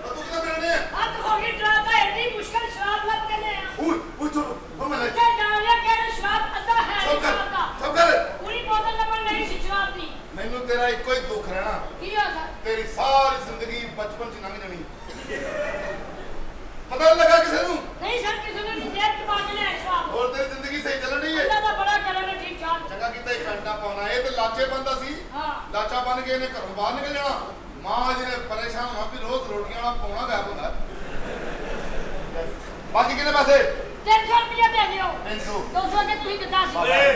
ਤੂੰ ਕਿਦਾਂ ਡਰਨੇ ਹੱਥ ਹੋ ਗਈ ਡਰਾਤਾ ਐਡੀ ਮੁਸ਼ਕਲ ਸ਼ਰਾਬ ਲੱਭ ਕੇ ਲਿਆ ਓਏ ਚਲੋ ਉਹ ਮੈਂ ਤੇ ਜਾਣਿਆ ਕਿ ਸ਼ਰਾਬ ਅੱਧਾ ਹੈ ਸਭ ਕਰ ਸ਼ਰਾਬ ਦਾ ਸਭ ਕਰ ਪੂਰੀ ਬੋਤਲ ਲੱਭਣ ਨਹੀਂ ਸੀ ਸ਼ਰਾਬ ਦੀ ਮੈਨੂੰ ਤੇਰਾ ਇੱਕੋ ਹੀ ਦੁੱਖ ਰਹਿਣਾ ਕੀ ਹੋ ਸਰ ਤੇਰੀ ਸਾਰੀ ਜ਼ਿੰਦਗੀ ਬਚਪਨ ਚ ਲੰਘ ਜਾਣੀ ਪਤਾ ਨੀ ਲੱਗਾ ਕਿਸੇ ਨੂੰ ਨਹੀਂ ਸਰ ਕਿਸੇ ਨੇ ਨਹੀਂ ਜੇਬ ਚ ਪਾ ਕੇ ਲਿਆ ਸ਼ਰਾਬ ਹੋਰ ਤੇਰੀ ਜ਼ਿੰਦਗੀ ਸਹੀ ਚੱਲਣ ਡਈ ਹੈ ਅੱਲਾ ਦਾ ਬੜਾ ਕਰਨ ਠੀਕ ਠਾਕ ਚੰਗਾ ਕੀਤਾ ਹੀ ਘੰਟਾ ਪਾਉਣਾ ਇਹ ਤੇ ਲਾਚੇ ਬੰਦਾ ਸੀ ਹਾਂ ਲਾਚਾ ਬਣ ਕੇ ਇਹਨੇ ਘਰੋਂ ਬਾਹਰ ਨਿਕਲ ਜਾਣਾ ਮਾਂ ਜੀ ਨੇ ਪਰੇਸ਼ਾਨ ਹੋਣਾ ਵੀ ਰੋਜ਼ ਰੋਟੀਆਂ ਵਾਲਾ ਪਾਉਣਾ ਗਾਇਬ ਹੁੰਦਾ ਬਾਕੀ ਕਿੰਨੇ ਪੈਸੇ 300 ਰੁਪਏ ਦੇ ਦਿਓ 300 200 ਕੇ ਤੁਸੀਂ ਦਿੱਤਾ ਸੀ ਓਏ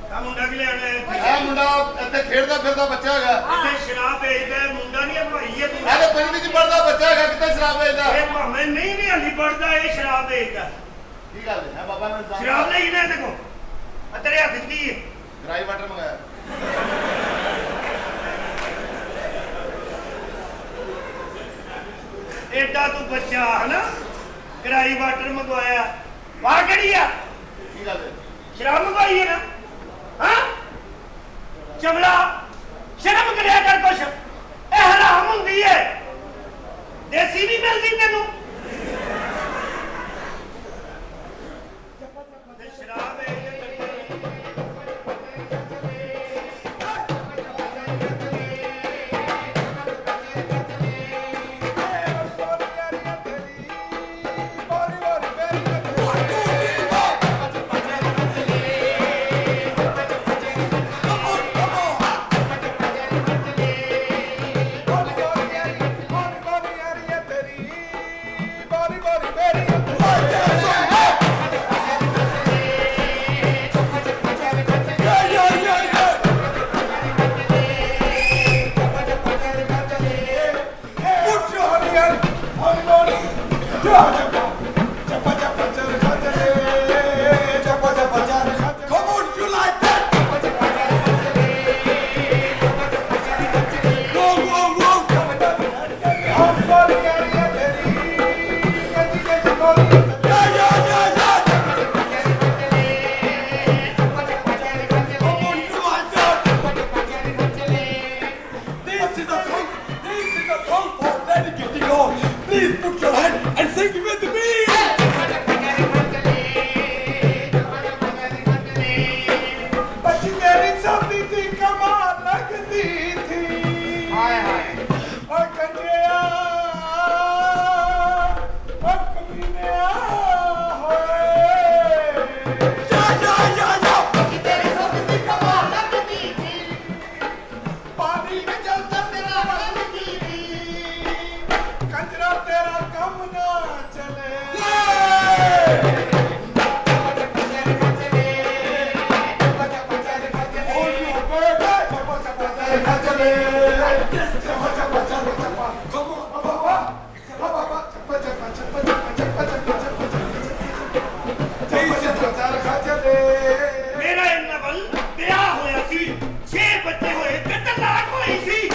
ਆ ਮੁੰਡਾ ਕੀ ਲੈਣ ਆਇਆ ਇੱਥੇ ਇਹ ਮੁੰਡਾ ਇੱਥੇ ਖੇਡਦਾ ਫਿਰਦਾ ਬੱਚਾ ਹੈਗਾ ਇੱਥੇ ਸ਼ਰਾਬ ਵੇਚਦਾ ਹੈ, ਮੁੰਡਾ ਨਹੀਂ ਹੈ ਭਾਈ ਹੈ ਤੂੰ ਇਹਦੇ ਪੰਜਵੀਂ ਚ ਪੜਦਾ ਬੱਚਾ ਹੈਗਾ ਕਿੱਥੇ ਸ਼ਰਾਬ ਵੇਚਦਾ ਇਹ ਭਾਵੇਂ ਨਹੀਂ ਵੀ ਹਾਲੀ ਪੜਦਾ ਇਹ ਸ਼ਰਾਬ ਵੇਚਦਾ ਕੀ ਗੱਲ ਹੈ ਬਾਬਾ ਮੈਂ ਸ਼ਰਾਬ ਲਈ ਨਾ ਇਹਦੇ ਕੋਲ ਆ ਤੇਰੇ ਹੱਥ 'ਚ ਕੀ ਹੈ ਡਰਾਈ ਵਾਟਰ ਮੰਗਾਇਆ ਏਡਾ ਤੂੰ ਬੱਚਾ ਹਨਾ ਕਿਰਾਈ ਵਾਟਰ ਮੰਗਵਾਇਆ ਵਾਹ ਕਿਹੜੀ ਆ ਕੀ ਗੱਲ ਹੈ ਸ਼ਰਾਬ ਮੰਗਵਾਈ ਹੈ ਨਾ ਹਾਂ ਚਮੜਾ ਸ਼ਰਮ ਕਰਿਆ ਕਰ ਕੁਛ ਇਹ ਹਰਾਮ ਹੁੰਦੀ ਹੈ ਦੇਸੀ ਨਹੀਂ ਮਿਲਦੀ ਤੈਨੂੰ ਤੇ ਸ਼ਰਾਬ ਹੈ Please put your hand and sing with me. बच्ची मेरी सभी थी कमाल लगती थी ਹਾਏ ਹਾਏ और कंजरिया और कमीनिया होए पानी में चलता तेरा लगती थी कंजरा तेरा कम ना चले ਮੇਰਾ ਇਹਨਾਂ ਵੱਲ ਵਿਆਹ ਹੋਇਆ ਸੀ 6 ਬੱਚੇ ਹੋਏ ਤੇ ਤਲਾਕ ਹੋਈ ਸੀ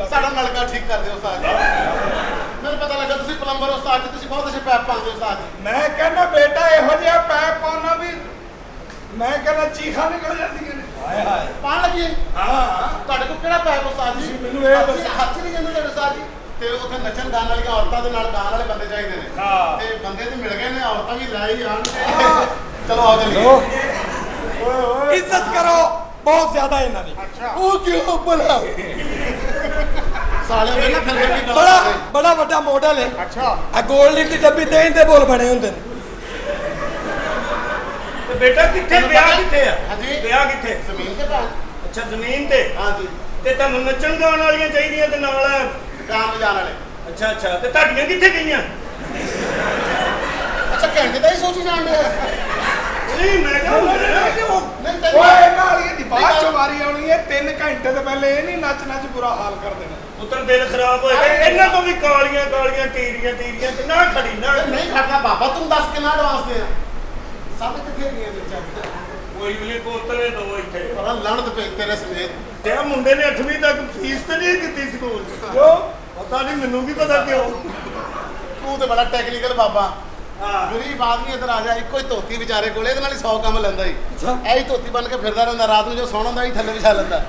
ਸਾਡਾ ਨਲਕਾ ਠੀਕ ਕਰ ਦਿਓ ਉਸਤਾਦ ਜੀ ਮੈਨੂੰ ਪਤਾ ਲੱਗਾ ਤੁਸੀਂ ਪਲੰਬਰ ਹੋ ਉਸਤਾਦ ਜੀ ਤੁਸੀਂ ਬਹੁਤ ਅੱਛੇ ਪੈਪ ਪਾਉਂਦੇ ਹੋ ਉਸਤਾਦ ਜੀ ਮੈਂ ਕਹਿੰਦਾ ਬੇਟਾ ਇਹੋ ਜਿਹਾ ਪੈਪ ਪਾਉਣਾ ਵੀ ਮੈਂ ਕਹਿੰਦਾ ਚੀਖਾਂ ਨਿਕਲ ਜਾਂਦੀਆਂ ਨੇ ਹਾਏ ਹਾਏ ਪਾਣ ਲੱਗੀ ਹਾਂ ਤੁਹਾਡੇ ਕੋਲ ਕਿਹੜਾ ਪੈਪ ਉਸਤਾਦ ਜੀ ਮੈਨੂੰ ਇਹ ਦੱਸੋ। ਹੱਥ ਨਹੀਂ ਜਾਂਦੇ ਤੁਹਾਡੇ ਉਸਤਾਦ ਜੀ ਤੇ ਉੱਥੇ ਨੱਚਣ ਗਾਣ ਵਾਲੀਆਂ ਔਰਤਾਂ ਦੇ ਨਾਲ ਗਾਣ ਵਾਲੇ ਬੰਦੇ ਚਾਹੀਦੇ ਨੇ ਹਾਂ। ਤੇ ਬੰਦੇ ਤੇ ਮਿਲ ਗਏ ਨੇ ਔਰਤਾਂ ਵੀ ਲੈ ਹੀ ਆਣਗੇ ਚਲੋ ਆਓ ਚੱਲੀਏ ਓਏ ਓਏ ਇੱਜ਼ਤ ਕਰੋ ਬਹੁਤ ਜ਼ਿਆਦਾ ਇਹਨਾਂ ਦੀ ਉਹ ਕਿਉਂ ਬਣਾ ਸਾਲੇ ਵੇਲੇ ਫਿਰ ਕੀ ਗੱਲ ਬੜਾ ਬੜਾ ਵੱਡਾ ਮਾਡਲ ਹੈ ਅੱਛਾ ਆ ਗੋਲਡ ਦੀ ਡੱਬੀ ਤੇ ਇਹਦੇ ਬੋਲ ਬਣੇ ਹੁੰਦੇ ਨੇ ਤੇ ਬੇਟਾ ਕਿੱਥੇ ਵਿਆਹ ਕਿੱਥੇ ਆ ਹਾਂਜੀ ਵਿਆਹ ਕਿੱਥੇ ਜ਼ਮੀਨ ਤੇ ਭੈਣ ਅੱਛਾ ਜ਼ਮੀਨ ਤੇ ਹਾਂਜੀ ਤੇ ਤੁਹਾਨੂੰ ਨੱਚਣ ਗਾਉਣ ਵਾਲੀਆਂ ਚਾਹੀਦੀਆਂ ਤੇ ਨਾਲ ਗਾਣ ਵਜਾਣ ਵਾਲੇ ਅੱਛਾ ਅੱਛਾ ਤੇ ਤੁਹਾਡੀਆਂ ਕਿੱਥੇ ਗਈਆਂ ਅੱਛਾ ਘੰਟੇ ਦਾ ਹੀ ਸੋਚੀ ਜਾਂਦੇ ਆ ਨਹੀਂ ਮੈਂ ਕਿਹਾ ਕਿ ਉਹ ਨਹੀਂ ਤੈਨੂੰ ਓਏ ਇਹਨਾਂ ਵਾਲੀ ਦੀ ਬਾਅਦ ਚ ਵਾਰੀ ਆਉਣੀ ਹੈ 3 ਘੰਟੇ ਤੋਂ ਪਹਿਲੇ ਇਹ ਨਹੀਂ ਨੱਚ ਬੁਰਾ ਹਾਲ ਕਰ ਦੇਣਾ ਪੁੱਤਰ ਦਿਲ ਖਰਾਬ ਹੋਏਗਾ ਇਹਨਾਂ ਤੋਂ ਵੀ ਕਾਲੀਆਂ ਕਾਲੀਆਂ ਟੀਰੀਆਂ ਤੇ ਨਾ ਖੜੀ ਨਾ ਨਹੀਂ ਖੜਨਾ ਬਾਬਾ ਤੂੰ ਦੱਸ ਕਿੰਨਾ ਐਡਵਾਂਸ ਦੇ ਸਭ ਕਿੱਥੇ ਗਈਆਂ ਨੇ ਚੱਕ ਕੋਈ ਵੀ ਪੋਤਰੇ ਦੋ ਇੱਥੇ ਪਰ ਲੜਨ ਤੇ ਤੇਰੇ ਸਮੇਤ ਤੇ ਆਹ ਮੁੰਡੇ ਨੇ 8ਵੀਂ ਤੱਕ ਫੀਸ ਤੇ ਨਹੀਂ ਕੀਤੀ ਸਕੂਲ ਕਿਉਂ ਪਤਾ ਨਹੀਂ ਮੈਨੂੰ ਵੀ ਪਤਾ ਕਿਉਂ ਤੂੰ ਤੇ ਬੜਾ ਟੈਕਨੀਕਲ ਬਾਬਾ ਹਾਂ ਗਰੀਬ ਆਦਮੀ ਇੱਧਰ ਆ ਜਾ ਇੱਕੋ ਹੀ ਧੋਤੀ ਵਿਚਾਰੇ ਕੋਲੇ ਇਹਦੇ ਨਾਲ ਹੀ 100 ਕੰਮ ਲੈਂਦਾ ਹੀ ਐਹੀ ਧੋਤੀ ਬਣ ਕੇ ਫਿਰਦਾ ਰਹਿੰਦਾ ਰਾਤ ਨੂੰ ਜੋ ਸੌਣਾ ਹੁੰਦਾ ਹੀ ਥੱਲੇ ਵਿਛਾ ਲੈਂਦਾ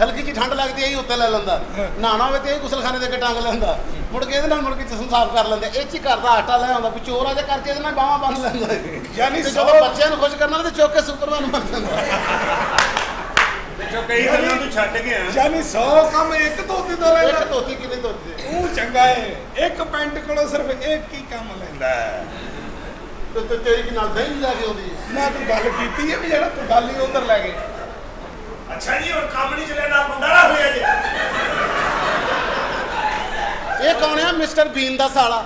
ਹਲਕੀ ਜੀ ਠੰਡ ਲੱਗਦੀ ਐਹੀ ਉੱਤੇ ਲੈ ਲੈਂਦਾ ਨਹਾਣਾ ਹੋਵੇ ਤੇ ਇਹ ਗੁਸਲਖਾਨੇ ਦੇ ਅੱਗੇ ਟੰਗ ਲੈਂਦਾ ਮੁੜ ਕੇ ਇਹਦੇ ਨਾਲ ਮੁੜ ਕੇ ਜਿਸਮ ਸਾਫ਼ ਕਰ ਲੈਂਦਾ ਇਹ ਚ ਹੀ ਕਰਦਾ ਆਟਾ ਲੈ ਆਉਂਦਾ ਚੋਰ ਆ ਜਾ ਕਰਕੇ ਇਹਦੇ ਨਾਲ ਬਾਹਾਂ ਬੰਨ ਲੈਂਦਾ ਯਾਨੀ ਤੇ ਜਦੋਂ ਬੱਚਿਆਂ ਨੂੰ ਖੁਸ਼ ਕਰਨਾ ਤੇ ਚੁੱਕ ਕੇ ਸੁਪਰਮੈਨ ਬਣ ਜਾਂਦਾ ਵਿੱਚੋਂ ਕਈ ਗੱਲਾਂ ਨੂੰ ਛੱਡ ਗਿਆ ਯਾਨੀ 100 ਕੰਮ ਇੱਕ ਧੋਤੀ ਤੋਂ ਇੱਕ ਲੈਂਦਾ ਧੋਤੀ ਕਿੰਨੀ ਧੋਤੀ ਉਹ ਚੰਗਾ ਹੈ ਇੱਕ ਪੈਂਟ ਕੋਲੋਂ ਸਿਰਫ ਇੱਕ ਹੀ ਕੰਮ ਲੈਂਦਾ ਹੈ। ਤੇ ਤੇਰੀ ਕੀ ਨਾਲ ਦਹੀਂ ਲੈ ਕੇ ਆਉਂਦੀ ਮੈਂ ਤੂੰ ਗੱਲ ਕੀਤੀ ਹੈ ਵੀ ਜਿਹੜਾ ਤੂੰ ਗੱਲ ਹੀ ਉਧਰ ਲੈ ਗਏ ਅੱਛਾ ਜੀ ਹੁਣ ਕੰਮ ਨਹੀਂ ਚੱਲਿਆ ਨਾ ਮੁੰਡਾ ਨਾ ਹੋਇਆ ਜੀ ਇਹ ਕੌਣ ਹੈ ਮਿਸਟਰ ਬੀਨ ਦਾ ਸਾਲਾ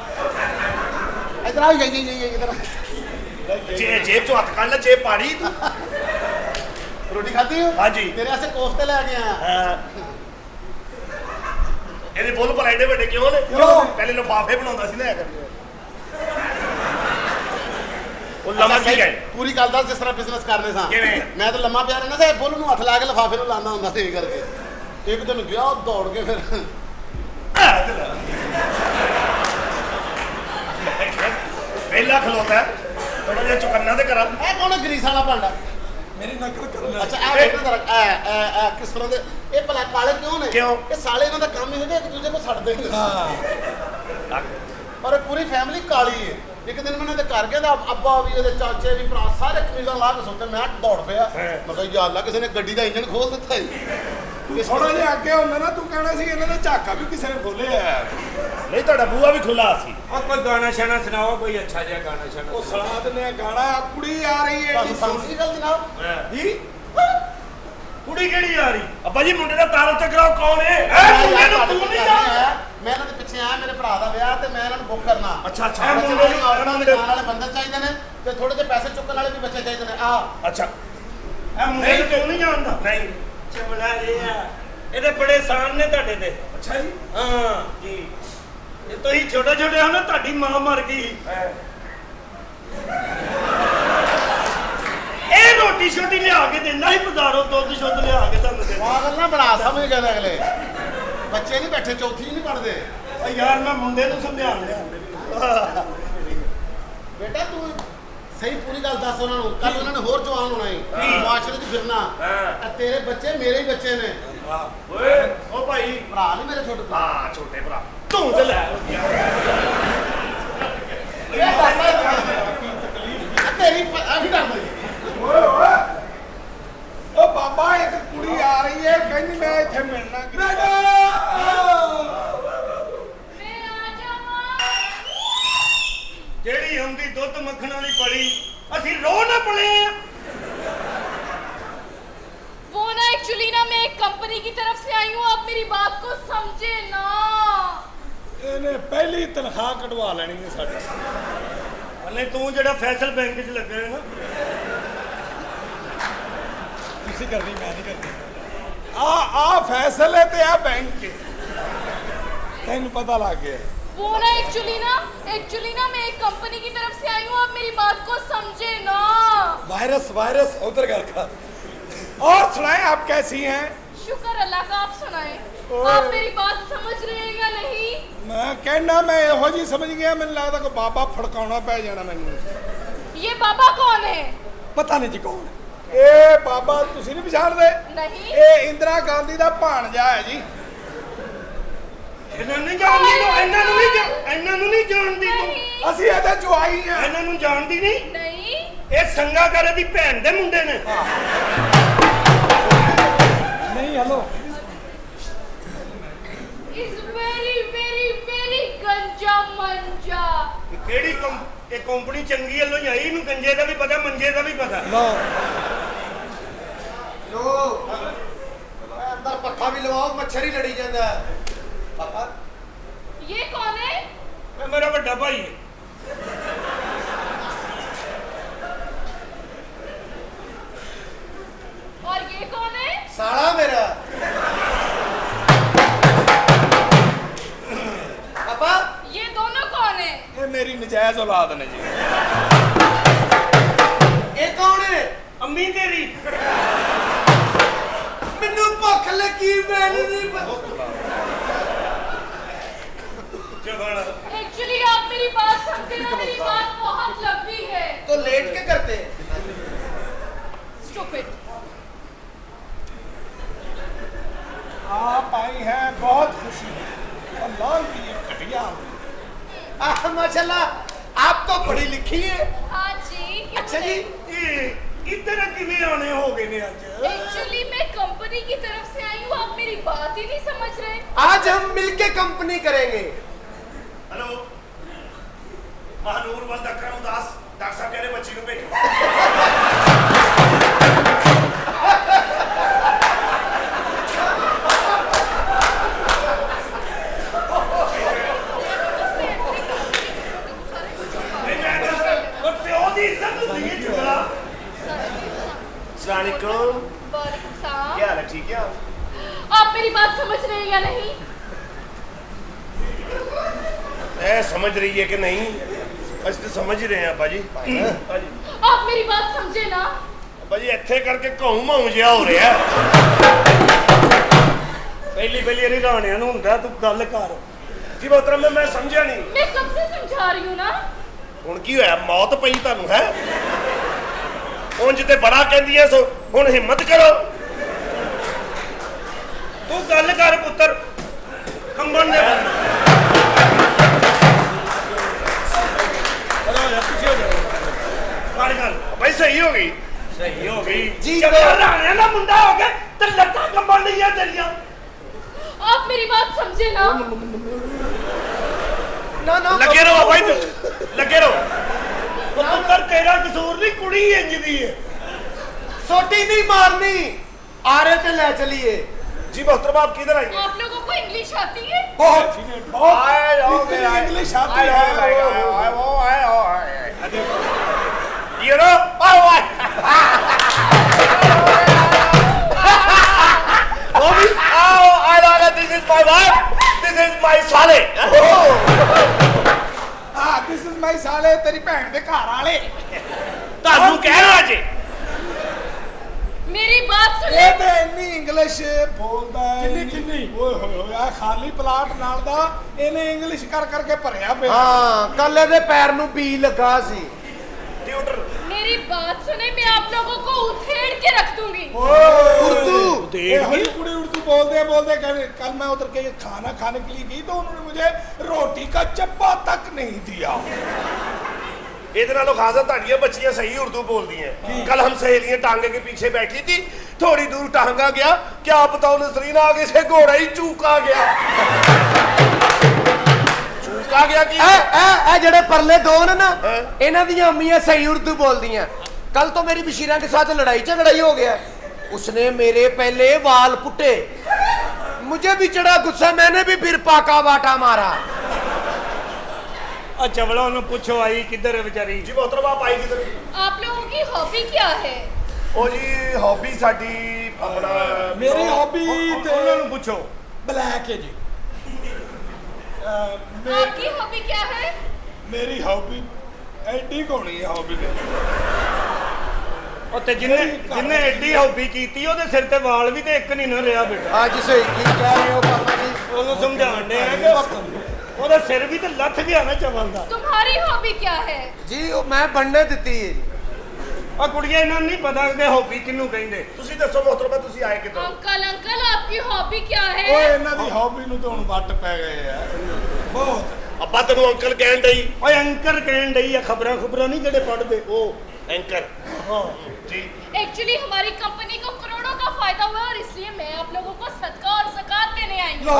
ਇਧਰ ਆ ਗਈ ਇਧਰ ਜੇਬ ਚੋਂ ਹੱਥ ਕੱਢ ਲੈ ਜੇਬ ਪਾੜੀ ਤੂੰ ਰੋਟੀ ਖਾਧੀ ਹੋ ਹਾਂਜੀ ਤੇਰੇ ਵਾਸਤੇ ਕੋਫਤੇ ਲੈ ਕੇ ਆਇਆ ਹਾਂ ਇਹਦੇ ਬੋਲ ਪਰ ਐਡੇ ਵੱਡੇ ਕਿਉਂ ਨੇ ਕਿਉਂ? ਪਹਿਲੇ ਲਿਫਾਫੇ ਬਣਾਉਂਦਾ ਸੀ ਲੈ ਕੇ ਉਹ ਲੰਮਾ ਕੀ ਗਏ ਪੂਰੀ ਗੱਲ ਦੱਸ ਜਿਸ ਤਰ੍ਹਾਂ ਬਿਜ਼ਨਸ ਕਰਨੇ ਸਾਂ ਕਿਵੇਂ? ਮੈਂ ਤਾਂ ਲੰਮਾ ਪਿਆ ਰਹਿਣਾ ਸੀ ਬੁੱਲ ਨੂੰ ਹੱਥ ਲਾ ਕੇ ਲਿਫਾਫੇ ਨੂੰ ਲਾਉਂਦਾ ਹੁੰਦਾ ਸੀ ਇਹ ਕਰਕੇ ਇੱਕ ਦਿਨ ਗਿਆ ਉਹ ਦੌੜ ਕੇ ਫਿਰ ਪਹਿਲਾ ਖਲੋਤਾ ਥੋੜਾ ਜਿਹਾ ਚੁਕੰਨਾ ਤੇ ਕਰਾਂ ਇਹ ਕੌਣ ਹੈ ਗਰੀਸ ਵਾਲਾ ਭਾਂਡਾ ਮੇਰੀ ਨਕਲ ਕਰਨਾ ਅੱਛਾ ਇਹ ਵੇਖ ਜਰਾ ਕਿਸ ਤਰ੍ਹਾਂ ਦੇ ਇਹ ਭਲਾ ਕਾਲੇ ਕਿਉਂ ਨੇ ਕਿਉਂ? ਇਹ ਸਾਲੇ ਇਹਨਾਂ ਦਾ ਕੰਮ ਹੀ ਹੈ ਇੱਕ ਦੂਜੇ ਨੂੰ ਛੱਡਦੇ ਨੇ ਹਾਂ ਪਰ ਇਹ ਪੂਰੀ ਫੈਮਿਲੀ ਕਾਲੀ ਹੈ ਇੱਕ ਦਿਨ ਮੈਨੂੰ ਤੇ ਘਰ ਗਿਆ ਤਾਂ ਅੱਬਾ ਵੀ ਉਹਦੇ ਚਾਚੇ ਵੀ ਭਰਾ ਸਾਰੇ ਕਮੀਜ਼ਾਂ ਲਾ ਕੇ ਸੁੱਤੇ ਮੈਂ ਦੌੜ ਪਿਆ ਮੈਂ ਕਿਹਾ ਯਾਰ ਅੱਲਾ ਕਿਸੇ ਨੇ ਗੱਡੀ ਦਾ ਇੰਜਨ ਖੋਲ ਦਿੱਤਾ ਹੈ ਤੂੰ ਥੋੜਾ ਜਿਹਾ ਅੱਗੇ ਹੁੰਦਾ ਨਾ ਤੂੰ ਕਹਿਣਾ ਸੀ ਇਹਨਾਂ ਦਾ ਝਾਕਾ ਵੀ ਕਿਸੇ ਨੇ ਖੋਲਿਆ ਨਹੀਂ ਤੁਹਾਡਾ ਬੂਆ ਵੀ ਖੁੱਲਾ ਸੀ ਆ ਕੋਈ ਗਾਣਾ ਸ਼ਾਨਾ ਸੁਣਾਓ ਕੋਈ ਅੱਛਾ ਜਿਹਾ ਗਾਣਾ ਸ਼ਾਨਾ ਉਹ ਸੁਣਾ ਦਿੰਦੇ ਗਾਣਾ ਕੁੜੀ ਆ ਰਹੀ ਹੈ ਤੁਹਾਨੂੰ ਸੰਸੀ ਗੱਲ ਜਨਾਬ ਜੀ ਕੁੜੀ ਕਿਹੜੀ ਆ ਰਹੀ ਅੱਬਾ ਜੀ ਮੁੰਡੇ ਦਾ ਤਾਰੋ ਤੇ ਕਰਾਓ ਕੌਣ ਹੈ ਮੁੰਡੇ ਨੂੰ ਤੂੰ ਨਹੀਂ ਜਾਣਦਾ ਮੈਂ ਇਹਨਾਂ ਦੇ ਪਿੱਛੇ ਆਇਆ ਮੇਰੇ ਭਰਾ ਦਾ ਵਿਆਹ ਤੇ ਮੈਂ ਇਹਨਾਂ ਨੂੰ ਬੁੱਕ ਕਰਨਾ ਅੱਛਾ ਅੱਛਾ ਇਹ ਮੁੰਡੇ ਮੁੰਡੇ ਨੂੰ ਨੂੰ ਆਉਣਾ ਆਉਣ ਵਾਲੇ ਬੰਦੇ ਚਾਹੀਦੇ ਨੇ ਤੇ ਥੋੜੇ ਜਿਹੇ ਪੈਸੇ ਚੁੱਕਣ ਵਾਲੇ ਵੀ ਬੱਚੇ ਚਾਹੀਦੇ ਨੇ ਆ ਅੱਛਾ ਇਹ ਮੁੰਡੇ ਨੂੰ ਤੂੰ ਨਹੀਂ ਜਾਣਦਾ ਨਹੀਂ ਚਮੜਾ ਇਹ ਆ ਇਹਦੇ ਬੜੇ ਸਾਨ ਨੇ ਤੁਹਾਡੇ ਤੇ ਅੱਛਾ ਜੀ ਹਾਂ ਜੀ ਇਹ ਤੁਸੀਂ ਛੋਟੇ ਛੋਟੇ ਹੋ ਨਾ ਤੁਹਾਡੀ ਮਾਂ ਮਰ ਗਈ ਇਹ ਰੋਟੀ ਛੋਟੀ ਲਿਆ ਕੇ ਦਿੰਦਾ ਹੀ ਬਾਜ਼ਾਰੋਂ ਦੁੱਧ ਸ਼ੁੱਧ ਲਿਆ ਕੇ ਤੁਹਾਨੂੰ ਦਿੰਦਾ ਪਾਗਲ ਨਾ ਬਣਾ ਸਮਝ ਗਏ ਨੇ ਅਗਲੇ ਬੱਚੇ ਨਹੀਂ ਬੈਠੇ ਚੌਥੀ ਨਹੀਂ ਪੜਦੇ ਓ ਯਾਰ ਮੈਂ ਮੁੰਡੇ ਨੂੰ ਸਮਝਾਉਣ ਲਿਆ ਬੇਟਾ ਤੂੰ ਸਹੀ ਪੂਰੀ ਗੱਲ ਦੱਸ ਉਹਨਾਂ ਨੂੰ ਕੱਲ ਉਹਨਾਂ ਨੇ ਹੋਰ ਜਵਾਨ ਹੋਣਾ ਹੈ ਮੁਆਸ਼ਰੇ 'ਚ ਫਿਰਨਾ ਆ ਤੇਰੇ ਬੱਚੇ ਮੇਰੇ ਹੀ ਬੱਚੇ ਨੇ ਓਏ ਓ ਭਾਈ ਭਰਾ ਨਹੀਂ ਮੇਰੇ ਛੋਟੇ ਭਰਾ ਹਾਂ ਛੋਟੇ ਭਰਾ ਤੂੰ ਤੇ ਲੈ ਇਹ ਬਾਬਾ ਤੇਰੀ ਅਭੀ ਡਰਦਾ ਓਏ ਓਏ ਉਹ ਬਾਬਾ ਇੱਕ ਕੁੜੀ ਆ ਰਹੀ ਹੈ ਕਹਿੰਦੀ ਮੈਂ ਇੱਥੇ ਮਿਲਣਾ ਮੈਂ ਆ ਜਾਵਾਂ ਜਿਹੜੀ ਹੁੰਦੀ ਦੁੱਧ ਮੱਖਣ ਵਾਲੀ ਪੜੀ ਅਸੀਂ ਰੋ ਨਾ ਪਲੇ ਆ वो ना एक्चुअली ना मैं एक कंपनी की तरफ से आई हूँ आप मेरी बात को समझे ना ਇਹਨੇ ਪਹਿਲੀ ਤਨਖਾਹ ਕਢਵਾ ਲੈਣੀ ਹੈ ਸਾਡੀ ਅਨੇ ਤੂੰ ਜਿਹੜਾ ਫੈਸਲ ਬੈਂਕ 'ਚ ਲੱਗਾ ਹੈ ਨਾ ਤੁਸੀਂ ਕਰਨੀ ਮੈਂ ਨਹੀਂ ਕਰਨੀ ਆ ਫੈਸਲੇ ਤੇ ਆ ਬੈਂਕ ਤੈਨੂੰ ਪਤਾ ਲੱਗ ਗਿਆ वो ना एक्चुअली ना मैं एक कंपनी की तरफ से आई हूँ आप मेरी बात को समझे ना वायरस वायरस उधर घर का और सुनाए आप कैसी हैं शुक्र अल्लाह का, आप सुनाएं। आप मेरी बात समझ रहे हैं या नहीं? मैं कहना मैं ਇਹੋ ਜੀ ਸਮਝ ਗਿਆ ਮੈਨੂੰ ਲੱਗਦਾ ਕੋਈ ਬਾਬਾ ਫੜਕਾਉਣਾ ਪੈ ਜਾਣਾ ਮੈਨੂੰ ये बाबा कौन है? ਪਤਾ ਨਹੀਂ ਜੀ ਕੌਣ ਇਹ ਬਾਬਾ ਤੁਸੀਂ ਨਹੀਂ ਪਛਾਣਦੇ नहीं। ਇਹ ਇੰਦਰਾ ਗਾਂਧੀ ਦਾ ਭਾਣਜਾ ਹੈ ਜੀ ਇਹਨਾਂ ਨਹੀਂ ਜਾਣਦੀ ਤੂੰ, ਇਹਨਾਂ ਨੂੰ ਨਹੀਂ ਜਾਣਦੀ ਤੂੰ, ਅਸੀਂ ਇਹਦੇ ਜਵਾਈ ਆ ਇਹਨਾਂ ਨੂੰ ਜਾਣਦੀ ਨਹੀਂ। नहीं। ਇਹ ਸੰਗਾ ਕਰੇ ਦੀ ਭੈਣ ਦੇ ਮੁੰਡੇ ਨੇ। ਨਹੀਂ hello Is very very very गंजा मंजा। ਕਿਹੜੀ ਇਹ ਕੰਪਨੀ ਚੰਗੀ ਵੱਲੋਂ ਹੀ ਆਈ, ਇਹਨੂੰ ਗੰਜੇ ਦਾ ਵੀ ਪਤਾ ਮੰਜੇ ਦਾ ਵੀ ਪਤਾ। ਲੋ ਅੰਦਰ ਪੱਖਾ ਵੀ ਲਵਾਓ, ਮੱਛਰ ਹੀ ਲੜੀ ਜਾਂਦਾ ਪਾਪਾ। ये कौन है? ਇਹ ਮੇਰਾ ਵੱਡਾ ਭਾਈ ਹੈ। और ये कौन है? ਸਾਲਾ ਮੇਰਾ ਪਾਪਾ। ये दोनों कौन है? ਇਹ ਮੇਰੀ ਨਜਾਇਜ਼ ਔਲਾਦ ਨੇ ਜੀ ਇਹ ਕੌਣ ਹੈ? ਅੰਮੀ ਤੇਰੀ। ਮੈਨੂੰ ਭੁੱਖ ਲੱਗੀ, ਮੈਨੂੰ ਨਹੀਂ ਜਵਾਨਾ Actually आप मेरी बात समझे ना, मेरी बात बहुत लंबी है। तो लेट के करते हैं? Stupid। आप आई हैं बहुत खुशी है और लाल की ये घटिया माशाल्लाह, आप तो पढ़ी लिखी है। हाँ जी। अच्छा जी। ਇਹ ਇੱਧਰ ਕਿਵੇਂ ਆਣੇ ਹੋ ਗਏ ਨੇ ਅੱਜ? Actually मैं कंपनी की तरफ से आई हूँ, आप मेरी बात ही नहीं समझ रहे। आज हम मिलके कंपनी करेंगे। हेलो महानूर वल अकरम दास डॉक्टर साहब कह रहे बच्ची को भेजो। क्या हाल है? ठीक है आप मेरी बात समझ रहे हैं या नहीं? ए, समझ रही है कि नहीं? ਅਸੀਂ ਤਾਂ ਸਮਝ ਹੀ ਰਹੇ ਆ ਬਾਜੀ। आप मेरी बात समझे ना? ਬਾਜੀ ਇੱਥੇ ਕਰਕੇ ਘਾਉ ਮਾਉ ਜਿਹਾ ਹੋ ਰਿਹਾ। ਪਹਿਲੀ ਵਾਰੀ ਰਾਣਿਆਂ ਨੂੰ ਹੁੰਦਾ ਤੂੰ ਗੱਲ ਕਰ ਜੀ ਮੋਹਤਰਮ ਮੈਂ ਸਮਝਿਆ ਨਹੀਂ। मैं कब से समझा रही हूँ ना। ਹੁਣ ਕੀ ਹੋਇਆ? ਮੌਤ ਪਈ ਤੁਹਾਨੂੰ ਹੈ? ਉਂਝ ਤੇ ਬੜਾ ਕਹਿੰਦੀਆਂ ਸੋ ਹੁਣ ਹਿੰਮਤ ਕਰੋ। ਤੂੰ ਗੱਲ ਕਰ ਪੁੱਤਰ ਕੰਬਣ ਦੇ। भाई सही हो गई, सही हो गई जी। राणिया का मुंडा हो गया तो लत्तां कंबण लगियां तेरियां। आप मेरी बात समझे ना? ना ना लगे रहो भाई, तुम लगे रहो। पुत्र तेरा कसूर नहीं, कुड़ी इंज दी है। सोटी नहीं मारनी, आरे पे ले चलिए। जी मोहतरम आप किधर आइए? आप लोगों को इंग्लिश आती है? बहुत इंग्लिश आती है। You know? Oh, I know that this is my wife. This is my साले. This is my साले, तेरी भैन दे घर वाले। ਤੁਹਾਨੂੰ ਕਹਿਣਾ ਜੇ मेरी बात सुनो। ਇਹ ਤੇ ਇੰਨੀ ਇੰਗਲਿਸ਼ ਬੋਲਦਾ ਹੈ। ਕਿੰਨੀ ਓਏ ਹੋਏ ਹੋਏ ਆ ਖਾਲੀ ਪਲਾਟ ਨਾਲ ਦਾ ਇਹਨੇ ਇੰਗਲਿਸ਼ ਕਰ ਕਰਕੇ ਭਰਿਆ ਪਿਆ। हाँ, कल ਇਹਦੇ ਪੈਰ ਨੂੰ ਬੀ ਲੱਗਾ ਸੀ। ट्यूटर मेरी बात सुने, मैं आप लोगों को उधेड़ के रख दूंगी। उर्दू कुड़ी उर्दू बोलते कल मैं उधर के खाना खाने के लिए गई तो उन्होंने मुझे रोटी का चप्पा तक नहीं दिया। ਇਹਦੇ ਨਾਲੋਂ ਖਾਸਾ ਤੁਹਾਡੀਆਂ ਬੱਚੀਆਂ ਸਹੀ ਉਰਦੂ ਬੋਲਦੀਆਂ। ਕੱਲ ਹਮ ਸਹੇਲੀਆਂ टांगे के पीछे बैठी थी, थोड़ी दूर टांगा गया, क्या बताओ नसरीन आगे से घोड़ा ही चूका गया। चूका गया कि ए ਜਿਹੜੇ ਪਰਲੇ ਦੋ ਨੇ ਨਾ, ਇਹਨਾਂ ਦੀਆਂ ਅੰਮੀਆਂ ਸਹੀ ਉਰਦੂ ਬੋਲਦੀਆਂ। कल तो मेरी बशीरा के साथ लड़ाई झगड़ा ही हो गया। उसने मेरे पहले वाल पुटे, मुझे भी चढ़ा गुस्सा, मैंने भी फिर पाका बाटा मारा। अच्छा बोलो उन्हें पूछो आई किधर है बेचारी? जी मोहतरम आप आई किधर? आप लोगों की हॉबी क्या है? ओ जी हॉबी साडी अपना मेरी हॉबी ते उन्हें पूछो। ब्लैक है जी। आपकी हॉबी क्या है? मेरी हॉबी एडी कोनी है हॉबी में। ਉੱਤੇ ਜਿੰਨੇ ਐਡੀ ਹੌਬੀ ਕੀਤੀ ਉਹਦੇ ਸਿਰ ਤੇ ਵਾਲ ਵੀ ਤੇ ਇੱਕ ਨਹੀਂ ਨਾ ਰਿਹਾ ਬੇਟਾ। ਅੱਜ ਸਹੀ ਕੀ ਕਹਿ ਰਹੇ ਹੋ ਪਾਪਾ ਜੀ? ਉਹਨੂੰ ਸਮਝਾਣ ਦੇ ਆ ਕਿ ਉਹਦਾ ਸਿਰ ਵੀ ਤੇ ਲੱਥ ਗਿਆ ਨਾ ਚਵਲ ਦਾ। तुम्हारी हॉबी क्या है? ਜੀ ਉਹ ਮੈਂ ਬਣਨੇ ਦਿੱਤੀ ਹੈ ਜੀ। ਆ ਕੁੜੀਆਂ ਇਹਨਾਂ ਨੂੰ ਨਹੀਂ ਪਤਾ ਕਿ ਹੌਬੀ ਕਿਹਨੂੰ ਕਹਿੰਦੇ। ਤੁਸੀਂ ਦੱਸੋ ਮੋਹਤਰਮਾ, ਤੁਸੀਂ ਆਏ ਕਿੱਥੋਂ? अंकल अंकल आपकी हॉबी क्या है? ਓਏ ਇਹਨਾਂ ਦੀ ਹੌਬੀ ਨੂੰ ਤਾਂ ਹੁਣ ਵੱਟ ਪੈ ਗਏ ਆ ਬਹੁਤ। ਅੱਬਾ ਤੈਨੂੰ ਅੰਕਲ ਕਹਿਣ ਡਈ। ਓਏ ਅੰਕਰ ਕਹਿਣ ਡਈ ਆ, ਖਬਰਾਂ ਨਹੀਂ ਜਿਹੜੇ ਪੜ੍ਹਦੇ ਉਹ ਐਂਕਰ। ਹਾਂ ਜੀ। एक्चुअली हमारी कंपनी को करोड़ों का फायदा हुआ और इसलिए मैं आप लोगों को सदका और ज़कात देने आई हूँ।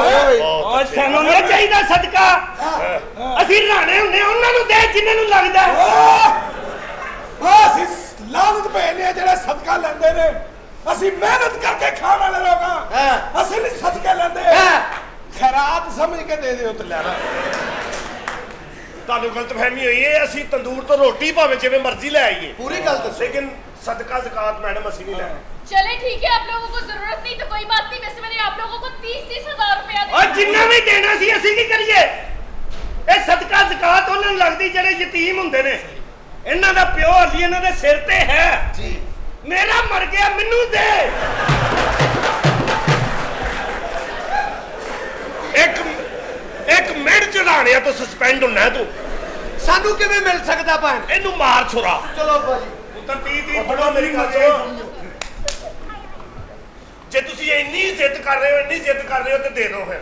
ਓਏ ਸਾਨੂੰ ਨਹੀਂ ਚਾਹੀਦਾ ਸਦਕਾ, ਅਸੀਂ ਰਾਣੇ ਹੁੰਦੇ ਉਹਨਾਂ ਨੂੰ ਦੇ ਜਿਨ੍ਹਾਂ ਨੂੰ ਲੱਗਦਾ। ਅਸੀਂ ਲਾਨਤ ਪਏ ਨੇ ਜਿਹੜੇ ਸਦਕਾ ਲੈਂਦੇ ਨੇ। ਅਸੀਂ ਮਿਹਨਤ ਕਰਕੇ ਖਾਣ ਵਾਲੇ ਲੋਕ ਆ, ਅਸੀਂ ਨਹੀਂ ਸਦਕੇ ਲੈਂਦੇ। ਖੈਰਾਤ ਸਮਝ ਕੇ ਦੇ ਦਿਓ ਤੇ ਲੈ ਲੈ। ਤੁਹਾਨੂੰ ਗਲਤਫਹਿਮੀ ਹੋਈ ਹੈ। ਅਸੀਂ ਤੰਦੂਰ ਤੋਂ ਰੋਟੀ ਭਾਵੇਂ ਜਿਵੇਂ ਮਰਜ਼ੀ ਲੈ ਆਈਏ, ਪੂਰੀ ਗੱਲ ਦੱਸੋ। ਲੇਕਿਨ ਸਦਕਾ ਜ਼ਕਾਤ ਮੈਡਮ ਅਸੀਂ ਨਹੀਂ ਲੈਣਾ। चले ठीक है, आप लोगों को जरूरत नहीं तो कोई बात नहीं। वैसे मैंने आप लोगों को 30-30 हज़ार रुपया दिया। ਓਏ ਜਿੰਨਾ ਵੀ ਦੇਣਾ ਸੀ ਅਸੀਂ ਕੀ ਕਰੀਏ? ਇਹ ਸਦਕਾ ਜ਼ਕਾਤ ਉਹਨਾਂ ਨੂੰ ਲੱਗਦੀ ਜਿਹੜੇ ਯਤੀਮ ਹੁੰਦੇ ਨੇ। ਇਹਨਾਂ ਦਾ ਪਿਓ ਹਲੀ ਇਹਨਾਂ ਦੇ ਸਿਰ ਤੇ ਹੈ ਜੀ। ਮੇਰਾ ਮਰ ਗਿਆ, ਮੈਨੂੰ ਦੇ। ਇੱਕ ਮਿੰਟ ਚੜਾਣਿਆ ਤੋਂ ਸਸਪੈਂਡ ਹੁੰਨਾ ਤੂੰ। ਸਾਨੂੰ ਕਿਵੇਂ ਮਿਲ ਸਕਦਾ ਭੈਣ? ਇਹਨੂੰ ਮਾਰ ਛੁਰਾ। ਚਲੋ ਭਾਜੀ। ਉੱਤਰ 30 ਫੜੋ ਮੇਰੀ ਗੱਲ ਸੁਣੋ। ਜੇ ਤੁਸੀਂ ਇੰਨੀ ਜ਼ਿੱਦ ਕਰ ਰਹੇ ਹੋ ਤੇ ਦੇ ਦਿਓ ਫਿਰ।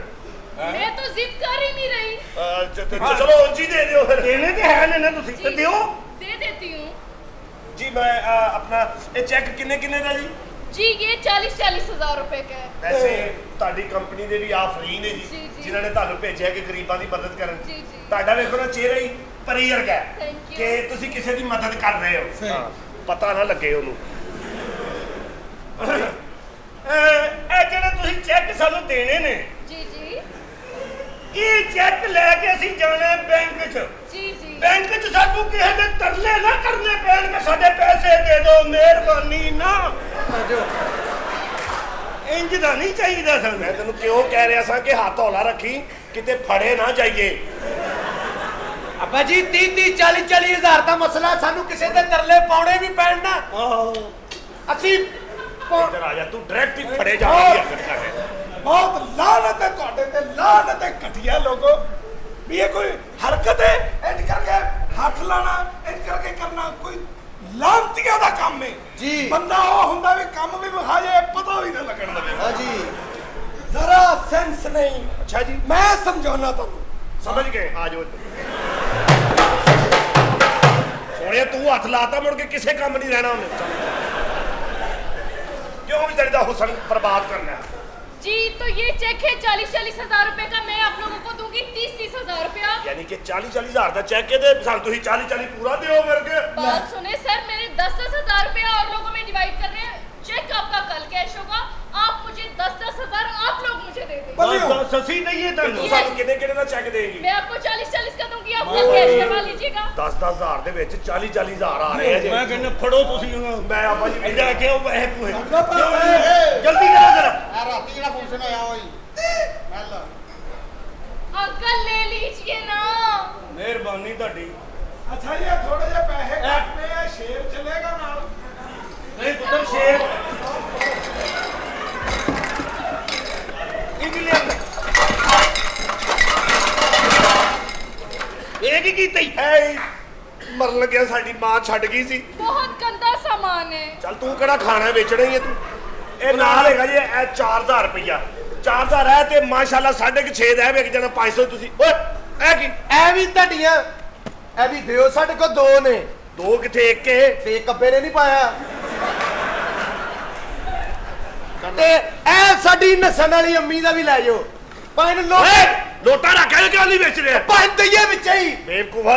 मैं तो जिद कर ही नहीं रही। ਚਲੋ ਉਂਝ ਹੀ ਦੇ ਦਿਓ ਫਿਰ। ਦੇਣੇ ਤੇ ਹੈ ਨੇ ਤੁਸੀਂ ਤੇ ਦਿਓ। दे देती हूँ ਜੀ ਮੈਂ ਆਪਣਾ ਇਹ ਚੈੱਕ ਕਿੰਨੇ ਦਾ ਜੀ? जी। ये 40-40 हज़ार रुपए का है। ਵੈਸੇ ਤੁਹਾਡੀ ਕੰਪਨੀ ਦੇ ਵੀ ਆ ਫਰੀ ਨੇ ਜੀ, ਜੀ, ਜੀ। ਜਿਨ੍ਹਾਂ ਨੇ ਤੁਹਾਨੂੰ ਭੇਜਿਆ ਕਿ ਗਰੀਬਾਂ ਦੀ ਮਦਦ ਕਰਨ। ਜੀ, ਜੀ। ਤੁਹਾਡਾ ਵੇਖੋ ਨਾ ਚਿਹਰਾ ਹੀ ਪਰੀ ਵਰਗਾ ਹੈ Thank you। ਕਿ ਤੁਸੀਂ ਕਿਸੇ ਦੀ ਮਦਦ ਕਰ ਰਹੇ ਹੋ। ਹਾਂ, ਪਤਾ ਨਾ ਲੱਗੇ ਉਹਨੂੰ। ਇਹ ਜਿਹੜੇ ਤੁਸੀਂ ਚੈੱਕ ਸਾਨੂੰ ਦੇਣੇ ਨੇ, जी जी ਇਹ ਚੈੱਕ ਲੈ ਕੇ ਅਸੀਂ ਜਾਣਾ ਬੈਂਕ 'ਚ। जी जी। ਬੈਂਕ 'ਚ ਸਾਨੂੰ ਕਿਸੇ ਦੇ ਤਰਲੇ ਨਾ ਕਰਨੇ ਪੈਣ ਕਿ ਸਾਡੇ ਪੈਸੇ ਦੇ ਦਿਓ, ਮਿਹਰਬਾਨੀ ਨਾ। ਇੰਜ ਦਾ ਨਹੀਂ ਚਾਹੀਦਾ ਸਾਨੂੰ। ਮੈਂ ਤੈਨੂੰ ਕਿਉਂ ਕਹਿ ਰਿਹਾ ਸਾਂ ਕਿ ਹੱਥ ਹੌਲਾ ਰੱਖੀ, ਕਿਤੇ ਫੜੇ ਨਾ ਜਾਈਏ। ਅੱਬਾ ਜੀ 30-40 ਹਜ਼ਾਰ ਦਾ ਮਸਲਾ, ਸਾਨੂੰ ਕਿਸੇ ਦੇ ਤਰਲੇ ਪਾਉਣੇ ਵੀ ਪੈਣ ਨਾ। ਅਸੀਂ ਇੱਧਰ ਆ ਜਾ, ਤੂੰ ਡਾਇਰੈਕਟ ਹੀ ਫੜੇ ਜਾਵੇਂਗੀ ਅਖਰ ਕਰਦੇ। ਬਹੁਤ ਲਾਨਤ ਹੈ ਤੁਹਾਡੇ ਤੇ, ਲਾਨਤ ਹੈ ਘਟੀਆ ਲੋਗੋ। ਵੀ ਇਹ ਕੋਈ ਹਰਕਤ ਹੈ? ਇੰਜ ਕਰਕੇ ਹੱਥ ਲਾਣਾ, ਇੰਜ ਕਰਕੇ ਕਰਨਾ ਕੋਈ ਲਾਂਤੀਆਂ ਦਾ ਕੰਮ ਹੈ ਜੀ। ਬੰਦਾ ਉਹ ਹੁੰਦਾ ਵੀ ਕੰਮ ਵੀ ਵਿਖਾ ਜੇ, ਪਤਾ ਵੀ ਨਾ ਲੱਗਣ ਦੇਵੇ। ਹਾਂ ਜੀ। ਜ਼ਰਾ ਸੈਂਸ ਨਹੀਂ। ਅੱਛਾ ਜੀ, ਮੈਂ ਸਮਝਾਉਣਾ ਤੁਹਾਨੂੰ। ਸਮਝ ਗਏ? ਆ ਜਾਓ। ਸੋਹਣਿਆ ਤੂੰ ਹੱਥ ਲਾਤਾ, ਮੁੜ ਕੇ ਕਿਸੇ ਕੰਮ ਨਹੀਂ ਰਹਿਣਾ ਉਹਨੇ। क्यों भी तेरे हुसन बर्बाद करना है? जी तो ये चेक है 40-40 हज़ार रुपए का। मैं आप लोगों को दूंगी 30-30 हज़ार रुपया। यानी कि 40-40 हज़ार का चेक है, सान तुम 40-40 पूरा दियो मेरे के। बात सुने सर, मैंने 10-10 हज़ार रुपया और लोगों में डिवाइड कर रहे हैं। चेक आपका कल कैश होगा। आप मुझे 10-10 हज़ार आप लोग मुझे दे देंगे। ससी नहीं है तू सानू किने का चेक देगी? मैं आपको 40-40 का दूंगी, आप कल कैश करवा लीजिएगा। 10-10 हज़ार दे विच 40-40 हज़ार आ रहे हैं जी। मैं कहना फड़ो तुसी मैं आपा जी इधर के ओ पैसे पूए जल्दी करो जरा। ਆ ਰਾਤੀ ਜਿਹੜਾ ਫੰਕਸ਼ਨ ਹੋਇਆ ਹੋਈ ਹੈਲੋ अंकल ले लीजिए ना। मेहरबानी ਤੁਹਾਡੀ। ਅੱਛਾ ਜੀ, ਥੋੜੇ ਜਿਹੇ ਪੈਸੇ ਕੱਟਨੇ ਆ, ਸ਼ੇਰ ਚਲੇਗਾ ਨਾਲ। नहीं पुत्र शेर इंग्लैंड ਇਹ ਕੀ ਕੀਤਾ ਹੈ? ਮਰਨ ਲੱਗਿਆ ਸਾਡੀ ਮਾਂ ਛੱਡ ਗਈ ਸੀ। बहुत गंदा सामान है। ਚੱਲ ਤੂੰ ਕਿਹੜਾ ਖਾਣਾ ਵੇਚਣਾ ਹੀ ਹੈ ਤੂੰ। ਇਹ ਨਾਲ ਹੈਗਾ ਜੀ, ਇਹ 4000 ਰੁਪਇਆ। 4000 ਹੈ ਤੇ ਮਾਸ਼ਾਅੱਲਾ 6.5 ਦਾ ਵੇਚ ਜਾਣਾ 500 ਤੁਸੀਂ। ਓਏ ਇਹ ਕੀ? ਐ ਵੀ ਤੁਹਾਡੀਆਂ ਐ ਵੀ ਦਿਓ, ਸਾਡੇ ਕੋਲ ਦੋ ਨੇ। ਦੋ ਕਿੱਥੇ? ਇੱਕ ਇਹ ਤੇ ਕੱਬੇ ਨੇ ਨਹੀਂ ਪਾਇਆ। ਤੇ ਐ ਸਾਡੀ ਨਸਣ ਵਾਲੀ ਅੰਮੀ ਦਾ ਵੀ ਲੈ ਜਾਓ। ਭਾਵੇਂ ਲੋਟਾ ਰੱਖਿਆ ਕਿਉਂ ਨਹੀਂ ਵੇਚ ਰਿਹਾ? ਭਾਵੇਂ ਦਈਏ ਵਿੱਚ ਹੀ। ਬੇਵਕੂਫਾ,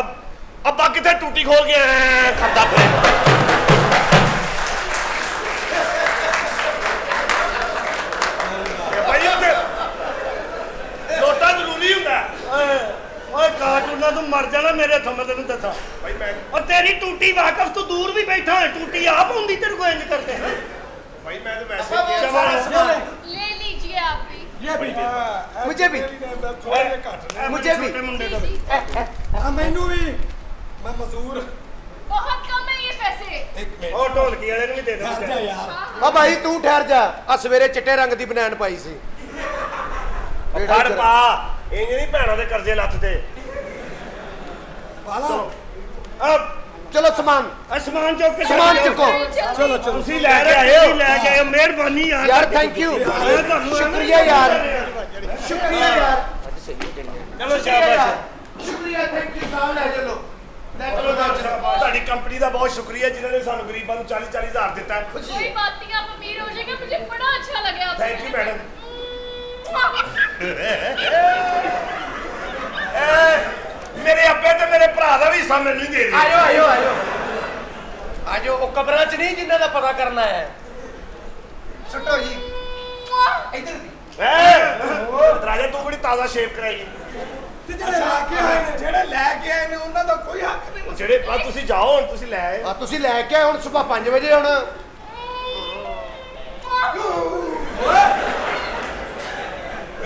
ਅੱਬਾ ਕਿੱਥੇ ਟੂਟੀ ਖੋਲ ਕੇ ਕਰਦਾ ਫਿਰੇ। ਭਾਈ ਉੱਥੇ ਲੋਟਾ ਜ਼ਰੂਰੀ ਹੁੰਦਾ। ਓਏ ਕਾਰਟੂਨਾਂ ਤੂੰ ਮਰ ਜਾਣਾ ਮੇਰੇ ਹੱਥੋਂ, ਮੈਂ ਤੈਨੂੰ ਦੱਸਾਂ। ਭਾਈ ਮੈਂ ਔਰ ਤੇਰੀ ਟੂਟੀ ਵਾਕਫ ਤੂੰ ਦੂਰ ਵੀ ਬੈਠਾ ਹੈ, ਟੂਟੀ ਆਪ ਹੁੰਦੀ ਤੇਰੇ ਕੋਲ ਇੰਜ ਕਰਦੇ। ਭਾਈ ਮੈਂ ਤਾਂ ਵੈਸੇ ले लीजिए आप भी। ਇਹ ਵੀ ਮੁਝੇ ਵੀ। ਥੋੜੇ ਜਿਹੇ ਘੱਟ ਨੇ। ਮੁਝੇ ਵੀ। ਮੁੰਡੇ जी, ਦਾ जी। ਆ ਮੈਨੂੰ ਵੀ। ਮੈਂ ਮਜ਼ਦੂਰ। बहुत कम है ये पैसे। ਇੱਕ ਮਿੰਟ ਉਹ ਢੋਲਕੀ ਵਾਲੇ ਨੂੰ ਵੀ ਦੇ ਠਹਿਰ ਜਾ ਦੇ ਯਾਰ ਆ ਭਾਈ ਤੂੰ ਠਹਿਰ ਜਾ ਆ ਸਵੇਰੇ ਚਿੱਟੇ ਰੰਗ ਦੀ ਬਨੈਣ ਪਾਈ ਸੀ ਫੜ ਪਾ ਇੰਜ ਨਹੀਂ ਭੈਣਾਂ ਦੇ ਕਰਜ਼ੇ ਲੱਥਦੇ ਵਾਲਾ ਆ ਚਲੋ ਸਮਾਨ ਸਮਾਨ ਚੁੱਕ ਕੇ ਸਮਾਨ ਚੁੱਕੋ ਚਲੋ ਚਲੋ ਤੁਸੀਂ ਲੈ ਕੇ ਆਏ ਮਿਹਰਬਾਨੀ ਯਾਰ ਯਾਰ ਥੈਂਕ ਯੂ ਮੈਂ ਤੁਹਾਨੂੰ ਸ਼ੁਕਰੀਆ ਯਾਰ ਸ਼ੁਕਰੀਆ ਯਾਰ ਚਲੋ ਸ਼ਾਬਾਸ਼ ਸ਼ੁਕਰੀਆ ਥੈਂਕ ਯੂ ਸਾਹਿਬ ਲੈ ਚਲੋ ਲੈ ਚਲੋ ਤੁਹਾਡੀ ਕੰਪਨੀ ਦਾ ਬਹੁਤ ਸ਼ੁਕਰੀਆ ਜਿਨ੍ਹਾਂ ਨੇ ਸਾਨੂੰ ਗਰੀਬਾਂ ਨੂੰ 40-40 ਹਜ਼ਾਰ ਦਿੱਤਾ कोई बात नहीं आप अमीर हो जाएगा मुझे बड़ा अच्छा लगा आपसे थैंक यू मैडम ਮੇਰੇ ਅੱਬੇ ਤੇ ਮੇਰੇ ਭਰਾ ਦਾ ਵੀ ਹਿੱਸਾ ਮੈਨੂੰ ਹੀ ਦੇ ਦੇ ਆਜੋ ਆਜੋ ਆਜੋ ਆਜੋ ਉਹ ਕਬਰਾਂ 'ਚ ਨਹੀਂ ਜਿਨ੍ਹਾਂ ਦਾ ਪਤਾ ਕਰਨਾ ਹੈ ਸੁੱਟੋ ਜੀ ਇੱਧਰ ਰਾਜਾ ਤੂੰ ਬੜੀ ਤਾਜ਼ਾ ਸ਼ੇਪ ਕਰਾਈ ਤੇ ਜਿਹੜੇ ਲੈ ਕੇ ਆਏ ਨੇ ਉਹਨਾਂ ਦਾ ਕੋਈ ਹੱਕ ਨਹੀਂ ਜਿਹੜੇ ਆ ਤੁਸੀਂ ਜਾਓ ਹੁਣ ਤੁਸੀਂ ਲੈ ਆਏ ਆ ਤੁਸੀਂ ਲੈ ਕੇ ਆਏ ਹੁਣ ਸਵੇਰ 5 ਵਜੇ ਹੁਣ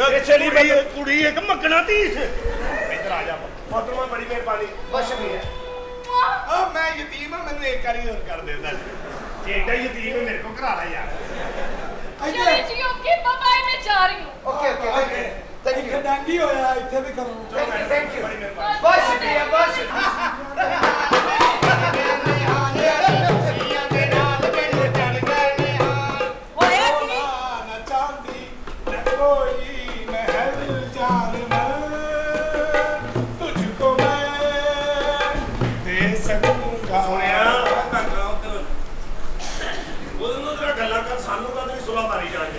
ਇਹ ਚਲੀ ਬਈ ਕੁੜੀ ਇੱਕ ਮੱਕਣਾ ਧੀਸ ਇੱਧਰ ਆ ਜਾ ਮੋਹਤਰਮਾ ਬੜੀ ਮਿਹਰਬਾਨੀ ਬਹੁਤ ਸ਼ੁਕਰੀਆ ਆ ਮੈਂ ਯਤੀਮ ਆ ਮੈਨੂੰ ਇੱਕ ਵਾਰੀ ਹੋਰ ਕਰ ਦੇ ਦੱਸ ਜੇ ਏਡਾ ਯਤੀਮ ਹੈ ਮੇਰੇ ਕੋਲ ਕਰਾ ਲੈ ਯਾਰ चलिए जी ओके बाय बाय मैं जा रही हूँ ਓਕੇ ਓਕੇ ਥੈਂਕ ਯੂ ਖਡਾਂਗੀ ਹੋਇਆ ਇੱਥੇ ਵੀ ਕਰੋ ਥੈਂਕ ਯੂ ਬੜੀ ਮਿਹਰਬਾਨੀ ਬਹੁਤ ਸ਼ੁਕਰੀਆ ਬਹੁਤ ਸ਼ੁਕਰੀਆ होया कि ना चांदी न कोई महल जान तुझको मैं दे सकूंगा ਸੁਣਿਆ ਉਹਨੂੰ ਤਾਂ ਗੱਲਾਂ ਕਰ ਸਾਨੂੰ ਕਦੇ ਸੁਲਾ ਮਾਰੀ ਜਾਂਦੇ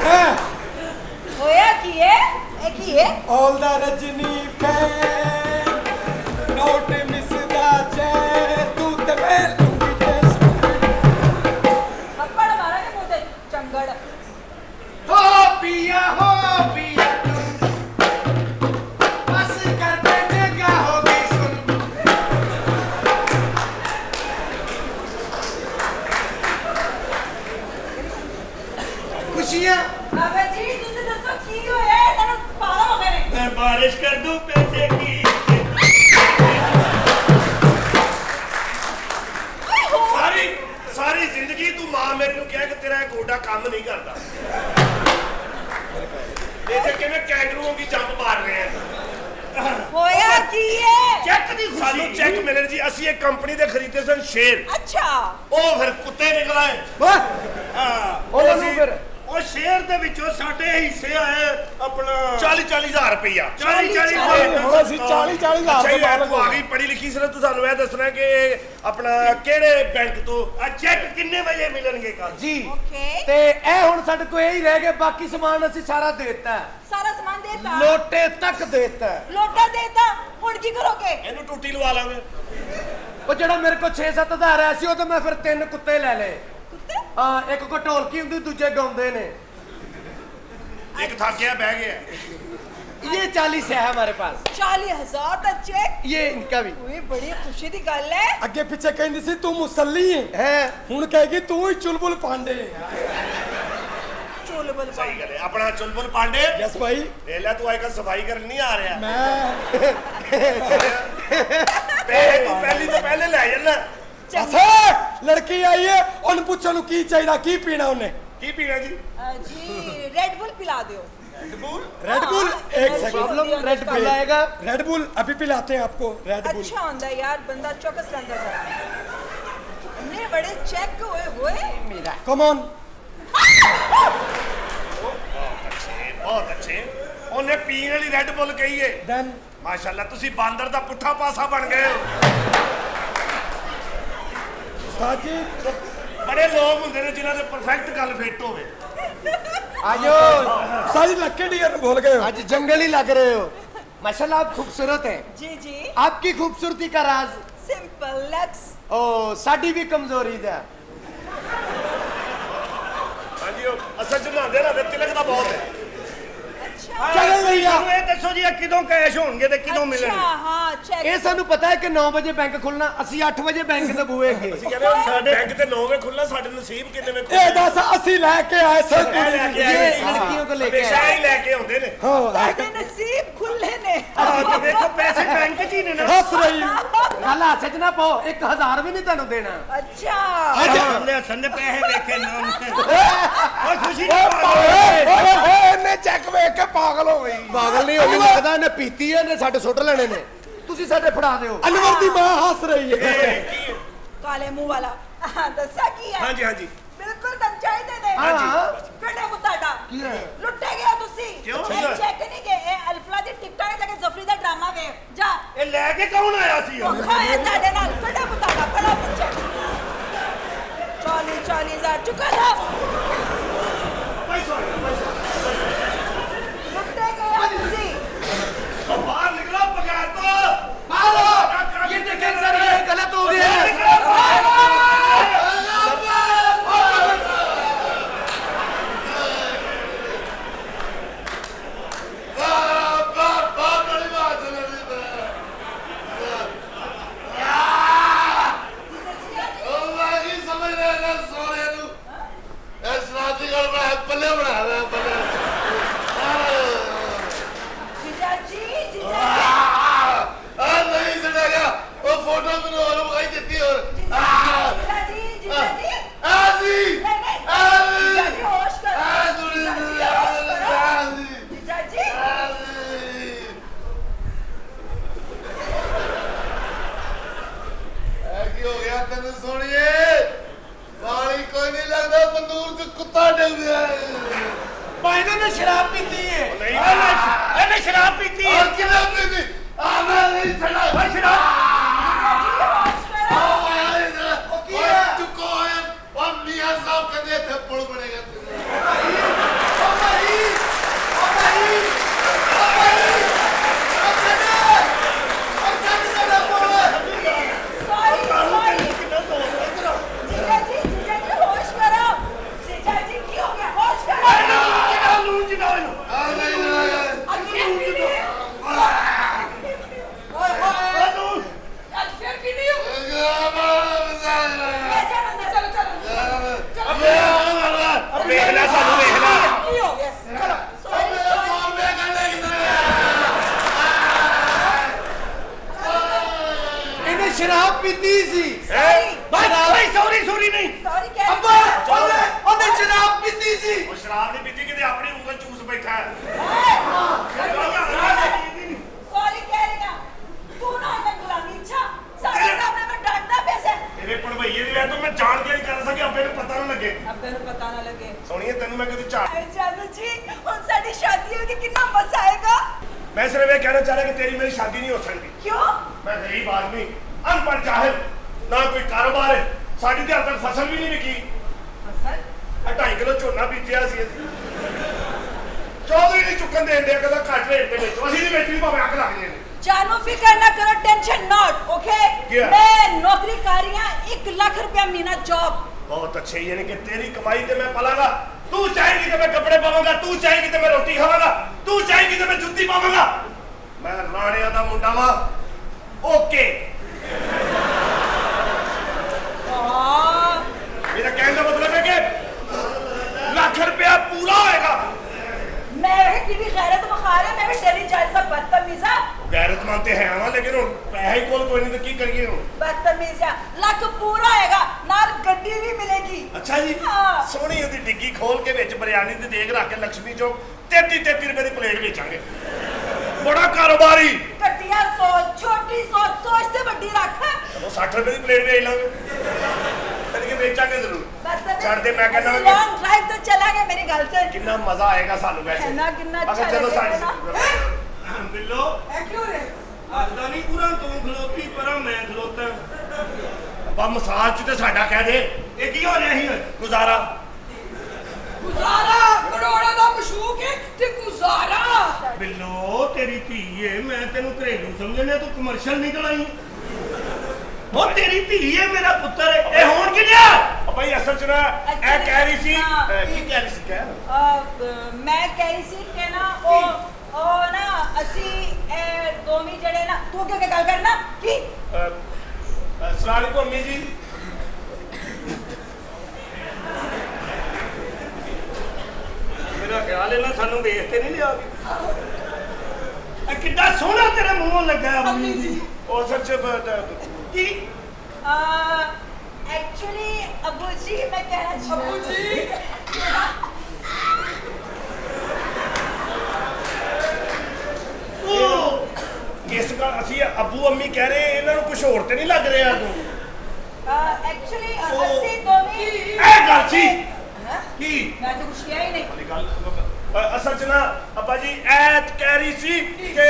ਆ होया कि है ਆਲ ਦਾ ਰਜਨੀ ਫੈਨ ਨੋਟ ਮਿਸਦਾ ਚੈ ਤੂੰ ਤੇ ਮੈਂ ਲੂੰਗੀ ਜੈਸ थप्पड़ मारा के मुंह पे चंगड़ ਹੋ ਪੀਆ ਤੂੰ ਬਸ ਕਰ ਦੇ ਜਗਾ ਹੋ ਗਈ ਸੁਣ ਖੁਸ਼ੀਆਂ अबे जी तुझे दसो की होया है तेरे पागल हो गए मैं बारिश कर दूं पैसे की ਸਾਰੀ ਸਾਰੀ ਜ਼ਿੰਦਗੀ ਤੂੰ ਮਾਂ ਮੇਰੇ ਨੂੰ ਕਿਹਾ ਕਿ ਤੇਰਾ ਇਹ ਗੋਡਾ ਕੰਮ ਨਹੀਂ ਕਰਦਾ ਇੱਥੇ ਕਿਵੇਂ ਕੈਂਗਰੂਆਂ ਦੀ ਜੰਪ ਮਾਰ ਰਹੇ ਆ होया कि है ਚੈੱਕ ਦੀ ਖੁਸ਼ੀ ਸਾਨੂੰ ਚੈੱਕ ਮਿਲਣ ਜੀ ਅਸੀਂ ਇੱਕ ਕੰਪਨੀ ਦੇ ਖਰੀਦੇ ਸਨ ਸ਼ੇਰ अच्छा ਉਹ ਫਿਰ ਕੁੱਤੇ ਨਿਕਲ ਆਏ ਹਾਂ ਉਹਨਾਂ ਨੂੰ ਫਿਰ ਉਹ ਸ਼ੇਰ ਦੇ ਵਿੱਚੋਂ ਸਾਡੇ ਹਿੱਸੇ ਆਏ ਆਪਣਾ 40-40 ਹਜ਼ਾਰ ਰੁਪਇਆ 40-40 ਹੁਣ ਅਸੀਂ 40-40 ਹਜ਼ਾਰ ਅੱਛਾ ਤੋਂ ਯਾਰ ਬਾਅਦ ਤੂੰ ਆ ਗਈ ਪੜ੍ਹੀ ਲਿਖੀ ਸੀ ਨਾ ਤੂੰ ਸਾਨੂੰ ਇਹ ਦੱਸਣਾ ਕਿ ਆਪਣਾ ਕਿਹੜੇ ਬੈਂਕ ਤੋਂ ਆ ਚੈੱਕ ਕਿੰਨੇ ਵਜੇ ਮਿਲਣਗੇ ਕੱਲ ਜੀ ओके ਤੇ ਇਹ ਹੁਣ ਸਾਡੇ ਕੋਲ ਇਹ ਹੀ ਰਹਿ ਗਿਆ ਬਾਕੀ ਸਮਾਨ ਅਸੀਂ ਸਾਰਾ ਦੇਤਾ सारा सामान देता ਲੋਟੇ ਤੱਕ ਦੇਤਾ लोटा देता हुन की करोगे ਇਹਨੂੰ ਟੂਟੀ ਲਵਾ ਲਾਂਗੇ ਉਹ ਜਿਹੜਾ ਮੇਰੇ ਕੋਲ 6-7 ਹਜ਼ਾਰ ਆਇਆ ਸੀ ਉਹ ਤਾਂ ਮੈਂ ਫਿਰ 3 ਕੁੱਤੇ ਲੈ ਲਏ कुत्ते ਹਾਂ ਇੱਕ ਕੋ ਢੋਲਕੀ ਹੁੰਦੀ ਦੂਜੇ ਗਾਉਂਦੇ ਨੇ ਇੱਕ ਥੱਕ ਗਿਆ ਬਹਿ ਗਿਆ ये 40 है हमारे पास 40,000 का चेक ये इनका भी ओए बड़ी खुशी दी गल है ਅੱਗੇ ਪਿੱਛੇ ਕਹਿੰਦੀ ਸੀ ਤੂੰ ਮੁਸੱਲੀ ਹੈ है ਹੁਣ ਕਹੇਗੀ ਤੂੰ ਹੀ ਚੁਲਬੁਲ ਪਾਂਡੇ चोल बल ਸਹੀ ਗੱਲ ਹੈ ਆਪਣਾ ਚੁਲਬੁਲ ਪਾਂਡੇ ਯਸ ਭਾਈ ਲੈ ਲੈ ਤੂੰ ਅੱਜ ਸਫਾਈ ਕਰਨ ਨਹੀਂ ਆ ਰਿਹਾ ਮੈਂ ਪੈਸੇ ਤੂੰ ਪਹਿਲੀ ਤੋਂ ਪਹਿਲੇ ਲੈ ਜਾਣਾ ਬਸ ਲੜਕੀ ਆਈ ਹੈ ਉਹਨੂੰ ਪੁੱਛਣ ਨੂੰ ਕੀ ਚਾਹੀਦਾ ਕੀ ਪੀਣਾ ਉਹਨੇ ਕੀ ਪੀਣਾ ਜੀ जी रेड बुल पिला दो रेड बुल एक सेकंड प्रॉब्लम रेड बुल आएगा रेड बुल अभी पिलाते हैं आपको रेड बुल अच्छा होंदा है यार बंदा चौकस रहंदा सा इन्ने बड़े चेक होए होए मेरा कम ऑन ਬਹੁਤ ਅੱਛੇ ਉਹਨੇ ਪੀਣ ਵਾਲੀ ਰੈੱਡ ਬੁੱਲ ਕਹੀਏ देन ਮਾਸ਼ਾਅੱਲਾ ਤੁਸੀਂ ਬਾਂਦਰ ਦਾ ਪੁੱਠਾ ਪਾਸਾ ਬਣ ਗਏ ਹੋ उस्ताद जी ਬੜੇ ਲੋਕ ਹੁੰਦੇ ਨੇ ਜਿਨ੍ਹਾਂ ਦੇ ਪਰਫੈਕਟ ਗੱਲ ਫਿੱਟ ਹੋਵੇ आजो सारी लक्के डियर बोल गए हो आज जंगली लग रहे हो माशाल्लाह आप खूबसूरत हैं जी जी आपकी खूबसूरती का राज सिंपल लेट्स ओ साडी भी कमजोरी दा ਹਾਂਜੀ ਉਹ ਅਸਲ ਚ ਨਹਾਉਂਦੇ ਨਾ ਤਿਲਕ ਦਾ ਬਹੁਤ ਹੈ अच्छा चल लिया ਸਾਨੂੰ ਇਹ ਦੱਸੋ ਜੀ ਇਹ ਕਿਦੋਂ ਕੈਸ਼ ਹੋਣਗੇ ਤੇ ਕਿਦੋਂ अच्छा ਮਿਲਣਗੇ हाँ चेक ਇਹ ਸਾਨੂੰ ਪਤਾ ਹੈ ਕਿ 9 ਵਜੇ ਬੈਂਕ ਖੁੱਲਣਾ ਅਸੀਂ 8 ਵਜੇ ਬੈਂਕ ਤੇ ਬੂਏਗੇ ਅਸੀਂ ਕਹਿੰਦੇ ਹਾਂ, ਸਾਡੇ ਬੈਂਕ ਤੇ 9 ਵਜੇ ਖੁੱਲਣਾ ਸਾਡੇ ਨਸੀਬ ਕਿੰਨੇ ਵਜੇ ए दस अस्सी लेके आए सर ਇਹ ਲੈ ਕੇ ये ਆਏ लड़कियों को लेके ਹਮੇਸ਼ਾ आए ਹੀ ਲੈ ਕੇ ਆਉਂਦੇ ਨੇ हाँ तेरे नसीब खुले ने ਆਹ ਤੇ ਵੇਖੋ ਪੈਸੇ ਬੈਂਕ 'ਚ ਹੀ ਨੇ ਨਾ हंस रही ਗੱਲ ਹਾਸੇ 'ਚ ਨਾ ਪਾਓ 1000 ਵੀ ਨਹੀਂ ਤੁਹਾਨੂੰ ਦੇਣਾ ਅੱਛਾ ਸੰਨੇ ਪੈਸੇ ਵੇਖੇ ਨਾ ਓਏ ਖੁਸ਼ੀ ਇਹਨੇ ਚੈੱਕ ਵੇਖ ਕੇ ਪਾਗਲ ਹੋ ਗਈ। ਪਾਗਲ ਨਹੀਂ ਹੋਈ ਲੱਗਦਾ ਇਹਨੇ ਪੀਤੀ ਹੈ ਇਹਨੇ ਸਾਡੇ ਸੁੱਟ ਲੈਣੇ ਨੇ ਤੁਸੀਂ ਸਾਡੇ ਫੜਾ ਦਿਓ ਅਨਵਰ ਦੀ ਮਾਂ ਹੱਸ ਰਹੀ ਹੈ। ਕਾਲੇ ਮੂੰਹ ਵਾਲਾ ਦੱਸਿਆ ਕੀ ਹੈ ਹਾਂਜੀ ਹਾਂਜੀ ਬਿਲਕੁਲ ਤਾਂ ਚਾਹੀਦੇ ਨੇ ਹਾਂ ਫੇਟੇ ਮੁੱਤਾਡਾ ਕੀ ਹੈ ਲੁੱਟੇ ਗਿਆ ਤੁਸੀਂ ਕਿਉਂ? ਚੈੱਕ ਨਹੀਂ ਗਏ ਇਹ ਅਲਫਲਾ ਦੀ ਟਿਕਟਾਂ ਨੇ ਜਾ ਕੇ ਜ਼ਫਰੀ ਦਾ ਡਰਾਮਾ ਵੇਖ ਜਾ ਇਹ ਲੈ ਕੇ ਕੌਣ ਆਇਆ ਸੀ ਧੋਖਾ ਹੈ ਤੁਹਾਡੇ ਨਾਲ ਫੇਟੇ ਮੁੱਤਾਡਾ ਬੜਾ ਪੁੱਛੇ 40,000 ਚੁਕਾ ਦਾ ਪੈਸਾ ਲੁੱਟੇ ਗਏ ਤੁਸੀਂ ਬਾਹਰ ਨਿਕਲੋ ਬਗੈਰ ਤੋਂ ये देखें सर ये गलत हो गया है जीजा जी जीजा जी जीजा जी नहीं नहीं जीजा जी होश करो जीजा जी ਕੀ ਹੋ ਗਿਆ ਤੈਨੂੰ ਸੋਹਣੀਏ ਵਾਲੀ ਕੋਈ ਨਹੀਂ ਲੱਗਦਾ ਤੰਦੂਰ 'ਚ ਕੁੱਤਾ ਡਿੱਗਦਾ भाई ने शराब पीती है ਨਹੀਂ ਇਹਨੇ ਸ਼ਰਾਬ ਪੀਤੀ ਔਰ ਕਿਹਨੇ ਪੀਤੀ ਆ ਮੈਂ ਨਹੀਂ ਛੱਡਾ ਓਏ ਸ਼ਰਾਬ ਚੁੱਕੋ ਔਰ ਮੀਆਂ ਸਾਹਿਬ ਕਹਿੰਦੇ ਇੱਥੇ ਪੁਲ ਬਣੇਗਾ जीजा जी होश करो जीजा जी की हो गया होश करो ਲੂਣ ਜਿਹਾ ਇਹਨੂੰ ਆ ਨਹੀਂ फिर भी नहीं चलो चलो ਵੇਖ ਲੈ ਸਾਨੂੰ ਵੇਖ ਲੈ की हो गया चलो इन्हें शराब पीती सी ਭਾਈ ਸੌਰੀ ਨਹੀਂ सॉरी कह अब्बा ओने शराब पीती सी ਉਹ ਸ਼ਰਾਬ ਨਹੀਂ ਪੀਤੀ ਕਿਤੇ ਆਪਣੀ ਉਂਗਲ ਚੂਸ ਬੈਠਾ ਹੈ सॉरी कह रही हूं तू ना मैं गुलामी अच्छा सारे सामने में डांटना पैसे ਤੇਰੇ ਪੜਵਈਏ ਦੀ ਵਜ੍ਹਾ ਤੋਂ ਮੈਂ ਜਾਣ ਕੇ ਨਹੀਂ ਕਰ ਸਕਿਆ ਆਪੇ ਨੂੰ ਪਤਾ ਨਾ ਲੱਗੇ अब तेरे पता ना लगे ਸੋਹਣੀਏ ਤੈਨੂੰ ਮੈਂ ਕਦੀ ਝਾੜ जानू जी उन साडी शादी होगी कितना मजा आएगा ਮੈਂ ਸਿਰਫ ਇਹ ਕਹਿਣਾ ਚਾਹ ਰਿਹਾ ਕਿ ਤੇਰੀ ਮੇਰੀ ਸ਼ਾਦੀ ਨਹੀਂ ਹੋ ਸਕਦੀ क्यों ਮੈਂ ਗਰੀਬ ਆਦਮੀ ਅਨਪੜ੍ਹ ਜਾਹਿਲ ਨਾ ਕੋਈ ਕਾਰੋਬਾਰ ਹੈ ਸਾਡੀ ਤੇ ਤੱਕ ਫਸਲ ਵੀ ਨਹੀਂ ਵਿਕੀ फसल 2.5 ਕਿਲੋ ਝੋਨਾ ਬੀਜਿਆ ਸੀ ਅਸੀਂ ਚੌਧਰੀ ਨਹੀਂ ਚੁੱਕਣ ਦੇ ਇੰਡੀਆ ਕਦਾ ਘੱਟ ਰੇਟ ਤੇ ਵੇਚੋ ਅਸੀਂ ਨਹੀਂ ਵੇਚਣੀ ਭਾਵੇਂ ਅੱਗ ਲੱਗ ਜੇ जानू फिक्र ना करो टेंशन नॉट ओके क्या? मैं नौकरी कर रही हूं 1 लाख रुपया महीना जॉब बहुत अच्छे यानी कि तेरी कमाई से मैं पलागा तू चाहेगी तो मैं कपड़े पावांगा तू चाहेगी तो मैं रोटी खावांगा तू चाहेगी तो मैं जुत्ती पावांगा मैं राणिया दा मुंडा वा ओके मेरा कहने का मतलब है कि लाख रुपया पूरा होएगा मैं कितनी गैरत बुखार है मैं भी डेली जायजा बदतमीजा गैरतमंद ते है वा लेकिन हुन पैसे ही कोल कोई नहीं तो की करिए हुन बदतमीजा लाख पूरा होएगा नाल गड्डी भी मिलेगी अच्छा जी हाँ। सोहनी ओदी डिग्गी खोल के विच बिरयानी दी देग रख के लक्ष्मी चौक 33 रुपए दी प्लेट बेचांगे बड़ा कारोबारी कटिया सोच छोटी सोच सोच से बड़ी रख चलो 60 रुपए दी प्लेट बेच लांगे लेकिन बेचांगे जरूर छड़ दे मैं कहना लॉन्ग ड्राइव तो चलांगे मेरी गल से कितना मजा आएगा सानू वैसे कितना अच्छा चलो लगेगा साड़ी बिल्लो ए क्यों रे आता नहीं पूरा तू खलोती पर मैं खलोता बा मसाज च ते साडा कह दे ये की हो ਰਿਹਾ ਸੀ ਗੁਜ਼ਾਰਾ गुजारा करोड़ा दा मशूक है ते गुजारा ਬਿੱਲੋ ਤੇਰੀ ਧੀ ਏ ਮੈਂ ਤੈਨੂੰ ਘਰੇਲੂ ਸਮਝਣਿਆ ਤੂੰ ਕਮਰਸ਼ੀਅਲ ਨਿਕਲ ਆਈ ਉਹ ਤੇਰੀ ਧੀ ਏ ਮੇਰਾ ਪੁੱਤਰ ਏ ਇਹ ਹੋਣ ਕਿ ਗਿਆ ਭਾਈ ਅਸਲ ਚ ਨਾ ਇਹ ਕਹਿ ਰਹੀ ਸੀ ਕੀ ਕਹਿ ਰਹੀ ਸੀ ਕਹਿ ਮੈਂ ਕਹਿ ਰਹੀ ਸੀ ਕਿ ਨਾ ਉਹ ਨਾ ਅਸੀਂ ਇਹ ਦੋਵੇਂ ਜਿਹੜੇ ਨਾ ਤੂੰ ਅੱਗੇ ਗੱਲ ਕਰਨਾ ਕੀ अस्सलाम वालेकुम अम्मी जी मेरा ख्याल है ना सानू देखते नहीं लिया कितना सोहना तेरे मुंह लगा अम्मी जी और सच ਕੀ एक्चुअली अबू जी मैं कहना अबू जी ਕਿਸ ਗੱਲ ਅਸੀਂ ਅੱਬੂ ਅੰਮੀ ਕਹਿ ਰਹੇ ਇਹਨਾਂ ਨੂੰ ਕੁਝ ਹੋਰ ਤੇ ਨਹੀਂ ਲੱਗ ਰਿਹਾ ਤੂੰ एक्चुअली ਅਸੀਂ ਦੋਵੇਂ ਇਹ ਗੱਲ ਸੀ ਕੀ मैं तो कुछ किया ही नहीं ਵਾਲੀ ਗੱਲ ਅਸਲ 'ਚ ਨਾ ਅੱਬਾ ਜੀ ਐ ਕਹਿ ਰਹੀ ਸੀ ਕਿ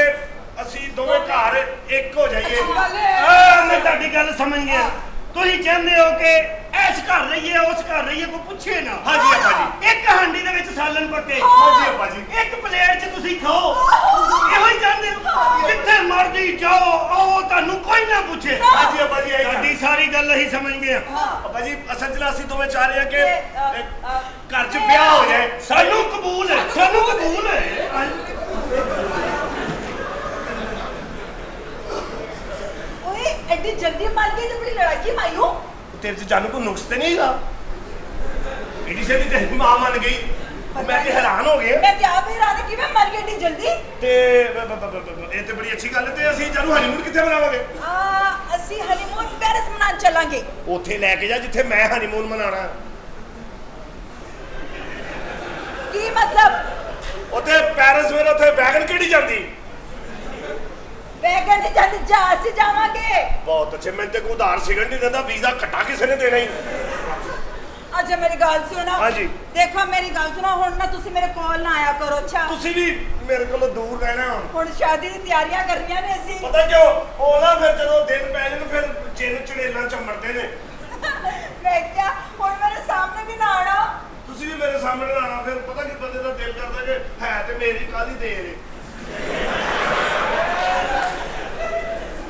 ਅਸੀਂ ਦੋਵੇਂ ਘਰ ਇੱਕ ਹੋ ਜਾਈਏ ਮੈਂ ਤੁਹਾਡੀ ਗੱਲ ਸਮਝ ਗਿਆ ਤੁਸੀਂ ਕਹਿੰਦੇ ਹੋ ਕਿ ਐਸ ਘਰ ਰਹੀਏ ਉਸ ਘਰ ਰਹੀਏ ਕੋਈ ਪੁੱਛੇ ਨਾ ਹਾਂਜੀ ਅੱਬਾ ਜੀ ਇੱਕ ਹਾਂਡੀ ਦੇ ਵਿੱਚ ਸਾਲਨ ਪੱਕੇ ਹਾਂਜੀ ਅੱਬਾ ਜੀ ਇੱਕ ਪਲੇਟ 'ਚ ਤੁਸੀਂ ਖਾਓ ਇਹੋ ਹੀ ਕਹਿੰਦੇ ਹੋ ਜਿੱਥੇ ਮਰਜ਼ੀ ਜਾਓ ਉਹ ਤੁਹਾਨੂੰ ਕੋਈ ਨਾ ਪੁੱਛੇ ਹਾਂਜੀ ਅੱਬਾ ਜੀ ਤੁਹਾਡੀ ਸਾਰੀ ਗੱਲ ਅਸੀਂ ਸਮਝ ਗਏ ਅੱਬਾ ਜੀ ਅਸਲ 'ਚ ਅਸੀਂ ਦੋਵੇਂ ਚਾਹ ਰਹੇ ਹਾਂ ਕਿ ਘਰ 'ਚ ਵਿਆਹ ਹੋ ਜਾਏ ਸਾਨੂੰ ਕਬੂਲ ਹੈ ਸਾਨੂੰ ਕਬੂਲ ਹੈ ओए एडी जल्दी मान गई तो बड़ी लड़ाई की माई हो तेरे से जानू को नुक्स ते नहीं था एडी से तेरी मां मान गई मैं ते हैरान हो गया मैं क्या हैरान कि मैं मर गई एडी जल्दी ते ये ते बड़ी अच्छी गल है ते ਅਸੀਂ जानू ਹਨੀਮੂਨ ਕਿੱਥੇ ਮਨਾਵਾਂਗੇ ਅਸੀਂ ਹਨੀਮੂਨ ਪੈਰਿਸ ਮਨਾਉਣ ਚੱਲਾਂਗੇ ਉੱਥੇ ਲੈ ਕੇ ਜਾ ਜਿੱਥੇ ਮੈਂ ਹਨੀਮੂਨ ਮਨਾਣਾ ਕੀ ਮਤਲਬ ਉੱਥੇ ਪੈਰਿਸ ਵਿੱਚ ਉੱਥੇ ਵੈਗਨ ਕਿਹੜੀ ਜਾਂਦੀ ਵੈਗਨ ਨਹੀਂ ਜਾਂਦੀ ਜਹਾਜ਼ 'ਚ ਜਾਵਾਂਗੇ ਬਹੁਤ ਅੱਛੇ ਮੈਂ ਤੇ ਕੋ ਉਧਾਰ ਸਿਗਨ ਨਹੀਂ ਦਿੰਦਾ ਵੀਜ਼ਾ ਕੱਟਾ ਕਿਸੇ ਨੇ ਦੇਣਾ ਹੀ ਅੱਛਾ ਮੇਰੀ ਗੱਲ ਸੁਣੋ ਹਾਂਜੀ ਦੇਖੋ ਮੇਰੀ ਗੱਲ ਸੁਣੋ ਹੁਣ ਨਾ ਤੁਸੀਂ ਮੇਰੇ ਕੋਲ ਨਾ ਆਇਆ ਕਰੋ ਅੱਛਾ ਤੁਸੀਂ ਵੀ ਮੇਰੇ ਕੋਲੋਂ ਦੂਰ ਰਹਿਣਾ ਹੁਣ ਸ਼ਾਦੀ ਦੀ ਤਿਆਰੀਆਂ ਕਰਨੀਆਂ ਨੇ ਅਸੀਂ ਪਤਾ ਕਿਉਂ ਉਹ ਨਾ ਫਿਰ ਜਦੋਂ ਦਿਨ ਪੈ ਜਾਣ ਫਿਰ ਚਿੰਨ ਚੜੇਲਾਂ ਚਮੜਦੇ ਨੇ ਮੈਂ ਕਿਹਾ ਹੁਣ ਮੇਰੇ ਸਾਹਮਣੇ ਵੀ ਨਾ ਆਣਾ ਤੁਸੀਂ ਵੀ ਮੇਰੇ ਸਾਹਮਣੇ ਆਣਾ ਫਿਰ ਪਤਾ ਕਿ ਬੰਦੇ ਦਾ ਦਿਲ ਕਰਦਾ ਕਿ ਹੈ ਤੇ ਮੇਰੀ ਕਾਹਦੀ ਦੇਰ ਹੈ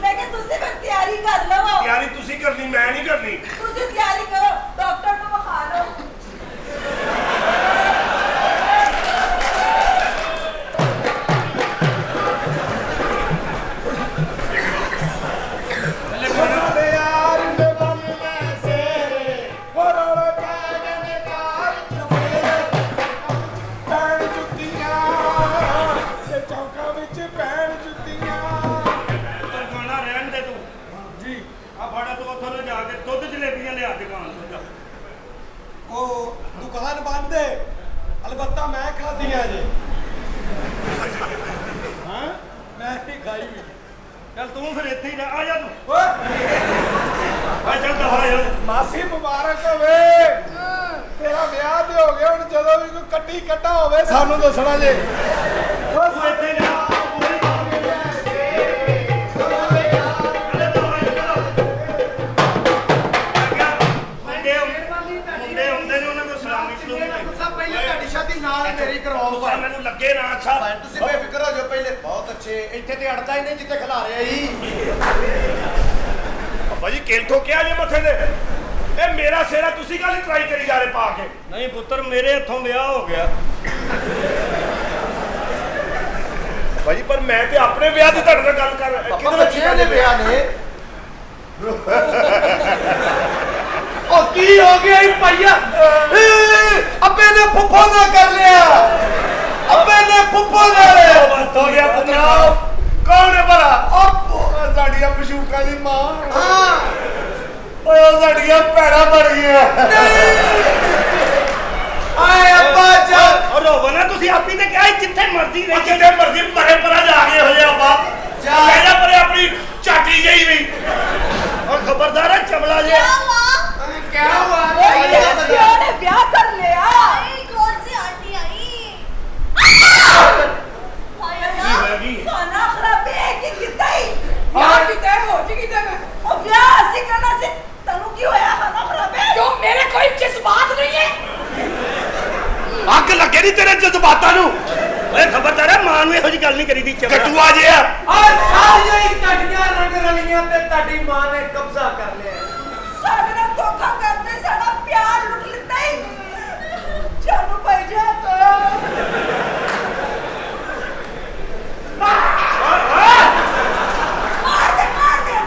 ਮੈਂ ਕਿਹਾ ਤੁਸੀਂ ਫਿਰ ਤਿਆਰੀ ਕਰ ਲਵੋ ਤਿਆਰੀ ਤੁਸੀਂ ਕਰਨੀ ਮੈਂ ਨਹੀਂ ਕਰਨੀ ਤੁਸੀਂ ਤਿਆਰੀ ਕਰੋ ਡਾਕਟਰ ਨੂੰ ਵਿਖਾ ਲਓ दुकान बंद है अलबत्ता मैं खादियां जे हाँ मैं ही खाई हुई चल तू फिर इत्थे ही रह आ जा तू ओए आ चल दफा यार ਮਾਸੀ ਮੁਬਾਰਕ ਹੋਵੇ ਤੇਰਾ ਵਿਆਹ ਤੇ ਹੋ ਗਿਆ ਹੁਣ ਜਦੋਂ ਵੀ ਕੋਈ ਕੱਟੀ ਕੱਟਾ ਹੋਵੇ ਸਾਨੂੰ ਦੱਸਣਾ ਜੇ ਤੂੰ ਇੱਥੇ ਹੀ ਰਹ ਮੇਰੀ ਕਰਵਾਓ ਭਾਈ ਮੈਨੂੰ ਲੱਗੇ ਨਾ ਅੱਛਾ ਤੁਸੀਂ ਬੇਫਿਕਰ ਹੋ ਜਾਓ ਪਹਿਲੇ ਬਹੁਤ ਅੱਛੇ ਇੱਥੇ ਤੇ ਅੜਦਾ ਹੀ ਨਹੀਂ ਜਿੱਥੇ ਖਿਲਾ ਰਿਹਾ ਜੀ ਭਾਜੀ ਕਿਲ ਠੋਕਿਆ ਜੇ ਮੱਥੇ ਤੇ ਇਹ ਮੇਰਾ ਸੇਰਾ ਤੁਸੀਂ ਕਾਹਲੀ ਟਰਾਈ ਕਰੀ ਜਾ ਰਹੇ ਪਾ ਕੇ ਨਹੀਂ ਪੁੱਤਰ ਮੇਰੇ ਹੱਥੋਂ ਵਿਆਹ ਹੋ ਗਿਆ ਭਾਜੀ ਪਰ ਮੈਂ ਤੇ ਆਪਣੇ ਵਿਆਹ ਦੀ ਤੁਹਾਡੇ ਨਾਲ ਗੱਲ ਕਰ ਕਿਹਦੇ ਬੱਚਿਆਂ ਦੇ ਵਿਆਹ ਨੇ ਉਹ ਕੀ ਹੋ ਗਿਆ ਇਹ ਭਈਆ ਅੱਬੇ ਨੇ ਫੁੱਫੋ ਨਾ ਕਰ ਲਿਆ ਅੱਬੇ ਨੇ ਫੁੱਫੋ ਨਾਲ ਬਾਤ ਹੋ ਗਿਆ ਪੁੱਤਰਾ ਕੌਣ ਹੈ ਭਲਾ ਉਹ ਸਾਡੀਆਂ ਮਸ਼ੂਕਾਂ ਦੀ ਮਾਂ ਹਾਂ ਓਏ ਉਹ ਸਾਡੀਆਂ ਭੈਣਾਂ ਬਣ ਗਈਆਂ ਆਏ ਅੱਬਾ ਚੱਲ ਔਰ ਰੋਵੋ ਨਾ ਤੁਸੀਂ ਆਪੀ ਤੇ ਕਿਹਾ ਜਿੱਥੇ ਮਰਜ਼ੀ ਰਹਿ ਜਿੱਥੇ ਮਰਜ਼ੀ ਪਰੇ ਪਰਾ ਜਾ ਕੇ ਹੋ ਜਾ ਬਾਪ ਜਾ ਜਾ ਪਰੇ ਆਪਣੀ ਚਾਟੀ ਗਈ ਵੀ ਔਰ ਖਬਰਦਾਰ ਹੈ ਚਮਲਾ ਜੇ क्या हुआ ने ब्याह कर लिया कौन सी आंटी आई खाना खराबी है कि कितई यार कितने हो जी कितने में और ब्याह से करना से तनु की होया खाना खराब है क्यों मेरे कोई जज्बात नहीं है ਅੱਗ ਲੱਗੇ ਨਹੀਂ ਤੇਰੇ ਜਜ਼ਬਾਤਾਂ ਨੂੰ ਓਏ ਖਬਰਦਾਰ ਹੈ ਮਾਂ ਨੂੰ ਇਹੋ ਜਿਹੀ ਗੱਲ ਨਹੀਂ ਕਰੀਦੀ ਕਟੂਆ ਜਿਹਾ और सारियां ही टटियां रंग रलियां ते ताडी मां ने कब्जा कर लिया साडे नाल धोखा करते साडा प्यार लुट लेता ही जानू भाई जा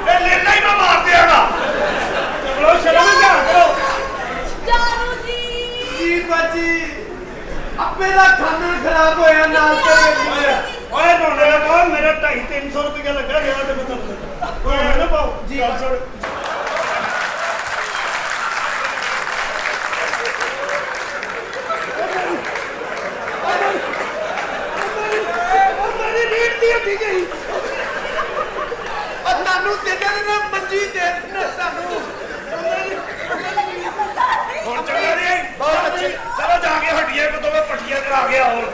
ਇਹ ਲੈਣਾ ਹੀ ਮੈਂ ਮਾਰ ਦਿਆਂਗਾ ਚਲੋ ਸ਼ਰਮ ਨਾ ਕਰੋ जानू जी जी बाजी अब्बे दा खाना खराब होया नाल तेरे ਓਏ ਰੋਣੇ ਨਾ ਕੋ ਮੇਰੇ मेरा 250-300 रुपया लगा गया तो मैं कोई है ना पाओ जी, गल सुन ਤੁਹਾਨੂੰ ਤੇਰੇ ਨੇ ਮੰਜੀ ਦੇ ਦਿੱਤੀ ਸਾਨੂੰ ਹੁਣ ਚੱਲ ਰਹੀ ਬਹੁਤ ਅੱਛੀ ਚਲੋ ਜਾ ਕੇ ਹੱਡੀਆਂ ਕੋ ਦੋਵੇਂ ਪੱਟੀਆਂ ਕਰਾ ਗਿਆ ਹੋਰ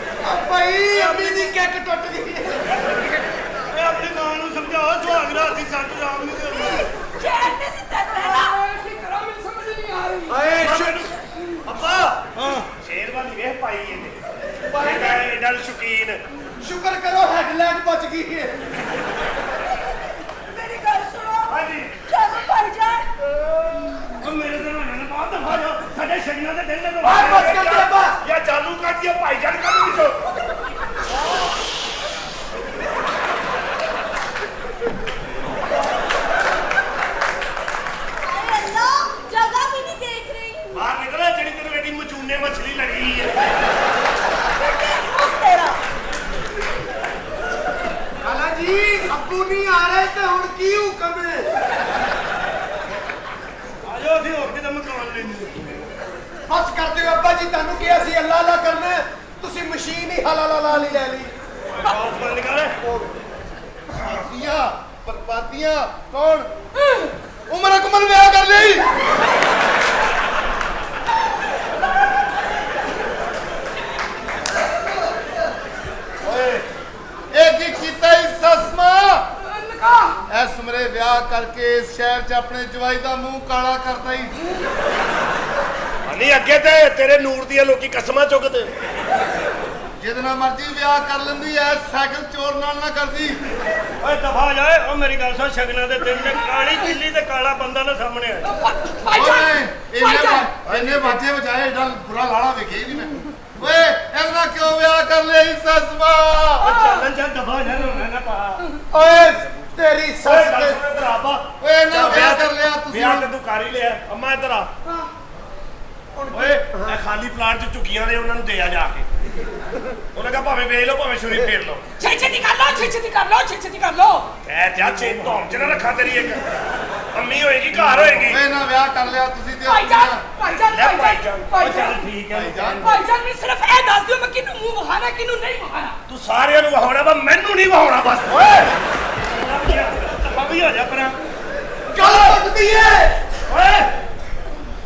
ਭਾਈ ਅਮੀ ਦੀ ਕਿੱਕ ਟੁੱਟ ਗਈ ਇਹ ਆਪਣੀ ਮਾਂ ਨੂੰ ਸਮਝਾਓ ਸੁਹਾਗ ਰਾਤ ਦੀ ਸੱਤ ਰਾਮ ਨੂੰ ਚੈਨ ਤੇ ਸਿੱਧਾ ਰਹਿਣਾ ਕੀ ਕਰਾਂ ਮੈਨੂੰ ਸਮਝ ਨਹੀਂ ਆ ਰਹੀ ਓਏ ਅੱਪਾ ਸ਼ੇਰ ਵਾਲੀ ਵੇਖ ਪਾਈ ਇਹਨੇ ਇਹਦਾ ਸ਼ੌਕੀਨ ਸ਼ੁਕਰ ਕਰੋ ਹੈਡਲਾਈਨ ਬਚ ਗਈ ਹੈ ਮੇਰੀ ਗੱਲ ਸੁਣੋ ਹਾਂਜੀ ਚਲੋ ਭਾਈਜਾਨ ਉਹ ਮੇਰੇ ਤੇ ਨਾ ਬਹੁਤ ਦਫਾ ਜੋ ਸਾਡੇ ਸ਼ਗਨਾਂ ਦੇ ਦਿਨ ਦੇ ਓਏ ਬਸ ਕਰ ਦੇ ਅੱਪਾ ਯਾ ਚਾਲੂ ਕਰ ਦਿਓ ਭਾਈਜਾਨ ਕਰ ਵਿੱਚੋਂ ਅਰੇ ਅੱਲਾ ਜਗ੍ਹਾ ਵੀ ਨਹੀਂ ਦੇਖ ਰਹੀ ਬਾਹਰ ਨਿਕਲ ਜਿਹੜੀ ਤੈਨੂੰ ਐਡੀ ਮਚੂਨੇ ਮਛਲੀ ਲੱਗੀ ਹੈ ਤੇਰਾ ਕਾਲਾ ਜੀ ਅੱਬੂ ਨਹੀਂ ਆ ਰਹੇ ਤੇ ਹੁਣ ਕੀ ਹੁਕਮ ਹੈ ਆਜੋ ਅਸੀਂ ਹੋਰ ਕਿਤੇ ਮਕਾਨ ਲੈਣੇ ਬਸ ਕਰਦੇ ਹੋ ਅੱਬਾ ਜੀ ਤੁਹਾਨੂੰ ਕਿਹਾ ਸੀ ਅੱਲਾ ਅੱਲਾ ਕਰਨਾ ਹੈ, ਤੁਸੀਂ ਮਸ਼ੀਨ ਹੀ ਹਲਾਲਾ ਲਾ ਲਈ ਲੈ ਲਈ ਬਾਤ ਬੰਦ ਕਰ ਬਰਬਾਦੀਆਂ ਕੌਣ ਉਮਰ ਅਕਮਲ ਵਿਆਹ ਕਰ ਲਈ ਓਏ ਇਹ ਕੀ ਕੀਤਾ ਇਸ ਸਸਮਾ ਨਕਾ ਐਸ ਉਮਰੇ ਵਿਆਹ ਕਰਕੇ ਇਸ ਸ਼ਹਿਰ 'ਚ ਆਪਣੇ ਜਵਾਈ ਦਾ ਮੂੰਹ ਕਾਲਾ ਕਰਦਾ ਹੀ ਨਹੀਂ ਅੱਗੇ ਤੇ ਤੇਰੇ ਨੂਰ ਦੀਆਂ ਲੋਕੀ ਕਸਮਾਂ ਚੁੱਕਦੇ ਜਿਹਦੇ ਨਾਲ ਮਰਜ਼ੀ ਵਿਆਹ ਕਰ ਲੈਂਦੀ ਐ ਸਾਈਕਲ ਚੋਰ ਨਾਲ ਨਾ ਕਰਦੀ ਓਏ ਦਫਾ ਜਾਏ ਉਹ ਮੇਰੀ ਗੱਲ ਸੁਣ ਸ਼ਗਨਾਂ ਦੇ ਦਿਨ ਤੇ ਕਾਲੀ ਬਿੱਲੀ ਤੇ ਕਾਲਾ ਬੰਦਾ ਨਾ ਸਾਹਮਣੇ ਆਇਆ ਭਾਈਜਾਨ ਇਹਨੇ ਬਾਜੇ ਵਜਾਏ ਏਡਾ ਬੁਰਾ ਲਾੜਾ ਵੇਖਿਆ ਹੀ ਨਹੀਂ ਮੈਂ ਓਏ ਇਹਦਾ ਕਿਉਂ ਵਿਆਹ ਕਰ ਲਿਆ ਇਸ ਸਸਮਾ ਚੱਲਣ ਜਾ ਦਫਾ ਜਾ ਰੋਣਾ ਨਾ ਪਾ ਓਏ ਤੇਰੀ ਓਏ ਸੱਸ ਗੱਲ ਤੇ ਸੁਣ ਇਧਰ ਆਬਾ ਓਏ ਇਹਨਾਂ ਵਿਆਹ ਕਰ ਲਿਆ ਤੁਸੀਂ ਵਿਆਹ ਤੇ ਤੂੰ ਕਰ ਹੀ ਲਿਆ ਅੰਮਾ ਇਧਰ ਆ ਓਏ ਇਹ ਖਾਲੀ ਪਲਾਟ 'ਚ ਝੁਕੀਆਂ ਨੇ ਉਹਨਾਂ ਨੂੰ ਦੇ ਆ ਜਾ ਕੇ ਉਹਨਾਂ ਕਹਾ ਭਾਵੇਂ ਵੇਚ ਲਓ ਭਾਵੇਂ ਛੁਰੀ ਫੇਰ ਲਓ ਛੇਤੀ ਕਰ ਲੋ ਛੇਤੀ ਕਰ ਲੋ ਛੇਤੀ ਕਰ ਲੋ ਐ ਜਾ ਚੇ ਧੌਮ 'ਚ ਨਾ ਰੱਖਾਂ ਤੇਰੀ ਇੱਕ ਅੰਮੀ ਹੋਏਗੀ ਘਰ ਹੋਏਗੀ ਓਏ ਇਹਨਾਂ ਵਿਆਹ ਕਰ ਲਿਆ ਤੁਸੀਂ ਤੇ ਭਾਈਜਾਨ ਲੈ ਭਾਈਜਾਨ ਭਾਈਜਾਨ ਓ ਚੱਲ ਠੀਕ ਹੈ ਭਾਈਜਾਨ ਮੈਂ ਸਿਰਫ ਇਹ ਦੱਸ ਦਿਓ ਮੈਂ ਕਿਹਨੂੰ ਮੂੰਹ ਵਹਾਣਾ ਕਿਹਨੂੰ ਨਹੀਂ ਵਹਾਣਾ ਤੂੰ ਸਾਰਿਆਂ ਨੂੰ ਵਹਾਉਣਾ ਵਾ ਮੈਨੂੰ ਨਹੀਂ ਵਹਾਉਣਾ ਬਸ ਓਏ ਅਭੀ ਹੋ ਜਾ ਪਰਾਂ ਗੱਲ ਉੱਠਦੀ ਏ ਓਏ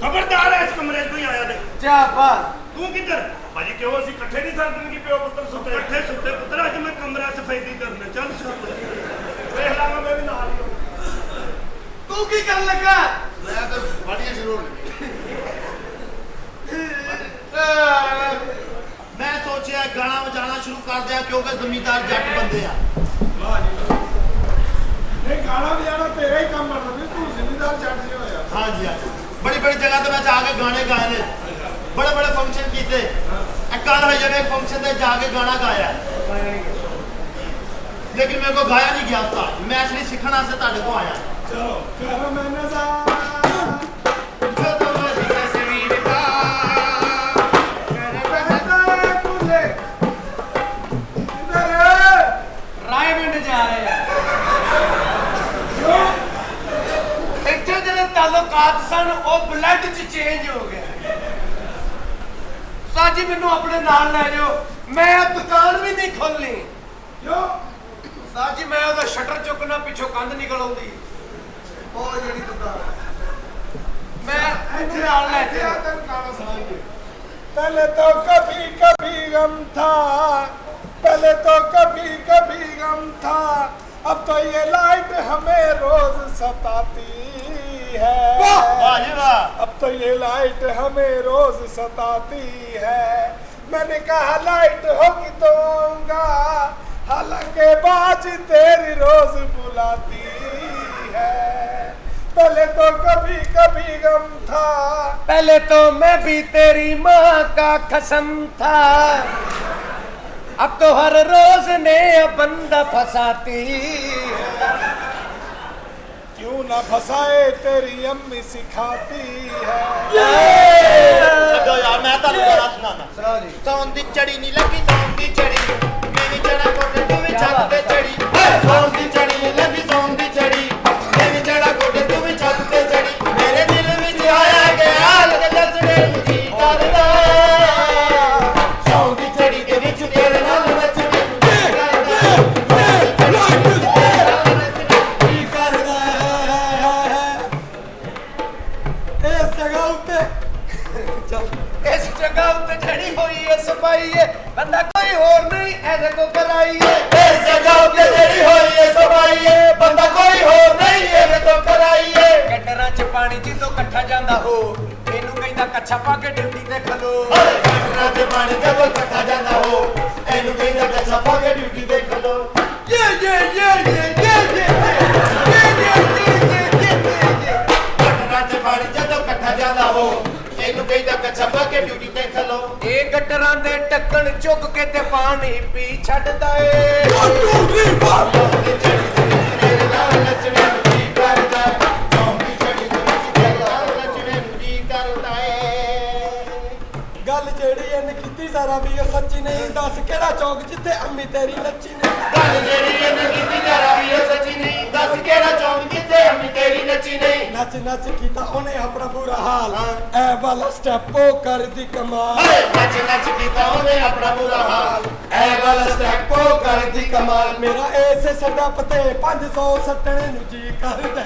ਖਬਰਦਾਰ ਐ ਇਸ ਕਮਰੇ 'ਚ ਕੋਈ ਆਇਆ ਤੇ ਜਾ ਬਾ ਤੂੰ ਕਿੱਧਰ ਭਾਜੀ ਕਿਉਂ ਅਸੀਂ ਇਕੱਠੇ ਨਹੀਂ ਸਕਦੇ ਕਿ ਪਿਓ ਪੁੱਤਰ ਸੁੱਤੇ ਇਕੱਠੇ ਸੁੱਤੇ ਪੁੱਤਰ ਅੱਜ ਮੈਂ ਕਮਰਾ ਸਫੈਦੀ ਕਰਨਾ ਚੱਲ ਸੁੱਤ ਵੇਖ ਲਾਂਗਾ ਮੈਂ ਵੀ ਨਾਲ ਹੀ ਤੂੰ ਕੀ ਕਰਨ ਲੱਗਾ ਮੈਂ ਤਾਂ ਬਾੜੀਆਂ ਸ਼ੁਰੂ ਹੋਣ ਮੈਂ ਸੋਚਿਆ ਗਾਣਾ ਵਜਾਣਾ ਸ਼ੁਰੂ ਕਰ ਦਿਆਂ ਕਿਉਂਕਿ ਜ਼ਮੀਂਦਾਰ ਜੱਟ ਬੰਦੇ ਆ ਇਹ ਗਾਣਾ ਵਜਾਣਾ ਤੇਰਾ ਹੀ ਕੰਮ ਬਣਦਾ ਵੀ ਤੂੰ ਜ਼ਿੰਮੇਦਾਰ ਜੱਟ ਜਿਹਾ ਹੋਇਆ ਹਾਂਜੀ ਹਾਂਜੀ ਬੜੀ ਬੜੀ ਜਗ੍ਹਾ ਤੇ ਮੈਂ ਜਾ ਕੇ ਗਾਣੇ ਗਾਏ ਨੇ ਬੜੇ ਬੜੇ ਫੰਕਸ਼ਨ ਕੀਤੇ ਕੱਲ ਹੋਏ ਨੇ ਫੰਕਸ਼ਨ ਤੇ ਜਾ ਕੇ ਗਾਣਾ ਗਾਇਆ ਲੇਕਿਨ ਮੇਰੇ ਕੋ ਗਾਇਆ ਨਹੀਂ ਗਿਆ ਉਸਤਾਦ ਮੈਂ ਅਸਲੀ ਸਿੱਖਣ ਵਾਸਤੇ ਤੁਹਾਡੇ ਕੋ ਆਇਆ ਚਲੋ ਕਰ ਮੈਂ ਨਜ਼ਾਰਾ ਜਦੋਂ ਮਰਜ਼ੀ ਤਸਵੀਰ ਦਾ ਰਾਏਵਿੰਡ ਜਾ ਰਹੇ ਆ ਇੱਥੇ ਜਿਹੜੇ ਤਾਲੁਕਾਤ ਸਨ ਉਹ ਬਲੱਡ 'ਚ ਚੇਂਜ ਹੋ ਗਿਆ ਸਾਜੀ ਮੈਨੂੰ ਆਪਣੇ ਨਾਲ ਲੈ ਜਾਓ ਮੈਂ ਦੁਕਾਨ ਵੀ ਨਹੀਂ ਖੋਲਣੀ ਕਿਉਂ ਸਾਜੀ ਮੈਂ ਉਹਦਾ ਸ਼ਟਰ ਚੁੱਕਣਾ ਪਿੱਛੋਂ ਕੰਧ ਨਿਕਲ ਆਉਂਦੀ ਉਹ ਜਿਹੜੀ ਦੁਕਾਨ ਮੈਂ ਇੱਥੇ ਨਾਲ ਲੈ ਇੱਥੇ ਕੇ ਆ ਤੈਨੂੰ ਗਾਣਾ ਸੁਣਾਈਏ पहले तो कभी कभी गम था पहले तो कभी कभी गम था अब तो ये लाइट हमें रोज सताती है वाह जी वाह अब तो ये लाइट हमें रोज सताती है मैंने कहा लाइट होगी तो आऊंगा हालांकि बाज तेरी रोज बुलाती है पहले तो कभी कभी गम था पहले तो मैं भी तेरी माँ का कसम था अब तो हर रोज नया बंदा फंसाती क्यों ना फंसाए तेरी अम्मी सिखाती है ਛੱਡੋ ਯਾਰ ਮੈਂ ਤੁਹਾਨੂੰ ਗਾਣਾ ਸੁਣਾਣਾ ਸੌਣ ਦੀ ਚੜੀ ਨਹੀਂ ਲੱਗੀ ਸੌਣ ਦੀ ਚੜੀ ਮੇਰੀ ਜੜਾ ਕੋਟੇ ਤੂੰ ਵੀ ਛੱਤ ਤੇ ਚੜੀ ਇਹਦੇ ਤੋਂ ਕਰਾਈਏ ਇਸ ਜਗ੍ਹਾ ਉੱਤੇ ਜਿਹੜੀ ਹੋਈ ਏ ਸਫਾਈ ਏ ਬੰਦਾ ਕੋਈ ਹੋਰ ਨਹੀਂ ਇਹਦੇ ਤੋਂ ਕਰਾਈਏ ਗੱਡਰਾਂ 'ਚ ਪਾਣੀ ਜਿੱਦੋਂ ਇਕੱਠਾ ਜਾਂਦਾ ਹੋ ਇਹਨੂੰ ਕਹਿੰਦਾ ਕੱਛਾ ਪਾ ਕੇ ਡਿਊਟੀ ਤੇ ਖਲੋ ਗੱਡਰਾਂ 'ਚ ਪਾਣੀ ਜਦੋਂ ਇਕੱਠਾ ਜਾਂਦਾ ਹੋ ਇਹਨੂੰ ਕਹਿੰਦਾ ਕੱਛਾ ਪਾ ਕੇ ਡਿਊਟੀ ਤੇ ਖਲੋ ਗੱਡਰਾਂ 'ਚ ਪਾਣੀ ਜਦੋਂ ਇਕੱਠਾ ਜਾਂਦਾ ਹੋ ਇਹਨੂੰ ਕਹਿੰਦਾ ਕੱਛਾ ਪਾ ਕੇ ਡਿਊਟੀ ਤੇ ਖਲੋ ਇਹ ਗੱਡਰਾਂ ਦੇ ਢੱਕਣ ਚੁੱਕ ਕੇ ਤੇ ਪਾਣੀ ਪੀ ਛੱਡਦਾ ਏ ਤੇਰੇ ਨਾਲ ਨੱਚਣੇ ਨੂੰ ਕੀ ਕਰਦਾ ਚੌਂਕੀ ਚੜੀ ਤੇਰੇ ਨਾਲ ਨੱਚਣੇ ਨੂੰ ਕੀ ਕਰਦਾ ਏ ਗੱਲ ਜਿਹੜੀ ਇਹਨੇ ਕੀਤੀ ਜ਼ਰਾ ਵੀ ਉਹ ਸੱਚੀ ਨਹੀਂ ਦੱਸ ਕਿਹੜਾ ਚੌਕ ਜਿੱਥੇ ਅੰਮੀ ਤੇਰੀ ਨੱਚੀ ਨੇ ਗੱਲ ਜਿਹੜੀ ਇਹਨੇ ਕੀਤੀ ਜਰਾ ਵੀ ਉਹ ਸੱਚੀ ਨਹੀਂ ਦੱਸ ਕਿਹੜਾ ਚੌਂਕ ਜਿੱਥੇ ਅੰਮੀ ਤੇਰੀ ਨੱਚੀ ਨਹੀਂ ਨੱਚ ਨੱਚ ਕੀਤਾ ਉਹਨੇ ਆਪਣਾ ਬੁਰਾ ਹਾਲ ਐ ਵਾਲਾ ਸਟੈਪ ਉਹ ਕਰਦੀ ਕਮਾਲ ਨੱਚ ਨੱਚ ਕੀਤਾ ਉਹਨੇ ਆਪਣਾ ਬੁਰਾ ਹਾਲ ਐ ਵਾਲਾ ਸਟੈਪ ਉਹ ਕਰਦੀ ਕਮਾਲ ਮੇਰਾ ਐਸੇ ਸਟੈਪ ਤੇ 500 ਸੱਟਣੇ ਨੂੰ ਜੀ ਕਰਦਾ